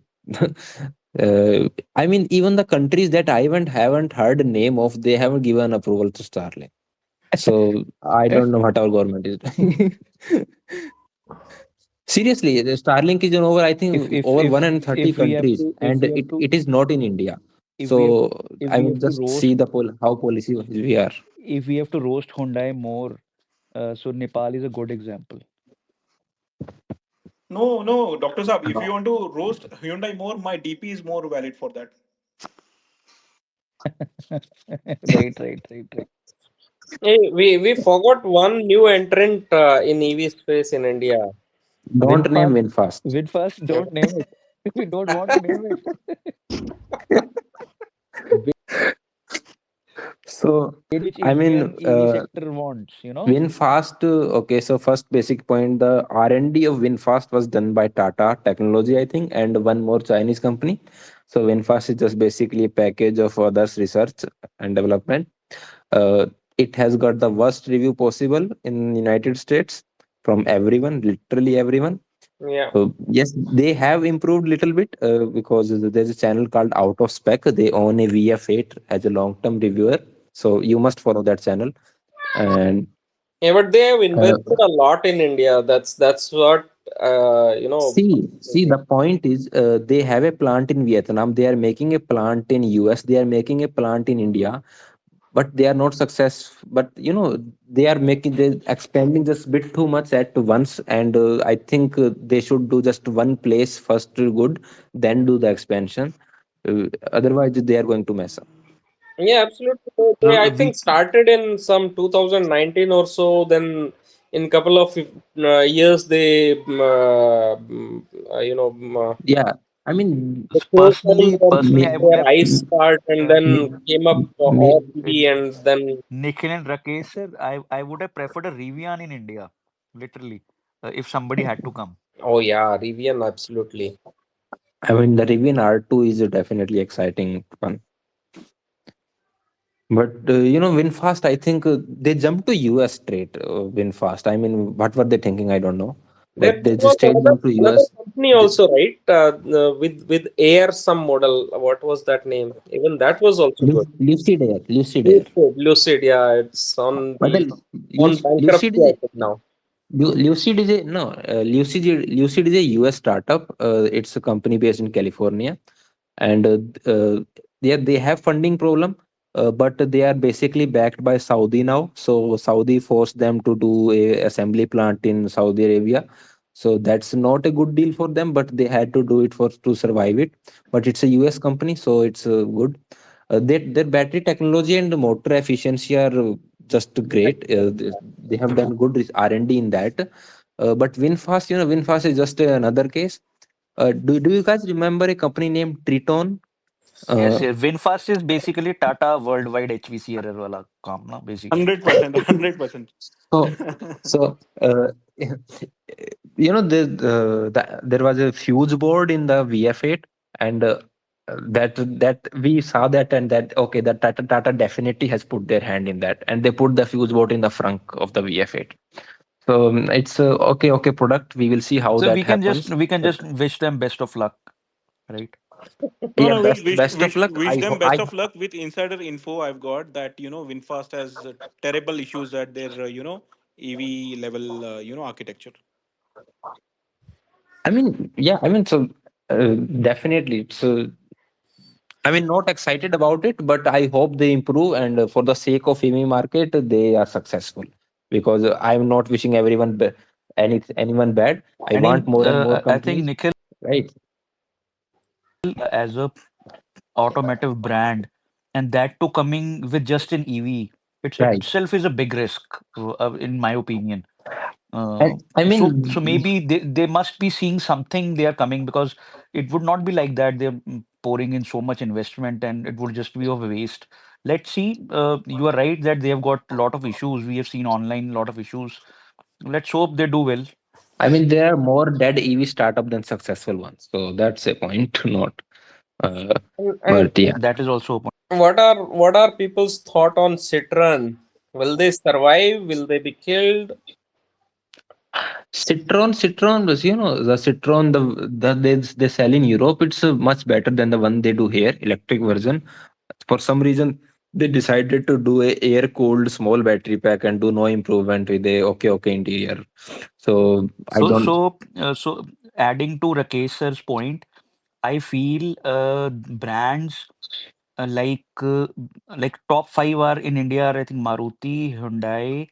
[SPEAKER 1] mean, even the countries that I haven't heard the name of, they haven't given approval to Starlink. So I don't know what our government is doing. Seriously, the Starlink is in over, I think, over 130 countries, and it is not in India.
[SPEAKER 3] if we have
[SPEAKER 1] So
[SPEAKER 3] if
[SPEAKER 1] I
[SPEAKER 3] we
[SPEAKER 1] mean,
[SPEAKER 3] have to
[SPEAKER 1] just
[SPEAKER 3] roast
[SPEAKER 1] see the how policy we are.
[SPEAKER 3] if we have to roast Hyundai more, so Nepal is a good example.
[SPEAKER 4] No, no, Doctor Saab, if you want to roast Hyundai more, my DP is more valid for that.
[SPEAKER 3] Right, right, right, right.
[SPEAKER 2] Hey, we forgot one new entrant in EV space in India.
[SPEAKER 1] Don't name
[SPEAKER 3] Winfast,
[SPEAKER 1] Winfast.
[SPEAKER 3] Winfast, don't name it. We don't want to name it.
[SPEAKER 1] So
[SPEAKER 3] Which
[SPEAKER 1] I
[SPEAKER 3] Indian
[SPEAKER 1] mean,
[SPEAKER 3] EV sector wants.
[SPEAKER 1] WinFast. Okay, so first basic point: the R&D of WinFast was done by Tata Technology, I think, and one more Chinese company. So WinFast is just basically a package of others' research and development. Uh, it has got the worst review possible in United States from everyone, literally everyone.
[SPEAKER 2] Yeah.
[SPEAKER 1] Yes, they have improved little bit because there's a channel called Out of Spec. They own a VF8 as a long-term reviewer, so you must follow that channel. And
[SPEAKER 2] Yeah, but they have
[SPEAKER 1] uh,
[SPEAKER 2] invested a lot in India. That's what
[SPEAKER 1] see, the point is they have a plant in Vietnam. They are making a plant in US. They are making a plant in India, but they are not success. But they are making they expanding just bit too much at once, and I think they should do just one place first good, then do the expansion. Otherwise, they are going to mess up.
[SPEAKER 2] Yeah, absolutely. They,
[SPEAKER 3] No,
[SPEAKER 2] I think,
[SPEAKER 3] we
[SPEAKER 2] started in some 2019 or so. Then, in couple of years, they,
[SPEAKER 1] Yeah, I mean,
[SPEAKER 2] they closed down
[SPEAKER 3] personally, I would
[SPEAKER 2] their
[SPEAKER 3] have
[SPEAKER 2] ICE part and
[SPEAKER 3] uh,
[SPEAKER 2] then came up
[SPEAKER 1] may,
[SPEAKER 2] all EV, and then
[SPEAKER 3] Nikhil and Rakesh sir. I would have preferred a Rivian in India, literally, if somebody had to come.
[SPEAKER 2] oh yeah, Rivian, absolutely.
[SPEAKER 1] I mean, the Rivian R2 is a definitely exciting one. But WinFast, I think they jumped to US straight. WinFast. I mean, what were they thinking? I don't know.
[SPEAKER 2] There
[SPEAKER 1] Like they just
[SPEAKER 2] was
[SPEAKER 1] straight jump to
[SPEAKER 2] another
[SPEAKER 1] US.
[SPEAKER 2] company
[SPEAKER 1] They,
[SPEAKER 2] also, right? With Air some model. What was that name? Even that was also good.
[SPEAKER 1] Lucid Air, Lucid Air.
[SPEAKER 2] Lucid, yeah, it's
[SPEAKER 1] But
[SPEAKER 2] on
[SPEAKER 1] Lucid
[SPEAKER 2] bankruptcy,
[SPEAKER 1] is
[SPEAKER 2] I
[SPEAKER 1] a
[SPEAKER 2] think now.
[SPEAKER 1] Lucid is a no. Lucid is a US startup. It's a company based in California, and they have funding problem, but they are basically backed by Saudi now. So Saudi forced them to do a assembly plant in Saudi Arabia. So that's not a good deal for them, but they had to do it for to survive it. But it's a US company, so it's good. Their battery technology and motor efficiency are just great. They have done good R&D in that. But WinFast, WinFast is just another case. Do you guys remember a company named Triton?
[SPEAKER 3] Yes,
[SPEAKER 1] Uh,
[SPEAKER 3] yes. VinFast is basically Tata worldwide HVC error wala काम ना basically.
[SPEAKER 4] 100%, 100%.
[SPEAKER 1] so so there was a fuse board in the VF8, and that we saw that, and that okay, that Tata definitely has put their hand in that, and they put the fuse board in the front of the VF8. So it's okay product. We will see how
[SPEAKER 3] So
[SPEAKER 1] that happens.
[SPEAKER 3] we can
[SPEAKER 1] But
[SPEAKER 3] just wish them best of luck, right?
[SPEAKER 4] No,
[SPEAKER 1] yeah,
[SPEAKER 4] no,
[SPEAKER 1] best best of luck.
[SPEAKER 4] wish them best of luck with insider info. I've got that, WinFast has terrible issues at their, EV level, architecture.
[SPEAKER 1] I mean, yeah, I mean, so definitely. So I mean, not excited about it, but I hope they improve, and for the sake of EV market, they are successful. Because I'm not wishing anyone bad. I
[SPEAKER 3] I
[SPEAKER 1] want
[SPEAKER 3] mean,
[SPEAKER 1] more and more
[SPEAKER 3] I think
[SPEAKER 1] companies,
[SPEAKER 3] Nikhil,
[SPEAKER 1] right?
[SPEAKER 3] as a automotive brand, and that too coming with just an EV,
[SPEAKER 1] Right.
[SPEAKER 3] itself is a big risk, in my opinion.
[SPEAKER 1] I
[SPEAKER 3] So
[SPEAKER 1] mean,
[SPEAKER 3] maybe they must be seeing something they are coming, because it would not be like that they're pouring in so much investment and it would just be of waste. Let's see. You are right that they have got a lot of issues. We have seen online a lot of issues. Let's hope they do well.
[SPEAKER 1] I mean, there are more dead EV startup than successful ones. So that's a point to note. Uh,
[SPEAKER 2] And
[SPEAKER 1] but yeah,
[SPEAKER 3] That is also a point.
[SPEAKER 2] what are people's thought on Citroen? Will they survive? Will they be killed?
[SPEAKER 1] Citron was, the Citron, they sell in Europe. It's much better than the one they do here, electric version. For some reason, they decided to do a air cooled small battery pack and do no improvement with a okay interior. So I
[SPEAKER 3] So
[SPEAKER 1] don't.
[SPEAKER 3] so so adding to Rakesh sir's point, I feel brands like top five are in India are, I think, Maruti, Hyundai,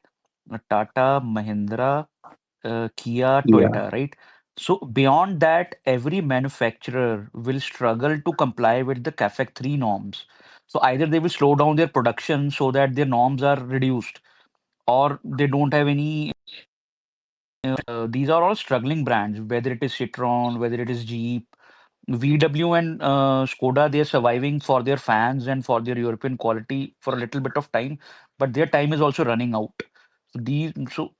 [SPEAKER 3] Tata, Mahindra, Kia,
[SPEAKER 1] Yeah.
[SPEAKER 3] Toyota, right? So beyond that, every manufacturer will struggle to comply with the CAFE 3 norms. So either they will slow down their production so that their norms are reduced, or they don't have any. These are all struggling brands, whether it is Citroen, whether it is Jeep, VW and Skoda. They're surviving for their fans and for their European quality for a little bit of time, but their time is also running out. So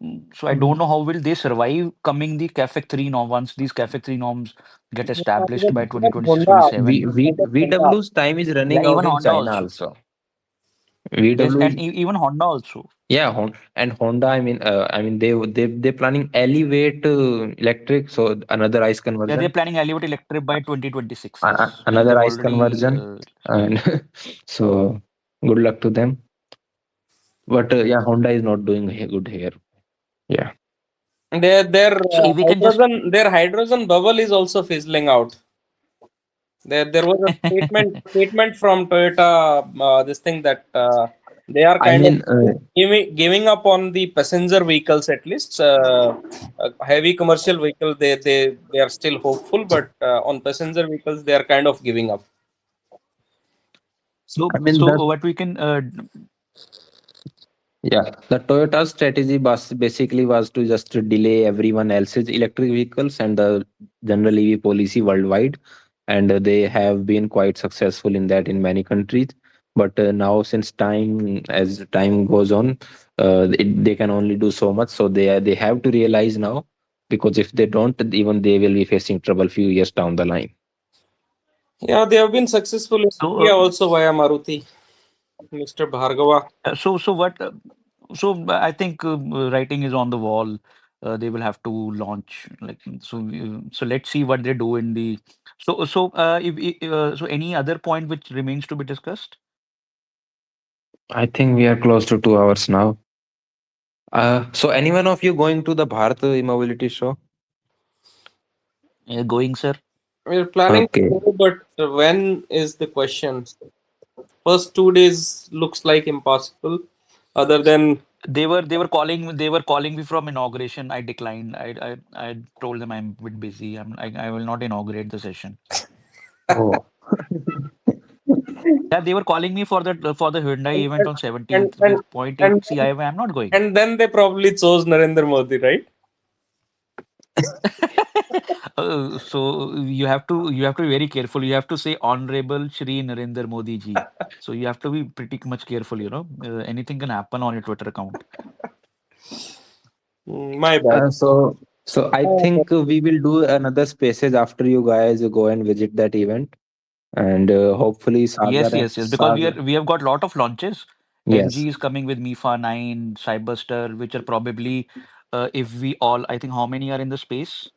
[SPEAKER 3] I don't know how will they survive coming the CAFE 3 norm once these CAFE 3 norms get
[SPEAKER 2] Yeah,
[SPEAKER 3] established
[SPEAKER 2] even
[SPEAKER 3] by
[SPEAKER 2] even
[SPEAKER 3] 2026,
[SPEAKER 2] Honda,
[SPEAKER 3] 27.
[SPEAKER 2] Honda.
[SPEAKER 1] VW's time is
[SPEAKER 3] Yeah,
[SPEAKER 1] running
[SPEAKER 3] even
[SPEAKER 1] out in
[SPEAKER 3] Honda
[SPEAKER 1] China
[SPEAKER 3] also.
[SPEAKER 1] also.
[SPEAKER 3] Yes,
[SPEAKER 1] VW
[SPEAKER 3] and
[SPEAKER 1] is,
[SPEAKER 3] even Honda also.
[SPEAKER 1] yeah, and Honda. I mean, they're planning elevate electric, so another ICE
[SPEAKER 3] Yeah, they're
[SPEAKER 1] conversion,
[SPEAKER 3] planning Elevate Electric by 2026. Yes, and
[SPEAKER 1] another
[SPEAKER 3] they've
[SPEAKER 1] ICE
[SPEAKER 3] already
[SPEAKER 1] conversion, and so good luck to them. But yeah, Honda is not doing good here. Yeah.
[SPEAKER 2] Their
[SPEAKER 3] so if we can just
[SPEAKER 2] hydrogen bubble is also fizzling out. There was a statement from Toyota, this thing that they are
[SPEAKER 1] I
[SPEAKER 2] kind of
[SPEAKER 1] mean,
[SPEAKER 2] giving up on the passenger vehicles, at least heavy commercial vehicle. They are still hopeful, but on passenger vehicles they are kind of giving up.
[SPEAKER 3] so
[SPEAKER 1] I mean
[SPEAKER 3] so
[SPEAKER 1] that.
[SPEAKER 3] what we can
[SPEAKER 1] Yeah, the Toyota strategy basically was to just delay everyone else's electric vehicles and the general EV policy worldwide, and they have been quite successful in that in many countries. But now, since as time goes on, they can only do so much. So they have to realize now, because if they don't, even they will be facing trouble few years down the line.
[SPEAKER 2] Yeah, they have been successful in
[SPEAKER 3] so
[SPEAKER 2] India also via Maruti, Mr. Bhargava.
[SPEAKER 3] I think writing is on the wall. They will have to launch so let's see what they do in the so any other point which remains to be discussed?
[SPEAKER 1] I think we are close to 2 hours now. So anyone of you going to the Bharat e-mobility show?
[SPEAKER 3] Going, sir.
[SPEAKER 2] We're planning to
[SPEAKER 1] Okay.
[SPEAKER 2] go, but when is the question? First 2 days looks like impossible. Other than
[SPEAKER 3] They were calling me from inauguration. I declined. I told them I'm a bit busy. I will not inaugurate the session.
[SPEAKER 1] Oh.
[SPEAKER 3] Yeah, they were calling me for the Hyundai
[SPEAKER 2] and
[SPEAKER 3] event on
[SPEAKER 2] and
[SPEAKER 3] 17th
[SPEAKER 2] and
[SPEAKER 3] with point
[SPEAKER 2] and,
[SPEAKER 3] 0.8 CI. I'm not going.
[SPEAKER 2] and then they probably chose Narendra Modi, right?
[SPEAKER 3] So you have to be very careful. You have to say Honorable Shri Narendra Modi ji. So you have to be pretty much careful. Anything can happen on your Twitter account.
[SPEAKER 2] My bad.
[SPEAKER 1] So I
[SPEAKER 2] Uh,
[SPEAKER 1] think we will do another spaces after you guys go and visit that event, and hopefully Sagar
[SPEAKER 3] Yes,
[SPEAKER 1] and
[SPEAKER 3] yes, yes. Because we
[SPEAKER 1] Sagar.
[SPEAKER 3] are we have got lot of launches.
[SPEAKER 1] Yes.
[SPEAKER 3] MG is coming with MIFA 9, Cyberster, which are probably if we all, I think, how many are in the space?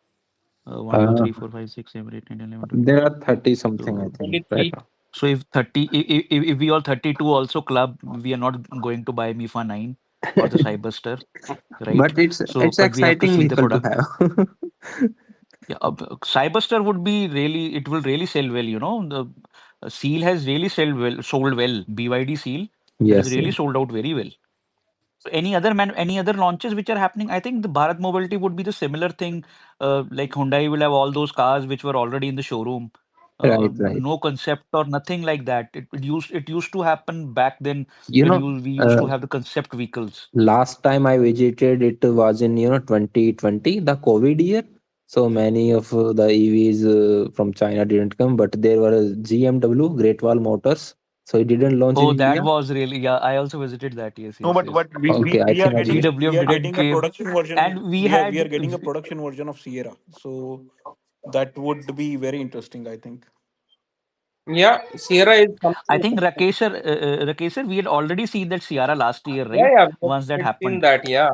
[SPEAKER 3] 1, 2,
[SPEAKER 1] Uh,
[SPEAKER 3] 3, 4, 5, 6, 7, 8, 9, 10, 11, 12.
[SPEAKER 1] there are 30 something, I
[SPEAKER 3] So
[SPEAKER 1] think, right
[SPEAKER 2] 23.
[SPEAKER 1] now.
[SPEAKER 3] so if 30, if we all 32 also club, we are not going to buy MIFA 9 or the Cyberster, right?
[SPEAKER 1] But
[SPEAKER 3] So,
[SPEAKER 1] it's
[SPEAKER 3] but we have to
[SPEAKER 1] exciting
[SPEAKER 3] see the
[SPEAKER 1] vehicle to
[SPEAKER 3] product.
[SPEAKER 1] have.
[SPEAKER 3] Yeah, Cyberster would be really, it will really sell well, The Seal has really sold well. BYD Seal, it has
[SPEAKER 1] Yes,
[SPEAKER 3] really
[SPEAKER 1] yes.
[SPEAKER 3] sold out very well. So any other launches which are happening? I think the Bharat Mobility would be the similar thing. Like Hyundai will have all those cars which were already in the showroom.
[SPEAKER 1] Right, right.
[SPEAKER 3] No concept or nothing like that. It used to happen back then
[SPEAKER 1] You
[SPEAKER 3] when
[SPEAKER 1] know,
[SPEAKER 3] we used
[SPEAKER 1] uh,
[SPEAKER 3] to have the concept vehicles.
[SPEAKER 1] last time I visited, it was in 2020, the COVID year. So many of the EVs from China didn't come, but there were GMW, Great Wall Motors. So it didn't launch in
[SPEAKER 3] Oh, that
[SPEAKER 1] India.
[SPEAKER 3] was really, yeah. I also visited that. Yes,
[SPEAKER 4] No,
[SPEAKER 3] yes, yes.
[SPEAKER 4] but we, we,
[SPEAKER 1] Okay, I
[SPEAKER 4] we are
[SPEAKER 1] think I
[SPEAKER 4] getting
[SPEAKER 1] didn't.
[SPEAKER 4] we
[SPEAKER 3] GWM
[SPEAKER 4] are
[SPEAKER 3] didn't
[SPEAKER 4] getting a
[SPEAKER 3] came,
[SPEAKER 4] production version.
[SPEAKER 3] and we
[SPEAKER 4] We are
[SPEAKER 3] had.
[SPEAKER 4] getting a production version of Sierra. So that would be very interesting, I think.
[SPEAKER 2] Yeah, Sierra is
[SPEAKER 3] I
[SPEAKER 2] something.
[SPEAKER 3] think Rakesh sir, we had already seen that Ciara last year,
[SPEAKER 2] Yeah,
[SPEAKER 3] right?
[SPEAKER 2] yeah,
[SPEAKER 3] Once that
[SPEAKER 2] we had seen
[SPEAKER 3] happened.
[SPEAKER 2] that. Yeah,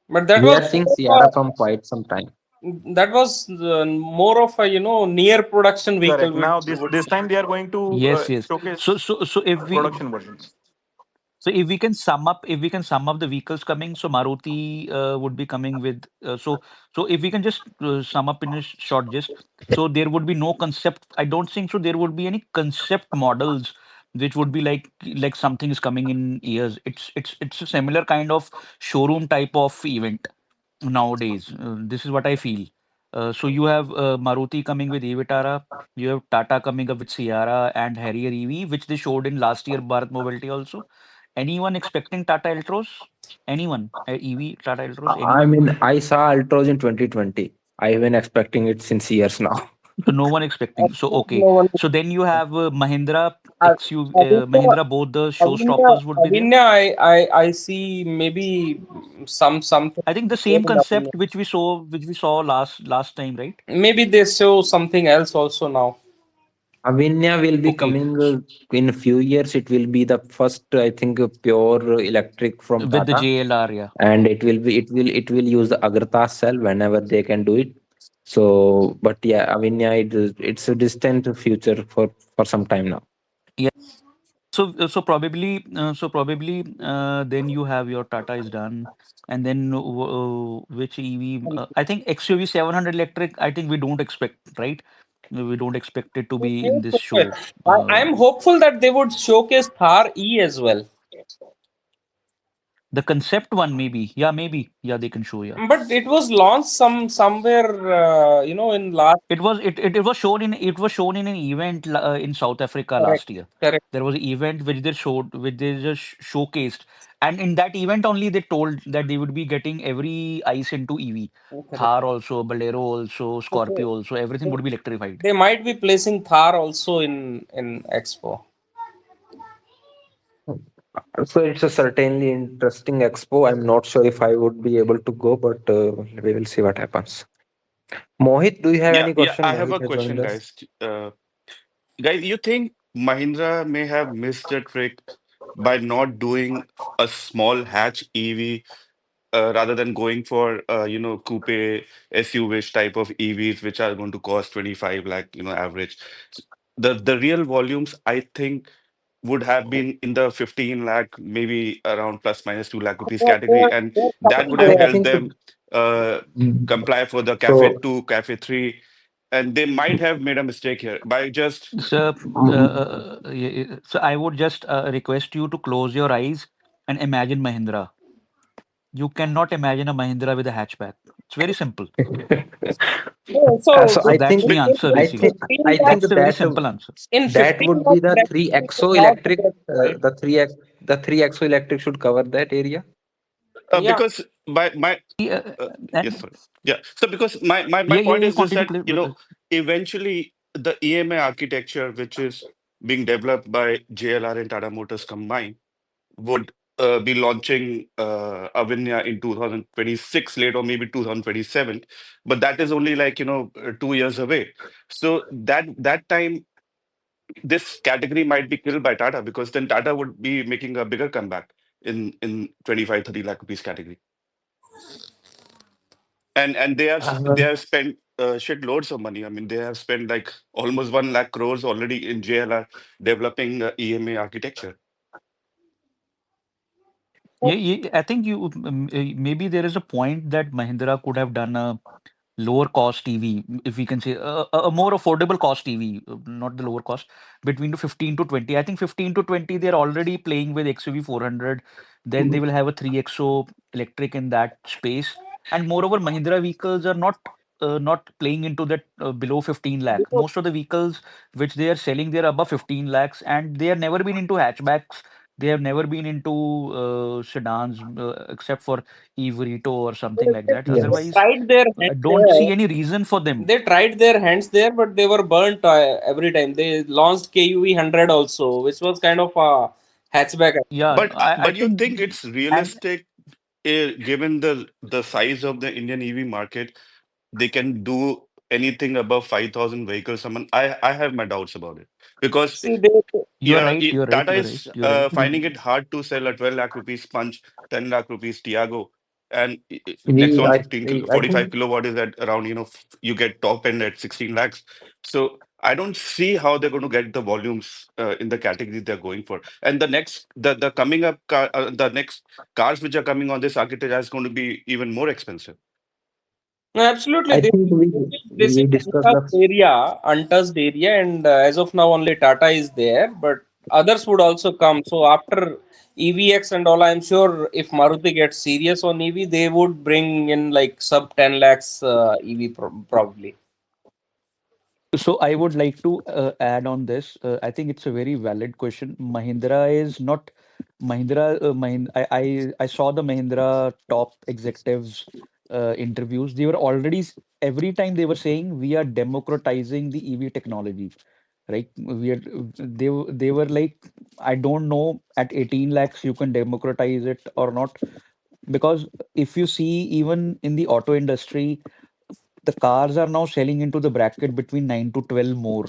[SPEAKER 2] but that
[SPEAKER 1] We
[SPEAKER 2] was
[SPEAKER 1] are seeing
[SPEAKER 2] more
[SPEAKER 1] Sierra
[SPEAKER 2] of
[SPEAKER 1] from quite some time.
[SPEAKER 2] more of a near production vehicle,
[SPEAKER 4] Correct.
[SPEAKER 2] which
[SPEAKER 4] Now this time they are going to
[SPEAKER 3] Yes, yes.
[SPEAKER 4] showcase
[SPEAKER 3] So
[SPEAKER 4] production versions.
[SPEAKER 3] if we can sum up, the vehicles coming, so Maruti would be coming with, so if we can just sum up in a short gist, so there would be no concept. I don't think so. There would be any concept models which would be like something is coming in years. It's a similar kind of showroom type of event nowadays. This is what I feel. So you have Maruti coming with Evitara, you have Tata coming up with Sierra and Harrier EV, which they showed in last year Bharat Mobility also. Anyone expecting Tata Eltros? Anyone? EV Tata Eltros?
[SPEAKER 1] I
[SPEAKER 3] Anyone?
[SPEAKER 1] mean, I saw Ultros in 2020. I've been expecting it since years now.
[SPEAKER 3] So no one expecting. So okay.
[SPEAKER 2] no one.
[SPEAKER 3] So then you have Mahindra XUV,
[SPEAKER 2] Avinya,
[SPEAKER 3] Mahindra. Both the showstoppers would be there.
[SPEAKER 2] Avinya, I see maybe something
[SPEAKER 3] I think the
[SPEAKER 2] more
[SPEAKER 3] same
[SPEAKER 2] in Avinya.
[SPEAKER 3] concept which we saw last time, right?
[SPEAKER 2] Maybe they show something else also now.
[SPEAKER 1] Avinya will be
[SPEAKER 3] Okay.
[SPEAKER 1] coming in a few years. It will be the first, I think, pure electric from
[SPEAKER 3] With the
[SPEAKER 1] Tata,
[SPEAKER 3] JLR, yeah.
[SPEAKER 1] and it will use the Agartha cell whenever they can do it. So, but yeah, Avinya, it's a distant future for some time now.
[SPEAKER 3] Yeah. So probably then you have your Tata is done, and then which EV? I think XUV 700 electric. I think we don't expect, right? We don't expect it to be in this show.
[SPEAKER 2] I'm hopeful that they would showcase Thar E as well.
[SPEAKER 3] The concept one, maybe, yeah, maybe, yeah, they can show, yeah.
[SPEAKER 2] But it was launched somewhere, in last.
[SPEAKER 3] It was shown in an event in South Africa
[SPEAKER 2] Correct,
[SPEAKER 3] last year.
[SPEAKER 2] correct,
[SPEAKER 3] There was an event which they just showcased, and in that event only they told that they would be getting every ICE into EV.
[SPEAKER 2] correct.
[SPEAKER 3] Thar also, Bolero also,
[SPEAKER 2] Okay.
[SPEAKER 3] Scorpio also, everything
[SPEAKER 2] They,
[SPEAKER 3] would be electrified.
[SPEAKER 2] they might be placing Thar also in Expo.
[SPEAKER 1] So it's a certainly interesting expo. I'm not sure if I would be able to go, but we will see what happens. Mohit, do you have
[SPEAKER 8] Yeah,
[SPEAKER 1] any
[SPEAKER 8] yeah,
[SPEAKER 1] question?
[SPEAKER 8] I have
[SPEAKER 1] Mohit
[SPEAKER 8] a
[SPEAKER 1] has
[SPEAKER 8] question,
[SPEAKER 1] joined us.
[SPEAKER 8] guys. Guys, you think Mahindra may have missed a trick by not doing a small hatch EV rather than going for coupe SUV type of EVs, which are going to cost 25 lakh, average. The real volumes, I think, would have been in the 15 lakh, maybe around plus minus 2 lakh rupees category, and that would have
[SPEAKER 1] I
[SPEAKER 8] helped
[SPEAKER 1] think
[SPEAKER 8] them uh, comply for the Cafe
[SPEAKER 1] so.
[SPEAKER 8] 2, Cafe 3, and they might have made a mistake here by just
[SPEAKER 3] So, so I would just request you to close your eyes and imagine Mahindra. You cannot imagine a Mahindra with a hatchback. It's very simple.
[SPEAKER 2] So
[SPEAKER 1] So
[SPEAKER 3] So
[SPEAKER 1] I
[SPEAKER 3] that's
[SPEAKER 1] think
[SPEAKER 3] the
[SPEAKER 8] big.
[SPEAKER 3] answer,
[SPEAKER 1] I
[SPEAKER 3] basically.
[SPEAKER 1] think
[SPEAKER 2] 15
[SPEAKER 1] I think
[SPEAKER 3] That's
[SPEAKER 2] lakhs
[SPEAKER 3] the very
[SPEAKER 1] that
[SPEAKER 3] simple answer.
[SPEAKER 2] in
[SPEAKER 1] that
[SPEAKER 2] 15
[SPEAKER 1] would be
[SPEAKER 2] lakhs
[SPEAKER 1] the three
[SPEAKER 2] bracket, it is
[SPEAKER 1] exo
[SPEAKER 2] not
[SPEAKER 1] electric.
[SPEAKER 2] aggressive, right?
[SPEAKER 1] The three exo electric should cover that area.
[SPEAKER 2] Yeah.
[SPEAKER 8] Because my yes,
[SPEAKER 3] And
[SPEAKER 8] sorry. Yeah. So because my
[SPEAKER 3] yeah, yeah,
[SPEAKER 8] point
[SPEAKER 3] yeah.
[SPEAKER 8] is this,
[SPEAKER 3] Continue,
[SPEAKER 8] that
[SPEAKER 3] please.
[SPEAKER 8] eventually the EMA architecture, which is being developed by JLR and Tata Motors combined, would be launching Avinya in 2026 late, or maybe 2027. But that is only like 2 years away. So that time this category might be killed by Tata, because then Tata would be making a bigger comeback in 25-30 lakh rupees category. And they
[SPEAKER 1] Uh,
[SPEAKER 8] have spent shit loads of money. I mean, they have spent like almost 1 lakh crores already in JLR developing EMA architecture.
[SPEAKER 3] Yeah, yeah, I think maybe there is a point that Mahindra could have done a lower cost EV, if we can say a more affordable cost EV, not the lower cost, between the 15 to 20. I think 15 to 20, they're already playing with XUV 400. Then they will have a 3XO electric in that space. And moreover, Mahindra vehicles are not not playing into that below 15 lakh. Most of the vehicles which they are selling, they're above 15 lakhs, and they have never been into hatchbacks. They have never been into sedans, except for Evrito or something like that.
[SPEAKER 2] They
[SPEAKER 1] Yes.
[SPEAKER 3] Otherwise,
[SPEAKER 2] tried their
[SPEAKER 3] I
[SPEAKER 2] hands
[SPEAKER 3] don't
[SPEAKER 2] there.
[SPEAKER 3] see any reason for them.
[SPEAKER 2] They tried their hands there, but they were burnt every time. They launched KUV 100 also, which was kind of a hatchback.
[SPEAKER 3] Yeah, I
[SPEAKER 8] But you
[SPEAKER 3] think,
[SPEAKER 8] think it's
[SPEAKER 3] and
[SPEAKER 8] realistic, given the size of the Indian EV market, they can do anything above 5,000 vehicles a month? I have my doubts about it because
[SPEAKER 2] See, they
[SPEAKER 3] you're right,
[SPEAKER 8] yeah,
[SPEAKER 3] you're right,
[SPEAKER 8] Tata
[SPEAKER 3] you're right,
[SPEAKER 8] is
[SPEAKER 3] you're right.
[SPEAKER 8] finding it hard to sell a 12 lakh rupees Punch, 10 lakh rupees Tiago, and next
[SPEAKER 1] We
[SPEAKER 8] one 15 kilo,
[SPEAKER 1] I
[SPEAKER 8] 45
[SPEAKER 1] think
[SPEAKER 8] kilowatt is at around, you get top end at 16 lakhs. So I don't see how they're going to get the volumes in the category they're going for. And the coming up the next cars which are coming on this architecture is going to be even more expensive.
[SPEAKER 2] no, absolutely.
[SPEAKER 1] I think
[SPEAKER 2] This
[SPEAKER 1] we
[SPEAKER 2] is
[SPEAKER 1] discussed
[SPEAKER 2] untouched
[SPEAKER 1] the
[SPEAKER 2] area, untouched area, and as of now, only Tata is there, but others would also come. So after EVX and all, I'm sure if Maruti gets serious on EV, they would bring in like sub 10 lakhs EV probably.
[SPEAKER 3] So I would like to add on this. I think it's a very valid question. Mahindra is not Mahindra. I saw the Mahindra top executives interviews. They were already every time they were saying we are democratizing the EV technology, right? They were like, I don't know, at 18 lakhs you can democratize it or not, because if you see even in the auto industry, the cars are now selling into the bracket between 9 to 12 more.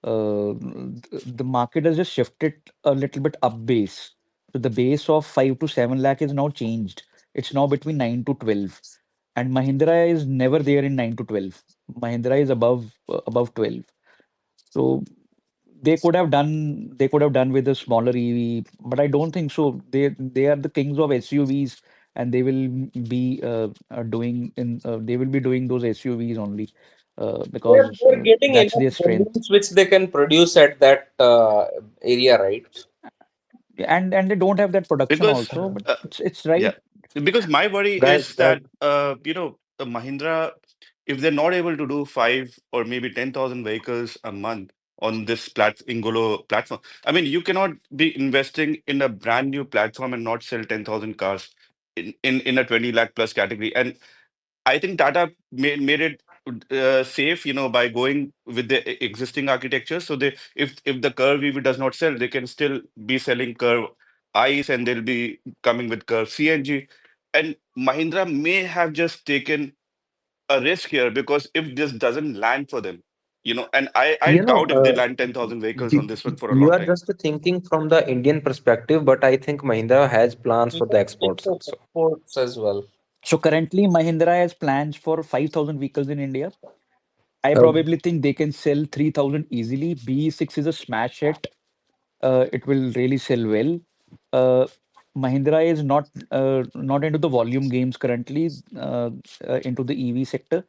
[SPEAKER 3] The market has just shifted a little bit up base. So the base of 5 to 7 lakh is now changed. It's now between 9 to 12. And Mahindra is never there in 9 to 12. Mahindra is above 12. So they could have done with a smaller EV, but I don't think so. They are the kings of SUVs, and they will be doing those SUVs only, because
[SPEAKER 2] They're getting
[SPEAKER 3] that's
[SPEAKER 2] enough
[SPEAKER 3] their strength.
[SPEAKER 2] volumes which they can produce at that area, right?
[SPEAKER 3] And they don't have that production
[SPEAKER 8] Because
[SPEAKER 3] also, but
[SPEAKER 8] uh,
[SPEAKER 3] it's
[SPEAKER 8] yeah,
[SPEAKER 3] right.
[SPEAKER 8] because my worry
[SPEAKER 1] guys.
[SPEAKER 8] is that Mahindra, if they're not able to do 5 or maybe 10,000 vehicles a month on this Ingolo platform, I mean, you cannot be investing in a brand new platform and not sell 10,000 cars in a 20 lakh plus category. And I think Tata made it safe, by going with the existing architecture. So if the Curve EV does not sell, they can still be selling Curve ICE, and they'll be coming with Curve CNG. And Mahindra may have just taken a risk here, because if this doesn't land for them, and I
[SPEAKER 1] You know,
[SPEAKER 8] doubt if they land 10,000 vehicles on
[SPEAKER 1] you,
[SPEAKER 8] this one for a
[SPEAKER 1] you
[SPEAKER 8] long
[SPEAKER 1] are
[SPEAKER 8] time.
[SPEAKER 1] just thinking from the Indian perspective, but I think Mahindra has plans for the exports also.
[SPEAKER 2] Exports as well.
[SPEAKER 3] So currently, Mahindra has plans for 5,000 vehicles in India. I
[SPEAKER 1] Uh,
[SPEAKER 3] probably think they can sell 3,000 easily. BE6 is a smash hit. It will really sell well. Uh, Mahindra is not into the volume games currently, into the EV sector,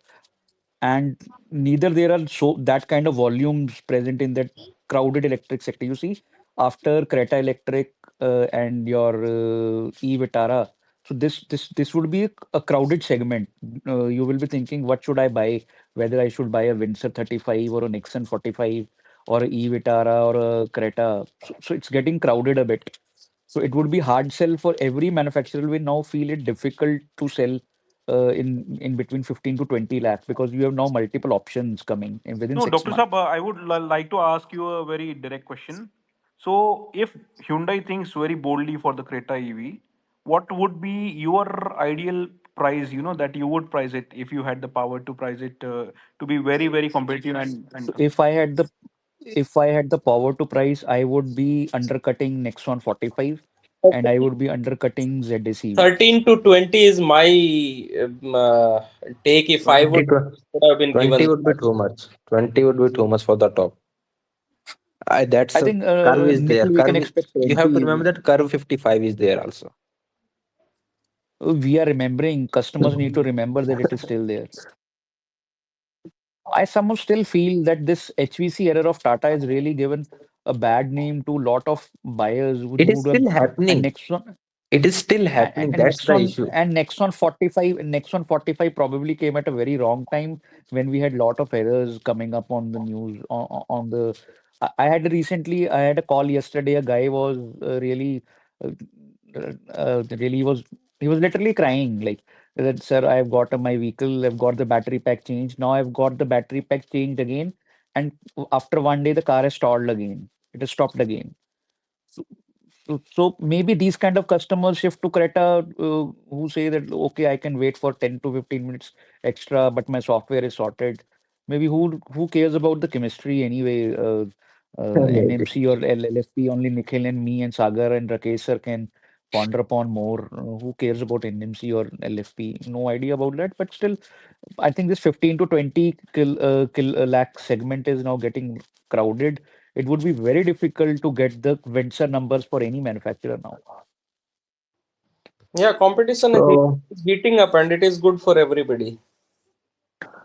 [SPEAKER 3] and neither there are so that kind of volumes present in that crowded electric sector. You see, after Creta Electric and your E Vitara, so this would be a crowded segment. You will be thinking, what should I buy? Whether I should buy a Windsor 35 or a Nixon 45 or a E Vitara or a Creta. So it's getting crowded a bit. So it would be hard sell for every manufacturer. We now feel it difficult to sell in between 15 to 20 lakh, because you have now multiple options coming in within
[SPEAKER 4] No,
[SPEAKER 3] six
[SPEAKER 4] Dr. Saab,
[SPEAKER 3] months.
[SPEAKER 4] I would like to ask you a very direct question. So, if Hyundai thinks very boldly for the Creta EV, what would be your ideal price, that you would price it if you had the power to price it to be very, very competitive and
[SPEAKER 3] So if I had the power to price, I would be undercutting Nexon 45, and I would be undercutting ZSEV.
[SPEAKER 2] 13 to 20 is my take. If I
[SPEAKER 1] 20,
[SPEAKER 2] would have been
[SPEAKER 1] 20
[SPEAKER 2] given,
[SPEAKER 1] would be too much. 20 would be too much for the top. That's
[SPEAKER 3] I think
[SPEAKER 1] curve is there.
[SPEAKER 3] Nikhil, we can
[SPEAKER 1] Curve.
[SPEAKER 3] expect
[SPEAKER 1] You have to
[SPEAKER 3] 20.
[SPEAKER 1] remember that curve 55 is there also.
[SPEAKER 3] We are remembering. Customers need to remember that it is still there. I somehow still feel that this HVC error of Tata has really given a bad name to a lot of buyers who
[SPEAKER 1] It is
[SPEAKER 3] would have.
[SPEAKER 1] still
[SPEAKER 3] And
[SPEAKER 1] happening.
[SPEAKER 3] Nexon.
[SPEAKER 1] It is still
[SPEAKER 3] And
[SPEAKER 1] happening.
[SPEAKER 3] and
[SPEAKER 1] That's the
[SPEAKER 3] Nexon
[SPEAKER 1] issue.
[SPEAKER 3] and Nexon 45 probably came at a very wrong time when we had lot of errors coming up on the news on the. I had recently I had a call yesterday. A guy was uh, really he was literally crying like that, sir, I've got my vehicle, I've got the battery pack changed. Now I've got the battery pack changed again, and after one day the car has stalled again. It has stopped again. So, so maybe these kind of customers shift to Creta who say that, okay, I can wait for 10 to 15 minutes extra, but my software is sorted. Maybe who cares about the chemistry anyway?
[SPEAKER 1] Maybe.
[SPEAKER 3] NMC or LLFP, only Nikhil and me and Sagar and Rakesh sir can ponder upon more. Who cares about NMC or LFP? No idea about that, but still, I think this 15 to 20 lakh segment is now getting crowded. It would be very difficult to get the Venture numbers for any manufacturer now.
[SPEAKER 2] Yeah, competition
[SPEAKER 1] So,
[SPEAKER 2] is heating up, and it is good for everybody.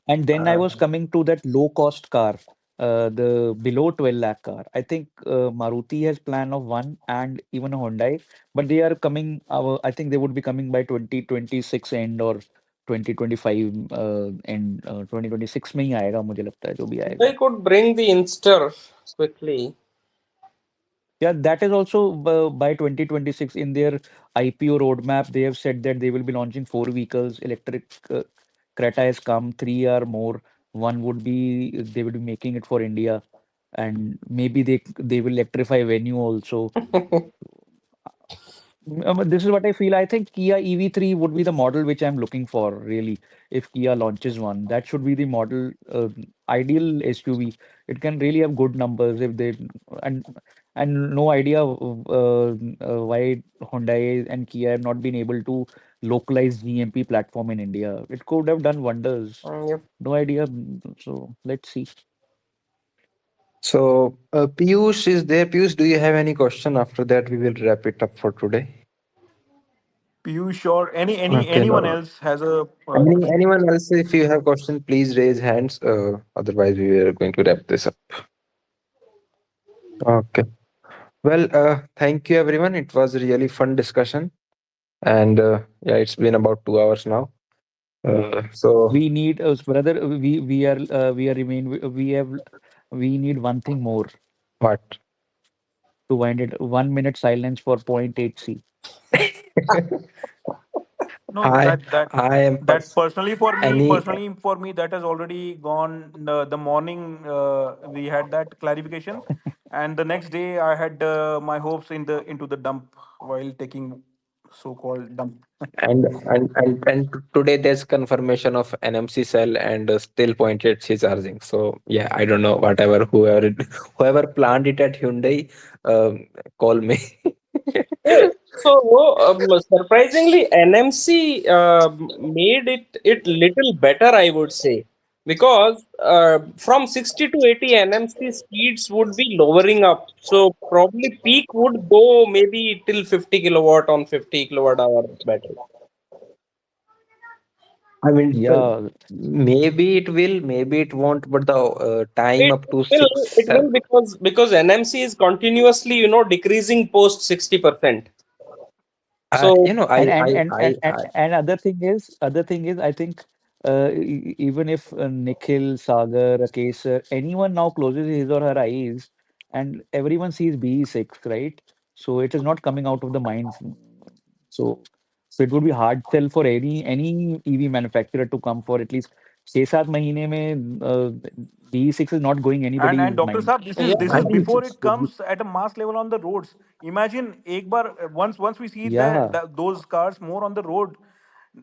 [SPEAKER 3] And then I
[SPEAKER 1] uh,
[SPEAKER 3] was coming to that low cost car, the below 12 lakh car. I think Maruti has plan of one and even a Hyundai, but they are coming. I think they would be coming by 2026 end or 2025 end. 2026 में ही आएगा मुझे लगता है जो भी
[SPEAKER 2] They
[SPEAKER 3] आएगा.
[SPEAKER 2] could bring the Inster quickly.
[SPEAKER 3] Yeah, that is also by 2026 in their IPO roadmap. They have said that they will be launching four vehicles. Electric Creta has come, three or more. One would be they will be making it for India, and maybe they will electrify Venue also. This is what I feel. I think Kia EV3 would be the model which I'm looking for, really. If Kia launches one, that should be the model, ideal SUV. It can really have good numbers if they and and no idea why Hyundai and Kia have not been able to localize GMP platform in India. It could have done wonders.
[SPEAKER 2] Yep.
[SPEAKER 3] No idea. So let's see.
[SPEAKER 1] so Piyush is there. Piyush, do you have any question? After that, we will wrap it up for today.
[SPEAKER 4] Piyush or
[SPEAKER 1] Okay,
[SPEAKER 4] anyone
[SPEAKER 1] no.
[SPEAKER 4] else has a question?
[SPEAKER 1] Anyone else, if you have question, please raise hands. Otherwise, we are going to wrap this up. Okay. Well, thank you everyone. It was a really fun discussion, and yeah, it's been about 2 hours now. So
[SPEAKER 3] We need, brother. We are remain. We have. We need one thing more
[SPEAKER 1] what?
[SPEAKER 3] to wind it. 1 minute silence for point 8C.
[SPEAKER 4] No,
[SPEAKER 1] I
[SPEAKER 4] that
[SPEAKER 1] I am
[SPEAKER 4] that
[SPEAKER 1] any
[SPEAKER 4] personally for me that has already gone. The morning we had that clarification, and the next day I had my hopes into the dump while taking so-called dump.
[SPEAKER 1] and today there's confirmation of NMC cell and still pointed C charging. So yeah, I don't know whatever whoever planned it at Hyundai, call me.
[SPEAKER 2] So surprisingly, NMC made it little better, I would say, because from 60 to 80 NMC speeds would be lowering up. So probably peak would go maybe till 50 kilowatt on 50 kilowatt hour battery.
[SPEAKER 1] I mean,
[SPEAKER 3] Yeah,
[SPEAKER 1] maybe it will, maybe it won't, but the time
[SPEAKER 2] It
[SPEAKER 1] up to
[SPEAKER 2] will,
[SPEAKER 1] six,
[SPEAKER 2] it will because NMC is continuously decreasing post 60%. So
[SPEAKER 1] you know,
[SPEAKER 3] and other thing is, I think even if Nikhil, Sagar, Rakesh, anyone now closes his or her eyes, and everyone sees BE6, right? So it is not coming out of the mind. So so it would be hard sell for any EV manufacturer to come for at least 6-7 महीने में. BE6 is not going
[SPEAKER 4] And
[SPEAKER 3] anybody's
[SPEAKER 4] Dr.
[SPEAKER 3] mind.
[SPEAKER 4] Saab, this
[SPEAKER 1] I
[SPEAKER 4] is
[SPEAKER 2] yeah,
[SPEAKER 1] think
[SPEAKER 4] before it comes at a mass level on the roads. Imagine एक बार once we see
[SPEAKER 3] Yeah.
[SPEAKER 4] those cars more on the road,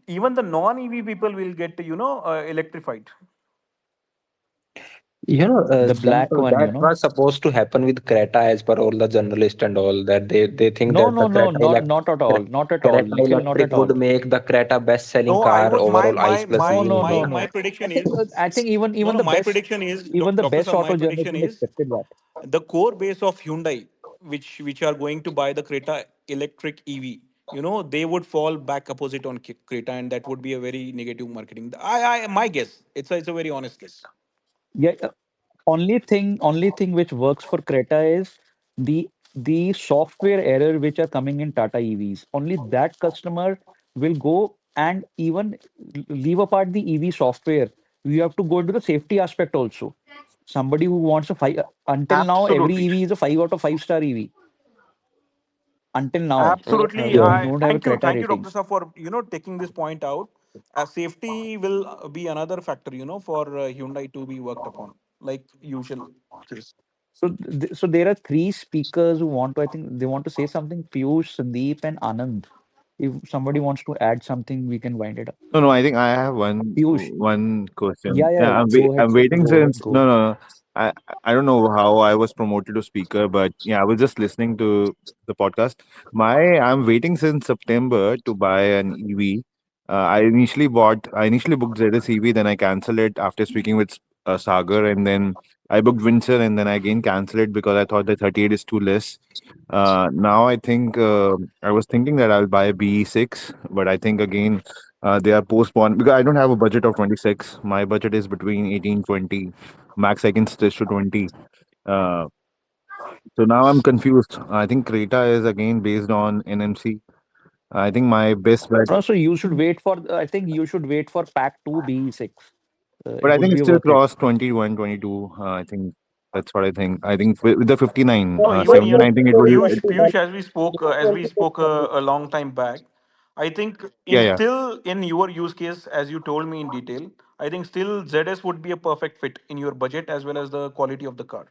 [SPEAKER 4] even the non-EV people will get electrified.
[SPEAKER 1] you know
[SPEAKER 3] The black one,
[SPEAKER 1] that was supposed to happen with Creta as per all the journalists and all that they think
[SPEAKER 3] No,
[SPEAKER 1] that the
[SPEAKER 3] no, no, not at all. Not at all.
[SPEAKER 1] Creta
[SPEAKER 3] Nikhil, not
[SPEAKER 1] Electric
[SPEAKER 3] at all.
[SPEAKER 1] would make the Creta best selling
[SPEAKER 4] No, I
[SPEAKER 1] car
[SPEAKER 4] would
[SPEAKER 1] overall ICE plus
[SPEAKER 3] No,
[SPEAKER 1] EV
[SPEAKER 3] no,
[SPEAKER 1] in
[SPEAKER 3] no,
[SPEAKER 1] India.
[SPEAKER 4] my
[SPEAKER 3] no.
[SPEAKER 4] prediction is
[SPEAKER 3] I think
[SPEAKER 4] no, no, my prediction
[SPEAKER 3] even the
[SPEAKER 4] Dr.
[SPEAKER 3] best
[SPEAKER 4] Saab, my
[SPEAKER 3] auto journalists
[SPEAKER 4] prediction
[SPEAKER 3] would
[SPEAKER 4] is
[SPEAKER 3] expected that.
[SPEAKER 4] the core base of Hyundai, which are going to buy the Creta Electric EV, they would fall back opposite on Creta, and that would be a very negative marketing. I my guess. It's a very honest guess.
[SPEAKER 3] Yeah, only thing which works for Creta is the the software error which are coming in Tata EVs. Only that customer will go, and even leave apart the EV software. You have to go into the safety aspect also. Somebody who wants a five, until now, every
[SPEAKER 4] Absolutely.
[SPEAKER 3] EV is a 5 out of 5 star EV. Until now,
[SPEAKER 4] Absolutely.
[SPEAKER 1] Yeah.
[SPEAKER 3] they
[SPEAKER 4] I
[SPEAKER 3] don't have a Creta
[SPEAKER 4] thank you, Dr.
[SPEAKER 3] rating.
[SPEAKER 4] Sir, for taking this point out. Safety will be another factor, for Hyundai to be worked upon, like usual case.
[SPEAKER 3] So, so there are three speakers who want to. I think they want to say something. Piyush, Sandeep, and Anand. If somebody wants to add something, we can wind it up.
[SPEAKER 9] No, no, I think I have one
[SPEAKER 3] Piyush,
[SPEAKER 9] one question.
[SPEAKER 3] yeah, yeah,
[SPEAKER 9] Yeah,
[SPEAKER 3] go ahead,
[SPEAKER 9] I'm waiting
[SPEAKER 3] go
[SPEAKER 9] since
[SPEAKER 3] ahead, go.
[SPEAKER 9] no, no, no. I I don't know how I was promoted to speaker, but yeah, I was just listening to the podcast. I'm waiting since September to buy an EV. I initially booked ZS EV, then I canceled it after speaking with Sagar, and then I booked Windsor, and then I again canceled it because I thought that 38 is too less. Now I think I was thinking that I'll buy a BE6, but I think again they are postponed because I don't have a budget of 26. My budget is between 18 20. Max I can stretch to 20. Uh, so now I'm confused. I think Creta is again based on NMC. I think my best bet,
[SPEAKER 3] So you should wait for. I think you should wait for Pack Two B6.
[SPEAKER 9] but
[SPEAKER 3] It
[SPEAKER 9] I
[SPEAKER 3] would
[SPEAKER 9] think
[SPEAKER 3] be
[SPEAKER 9] it's still
[SPEAKER 3] worth it.
[SPEAKER 9] crossed 21, 22. I think that's what I think. I think with the 59,
[SPEAKER 2] No,
[SPEAKER 4] Even
[SPEAKER 9] 79, I think it would.
[SPEAKER 4] Piyush,
[SPEAKER 9] It,
[SPEAKER 4] as we spoke a long time back, I think
[SPEAKER 9] yeah,
[SPEAKER 4] in
[SPEAKER 9] yeah.
[SPEAKER 4] still in your use case, as you told me in detail, I think still ZS would be a perfect fit in your budget as well as the quality of the car.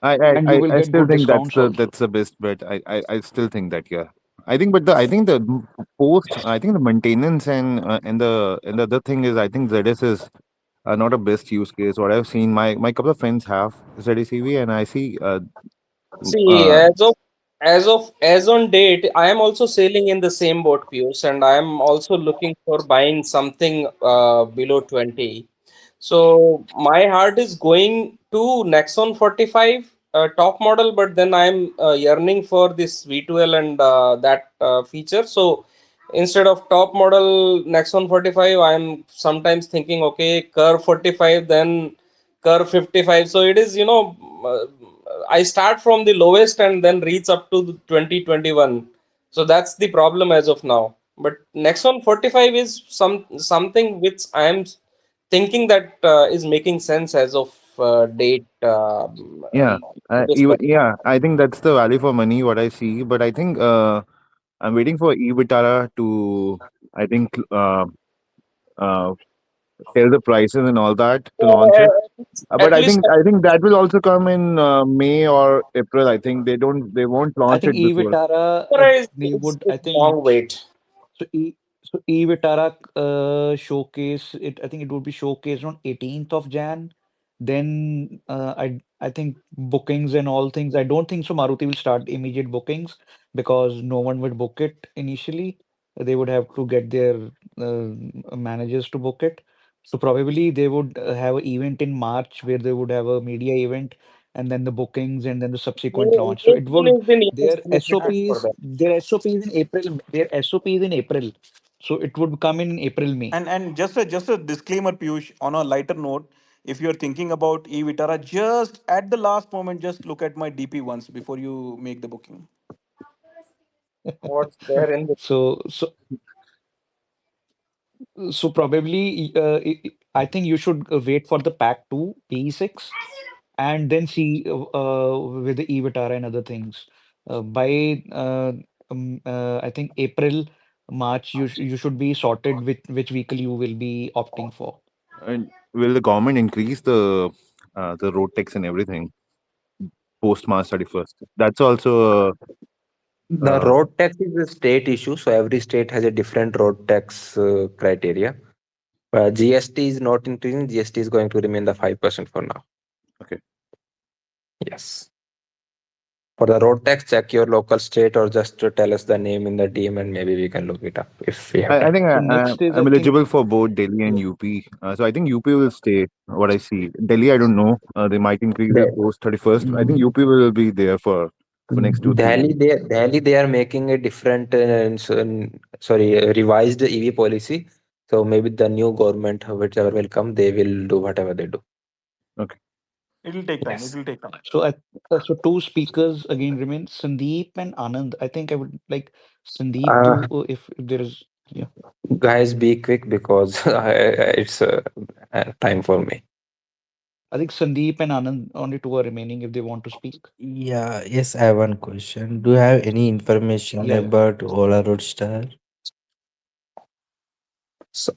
[SPEAKER 3] And you will
[SPEAKER 9] I
[SPEAKER 3] get
[SPEAKER 9] still
[SPEAKER 3] good
[SPEAKER 9] think
[SPEAKER 3] discounts also.
[SPEAKER 9] that's the best bet. I still think that, yeah. I think the post I think the maintenance and the other thing is I think ZS is not a best use case. What I've seen, my couple of friends have ZSEV, and I see
[SPEAKER 2] See,
[SPEAKER 9] uh
[SPEAKER 2] as on date, I am also sailing in the same boat, Pius, and I am also looking for buying something below 20. So my heart is going to Nexon 45 top model, but then I'm yearning for this V12 and that feature. So instead of top model Nexon 45, I'm sometimes thinking, okay, Curve 45, then Curve 55. So it is, I start from the lowest and then reach up to the 2021. So that's the problem as of now. But Nexon 45 is something which I am thinking that is making sense as of date
[SPEAKER 9] yeah,
[SPEAKER 2] in this
[SPEAKER 9] even
[SPEAKER 2] particular.
[SPEAKER 9] yeah, I think that's the value for money what I see. But I think I'm waiting for Vitara to I think uh tell the prices and all that to launch it. But
[SPEAKER 2] At least
[SPEAKER 9] I think that will also come in May or April. I think they won't
[SPEAKER 3] I
[SPEAKER 9] launch
[SPEAKER 3] think
[SPEAKER 9] it before.
[SPEAKER 3] e-Vitara,
[SPEAKER 2] Vitara
[SPEAKER 3] they would. I
[SPEAKER 2] is long
[SPEAKER 3] think
[SPEAKER 2] wait.
[SPEAKER 3] so. So e-Vitara showcase it. I think it would be showcased on 18th of Jan. Then I think bookings and all things. I don't think so. Maruti will start immediate bookings because no one would book it initially. They would have to get their managers to book it. So probably they would have an event in March where they would have a media event and then the bookings and then the subsequent launch. So it
[SPEAKER 2] April
[SPEAKER 3] would
[SPEAKER 2] is the
[SPEAKER 3] their
[SPEAKER 2] nearest visit for
[SPEAKER 3] SOPs
[SPEAKER 2] them.
[SPEAKER 3] their SOP is in April. Their SOP is in April. So it would come in April, May.
[SPEAKER 4] And just a disclaimer, Piyush, on a lighter note, if you're thinking about e-Vitara, just at the last moment, just look at my DP once before you make the booking.
[SPEAKER 2] What's there in the
[SPEAKER 3] So so so probably I think you should wait for the pack 2 P6 and then see with the e-Vitara and other things. By I think April, March, you should be sorted with which vehicle you will be opting for.
[SPEAKER 9] And will the government increase the road tax and everything post March 31st? That's also
[SPEAKER 1] The
[SPEAKER 9] uh,
[SPEAKER 1] road tax is a state issue, so every state has a different road tax criteria. GST is not increasing. GST is going to remain the 5% for now.
[SPEAKER 9] okay.
[SPEAKER 1] Yes. For the road tax, check your local state or just to tell us the name in the DM and maybe we can look it up if we have
[SPEAKER 9] I
[SPEAKER 1] time.
[SPEAKER 9] think
[SPEAKER 3] So next is I
[SPEAKER 9] I'm
[SPEAKER 3] think
[SPEAKER 9] eligible for both Delhi and UP. So I think UP will stay. What I see, Delhi, I don't know. They might increase it
[SPEAKER 1] The,
[SPEAKER 9] post 31st. I think UP will be there for next 2 3 years.
[SPEAKER 1] Delhi, they are making a different, sorry, revised EV policy. So maybe the new government, whichever will come, they will do whatever they do.
[SPEAKER 9] Okay.
[SPEAKER 4] It'll take time. It
[SPEAKER 2] Yes.
[SPEAKER 4] will take time.
[SPEAKER 3] So so two speakers again remain, Sandeep and Anand. I think I would like Sandeep
[SPEAKER 1] Uh,
[SPEAKER 3] to if there is, yeah.
[SPEAKER 1] Guys, be quick because it's time for me.
[SPEAKER 3] I think Sandeep and Anand only two are remaining if they want to speak.
[SPEAKER 10] Yeah, yes, I have one question. Do you have any information
[SPEAKER 3] Yeah, yeah.
[SPEAKER 10] about Ola Roadster?
[SPEAKER 1] So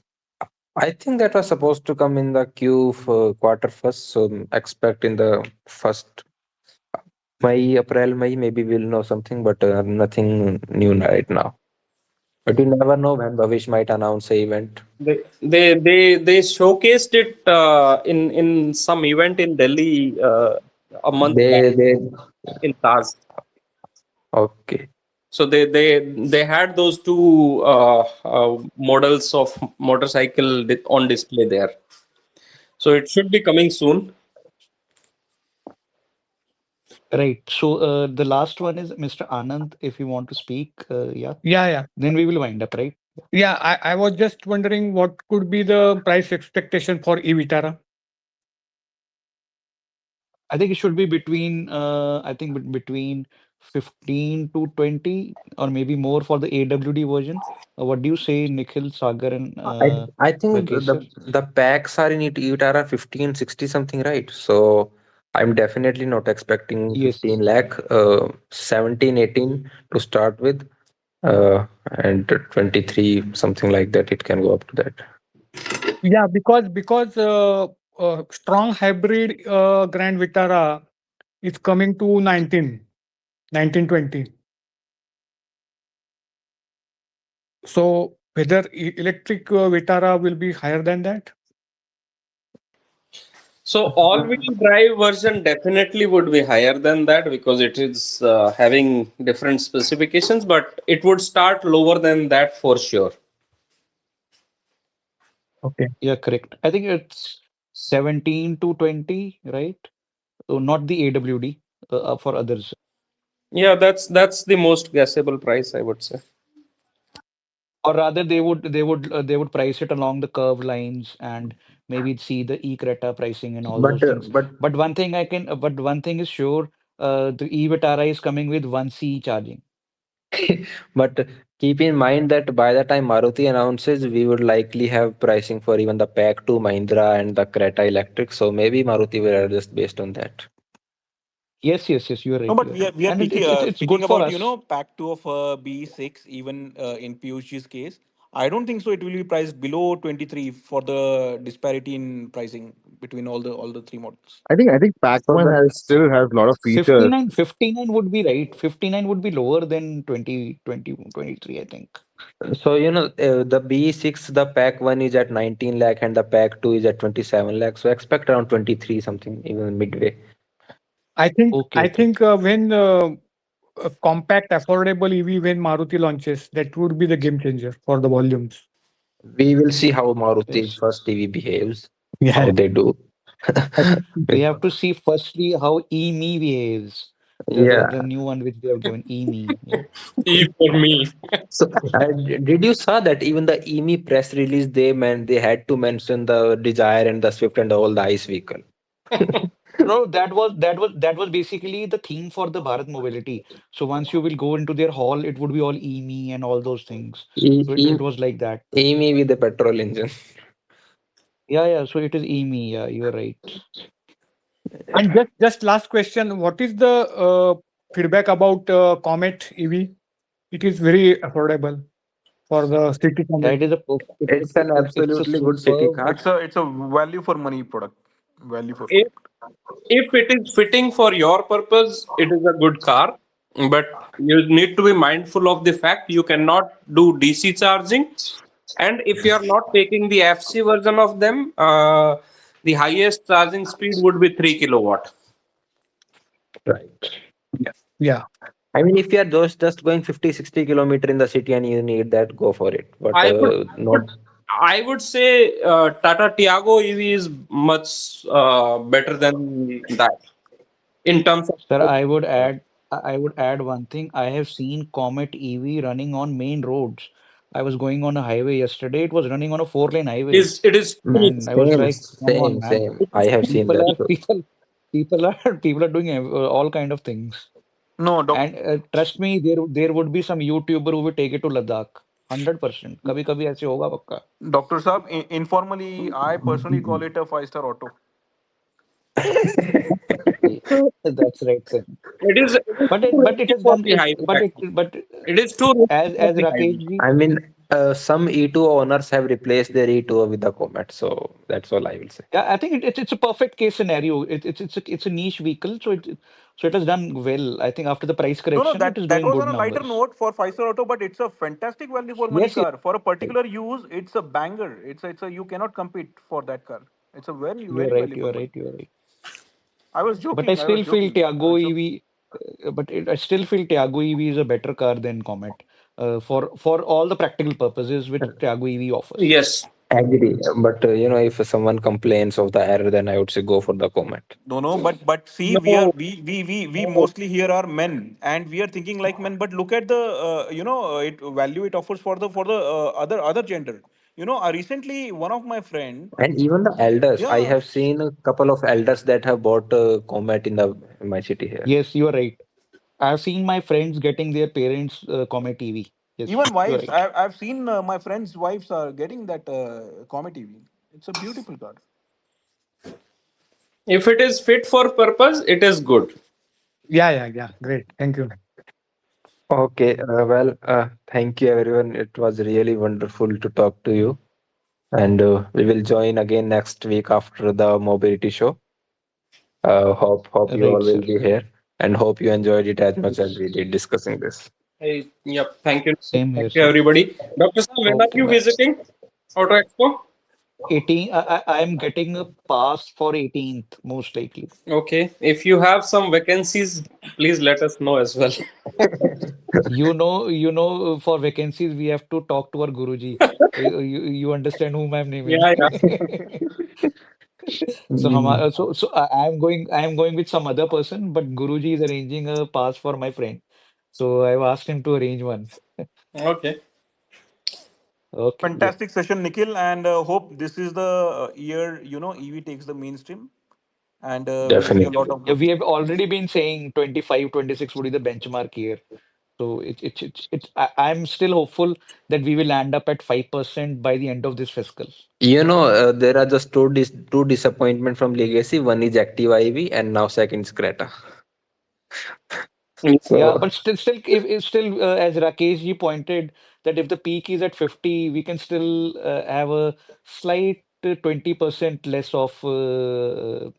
[SPEAKER 1] I think that was supposed to come in the Q for quarter first. So expect in the first May, April, May, maybe we'll know something, but nothing new right now. But you never know when Bhavish might announce a event.
[SPEAKER 2] They showcased it in some event in Delhi a month back
[SPEAKER 1] They
[SPEAKER 2] in Taj.
[SPEAKER 1] okay.
[SPEAKER 2] So they had those two models of motorcycle on display there. So it should be coming soon.
[SPEAKER 3] Right. So the last one is Mr. Anand. If you want to speak, yeah,
[SPEAKER 11] Yeah, yeah.
[SPEAKER 3] then we will wind up, right?
[SPEAKER 11] Yeah, I was just wondering what could be the price expectation for e Vitara.
[SPEAKER 3] I think it should be between I think between 15 to 20 or maybe more for the AWD version. What do you say, Nikhil, Sagar, and
[SPEAKER 1] I think
[SPEAKER 3] Rakesh sir?
[SPEAKER 1] the packs are in it are 15, 60 something, right? So I'm definitely not expecting
[SPEAKER 3] Yes.
[SPEAKER 1] 15 lakh, 17, 18 to start with, and 23 something like that. It can go up to that.
[SPEAKER 11] Yeah, because strong hybrid Grand Vitara is coming to 1920. So whether electric Vitara will be higher than that?
[SPEAKER 2] So all-wheel drive version definitely would be higher than that because it is having different specifications, but it would start lower than that for sure.
[SPEAKER 11] Okay.
[SPEAKER 3] Yeah, correct. I think it's 17 to 20, right? So not the AWD for others.
[SPEAKER 2] Yeah, that's the most guessable price, I would say.
[SPEAKER 3] Or rather, they would price it along the curve lines and maybe see the e-Creta pricing and all
[SPEAKER 1] But
[SPEAKER 3] those things.
[SPEAKER 1] but
[SPEAKER 3] But one thing is sure, the e-Vitara is coming with 1C charging.
[SPEAKER 1] but keep in mind that by the time Maruti announces, we would likely have pricing for even the pack 2 Mahindra and the Creta Electric. So maybe Maruti will adjust based on that.
[SPEAKER 3] Yes, yes, yes. You are
[SPEAKER 4] No,
[SPEAKER 3] right.
[SPEAKER 4] but
[SPEAKER 3] You are right,
[SPEAKER 4] we are
[SPEAKER 3] and it's
[SPEAKER 4] speaking
[SPEAKER 3] good for
[SPEAKER 4] about
[SPEAKER 3] us.
[SPEAKER 4] pack two of B6 even in PUG's case. I don't think so. It will be priced below 23 for the disparity in pricing between all the three models.
[SPEAKER 9] I think Pac
[SPEAKER 1] So
[SPEAKER 9] One
[SPEAKER 1] the
[SPEAKER 9] has still has a lot of features.
[SPEAKER 3] 59 would be right. 59 would be lower than 23, I think.
[SPEAKER 1] So the B6, the pack 1 is at 19 lakh and the pack 2 is at 27 lakh. So expect around 23 something, even midway.
[SPEAKER 3] Okay,
[SPEAKER 11] I
[SPEAKER 3] okay.
[SPEAKER 11] think when a compact affordable EV when Maruti launches, that would be the game changer for the volumes.
[SPEAKER 1] We will see how Maruti's
[SPEAKER 3] Yes.
[SPEAKER 1] first EV behaves,
[SPEAKER 11] Yeah.
[SPEAKER 1] how they do.
[SPEAKER 3] We have to see firstly how E-Me behaves. The
[SPEAKER 1] Yeah.
[SPEAKER 3] new one which they have given, E-Me. Yeah.
[SPEAKER 2] E for me.
[SPEAKER 1] So did you saw that even the EMI press release they had to mention the Desire and the Swift and all the ICE vehicle.
[SPEAKER 3] No, that was basically the theme for the Bharat Mobility. So once you will go into their hall, it would be all E-Me and all those things. So it was like that.
[SPEAKER 1] EMI with the petrol engine.
[SPEAKER 3] Yeah, yeah. So it is E-Me. Yeah, you're right.
[SPEAKER 11] And just last question, what is the feedback about Comet EV? It is very affordable for the city
[SPEAKER 3] Yeah,
[SPEAKER 11] commute.
[SPEAKER 3] it is a
[SPEAKER 1] It's an
[SPEAKER 3] it's a
[SPEAKER 1] absolutely good city
[SPEAKER 3] superb.
[SPEAKER 1] car.
[SPEAKER 4] It's a value for money product. Value for
[SPEAKER 2] If
[SPEAKER 4] money.
[SPEAKER 2] if it is fitting for your purpose, it is a good car. But you need to be mindful of the fact you cannot do DC charging. And if you are not taking the FC version of them, the highest charging speed would be 3 kilowatt.
[SPEAKER 1] Right.
[SPEAKER 11] Yeah. Yeah.
[SPEAKER 1] I mean, if you are just going 50, 60 kilometer in the city and you need that, go for it. But
[SPEAKER 2] I would,
[SPEAKER 1] not.
[SPEAKER 2] would I would say Tata Tiago EV is much better than that in terms
[SPEAKER 3] Sir,
[SPEAKER 2] of
[SPEAKER 3] I would add one thing. I have seen Comet EV running on main roads. I was going on a highway yesterday. It was running on a four-lane highway,
[SPEAKER 2] it is true.
[SPEAKER 3] and I was
[SPEAKER 1] Same,
[SPEAKER 3] like, "Come on,
[SPEAKER 1] same,
[SPEAKER 3] man!
[SPEAKER 1] same. I have seen
[SPEAKER 3] People
[SPEAKER 1] that.
[SPEAKER 3] are
[SPEAKER 1] So
[SPEAKER 3] people. people are people are doing all kind of things.
[SPEAKER 4] No, doc,
[SPEAKER 3] And trust me, there would be some YouTuber who will take it to Ladakh. 100%. कभी कभी ऐसे होगा पक्का.
[SPEAKER 4] Doctor Saab, informally, I personally call it a five-star auto.
[SPEAKER 3] Yeah, that's right, sir.
[SPEAKER 2] It is
[SPEAKER 3] But
[SPEAKER 2] too
[SPEAKER 3] it
[SPEAKER 2] risky
[SPEAKER 3] has
[SPEAKER 2] for
[SPEAKER 3] done
[SPEAKER 2] the
[SPEAKER 3] it.
[SPEAKER 2] highway.
[SPEAKER 3] But
[SPEAKER 2] Actually.
[SPEAKER 3] it
[SPEAKER 2] It is too risky for
[SPEAKER 3] as
[SPEAKER 2] the
[SPEAKER 3] Rakesh
[SPEAKER 2] highway.
[SPEAKER 3] ji.
[SPEAKER 1] I mean, some E2 owners have replaced their E2 with the Comet, so that's all I will say.
[SPEAKER 3] Yeah, I think it's a perfect case scenario. It's a niche vehicle, so it has done well. I think after the price
[SPEAKER 4] No, no,
[SPEAKER 3] correction, it is
[SPEAKER 4] that
[SPEAKER 3] doing
[SPEAKER 4] was
[SPEAKER 3] good
[SPEAKER 4] on a lighter
[SPEAKER 3] numbers.
[SPEAKER 4] note for five-star auto, but it's a fantastic value for money
[SPEAKER 3] Yes,
[SPEAKER 4] car. For a particular use, it's a banger. It's a you cannot compete for that car. It's a very
[SPEAKER 3] you are
[SPEAKER 4] very
[SPEAKER 3] right.
[SPEAKER 4] value
[SPEAKER 3] You
[SPEAKER 4] for
[SPEAKER 3] are
[SPEAKER 4] money.
[SPEAKER 3] right. You are right.
[SPEAKER 4] I was
[SPEAKER 3] But I
[SPEAKER 4] joking. I was
[SPEAKER 3] still feel
[SPEAKER 4] joking.
[SPEAKER 3] Tiago
[SPEAKER 4] It's a
[SPEAKER 3] EV. I still feel Tiago EV is a better car than Comet. For all the practical purposes which Tiago EV offers.
[SPEAKER 2] Yes.
[SPEAKER 1] Agree, but if someone complains of the error, then I would say go for the Comet.
[SPEAKER 4] no, no, but see,
[SPEAKER 2] No.
[SPEAKER 4] we mostly here are men, and we are thinking like men. But look at the it value it offers for the other gender. Recently one of my friend,
[SPEAKER 1] And even the elders, I
[SPEAKER 4] yeah,
[SPEAKER 1] have seen a couple of elders that have bought a Comet in my city here.
[SPEAKER 3] Yes, you are right. I've seen my friends getting their parents Comet EV. Yes,
[SPEAKER 4] even
[SPEAKER 3] you are
[SPEAKER 4] wives.
[SPEAKER 3] right.
[SPEAKER 4] I've seen my friends' wives are getting that Comet EV. It's a beautiful car.
[SPEAKER 2] If it is fit for purpose, it is good.
[SPEAKER 11] Yeah, yeah, yeah. Great. Thank you.
[SPEAKER 1] Okay, well, thank you everyone. It was really wonderful to talk to you, and we will join again next week after the mobility show. Hope you all
[SPEAKER 3] Right, sir.
[SPEAKER 1] will be here, and hope you enjoyed it as much as we did discussing this.
[SPEAKER 2] Hey, yep. Thank you.
[SPEAKER 3] Same here,
[SPEAKER 2] Thank you,
[SPEAKER 3] sir.
[SPEAKER 2] everybody. Dr. Sam, when are
[SPEAKER 3] Okay,
[SPEAKER 2] you
[SPEAKER 3] bye.
[SPEAKER 2] visiting Auto Expo?
[SPEAKER 3] 18. I'm getting a pass for 18th, most likely.
[SPEAKER 2] Okay. If you have some vacancies, please let us know as well.
[SPEAKER 3] For vacancies, we have to talk to our Guruji. You understand whom I'm naming.
[SPEAKER 2] Yeah, yeah.
[SPEAKER 3] So,
[SPEAKER 1] Mm,
[SPEAKER 3] I'm going with some other person, but Guruji is arranging a pass for my friend. So I've asked him to arrange one.
[SPEAKER 2] Okay.
[SPEAKER 3] Okay, great.
[SPEAKER 4] Fantastic session, Nikhil, and hope this is the year EV takes the mainstream, and we'll see a
[SPEAKER 1] definitely.
[SPEAKER 4] lot of
[SPEAKER 3] Yeah,
[SPEAKER 4] growth.
[SPEAKER 3] we have already been saying 25, 26 would be the benchmark year. So I'm still hopeful that we will land up at 5% by the end of this fiscal.
[SPEAKER 1] There are just two disappointment from Legacy. One is Active IV, and now second is Creta.
[SPEAKER 3] Yeah,
[SPEAKER 1] So
[SPEAKER 3] but if still, as Rakesh ji pointed, that if the peak is at 50, we can still have a slight 20% less of a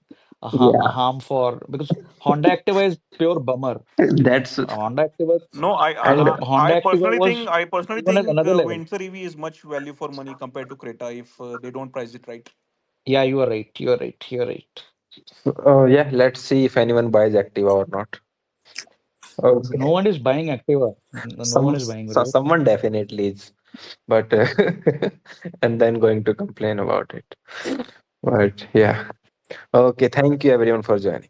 [SPEAKER 1] yeah,
[SPEAKER 3] harm for because Honda Activa is pure bummer.
[SPEAKER 1] that's
[SPEAKER 3] Honda Activa,
[SPEAKER 4] No,
[SPEAKER 1] and
[SPEAKER 3] Honda Activa was
[SPEAKER 4] I personally
[SPEAKER 3] even at
[SPEAKER 4] think
[SPEAKER 3] another level.
[SPEAKER 4] Windsor EV is much value for money compared to Creta if they don't price it right.
[SPEAKER 3] Yeah, you are right. You are right. You are right.
[SPEAKER 1] yeah, let's see if anyone buys Activa or not.
[SPEAKER 3] No
[SPEAKER 1] Okay.
[SPEAKER 3] one is buying Activa. No one is buying, right?
[SPEAKER 1] Someone definitely is, but and then going to complain about it. But yeah, okay. Thank you everyone for joining.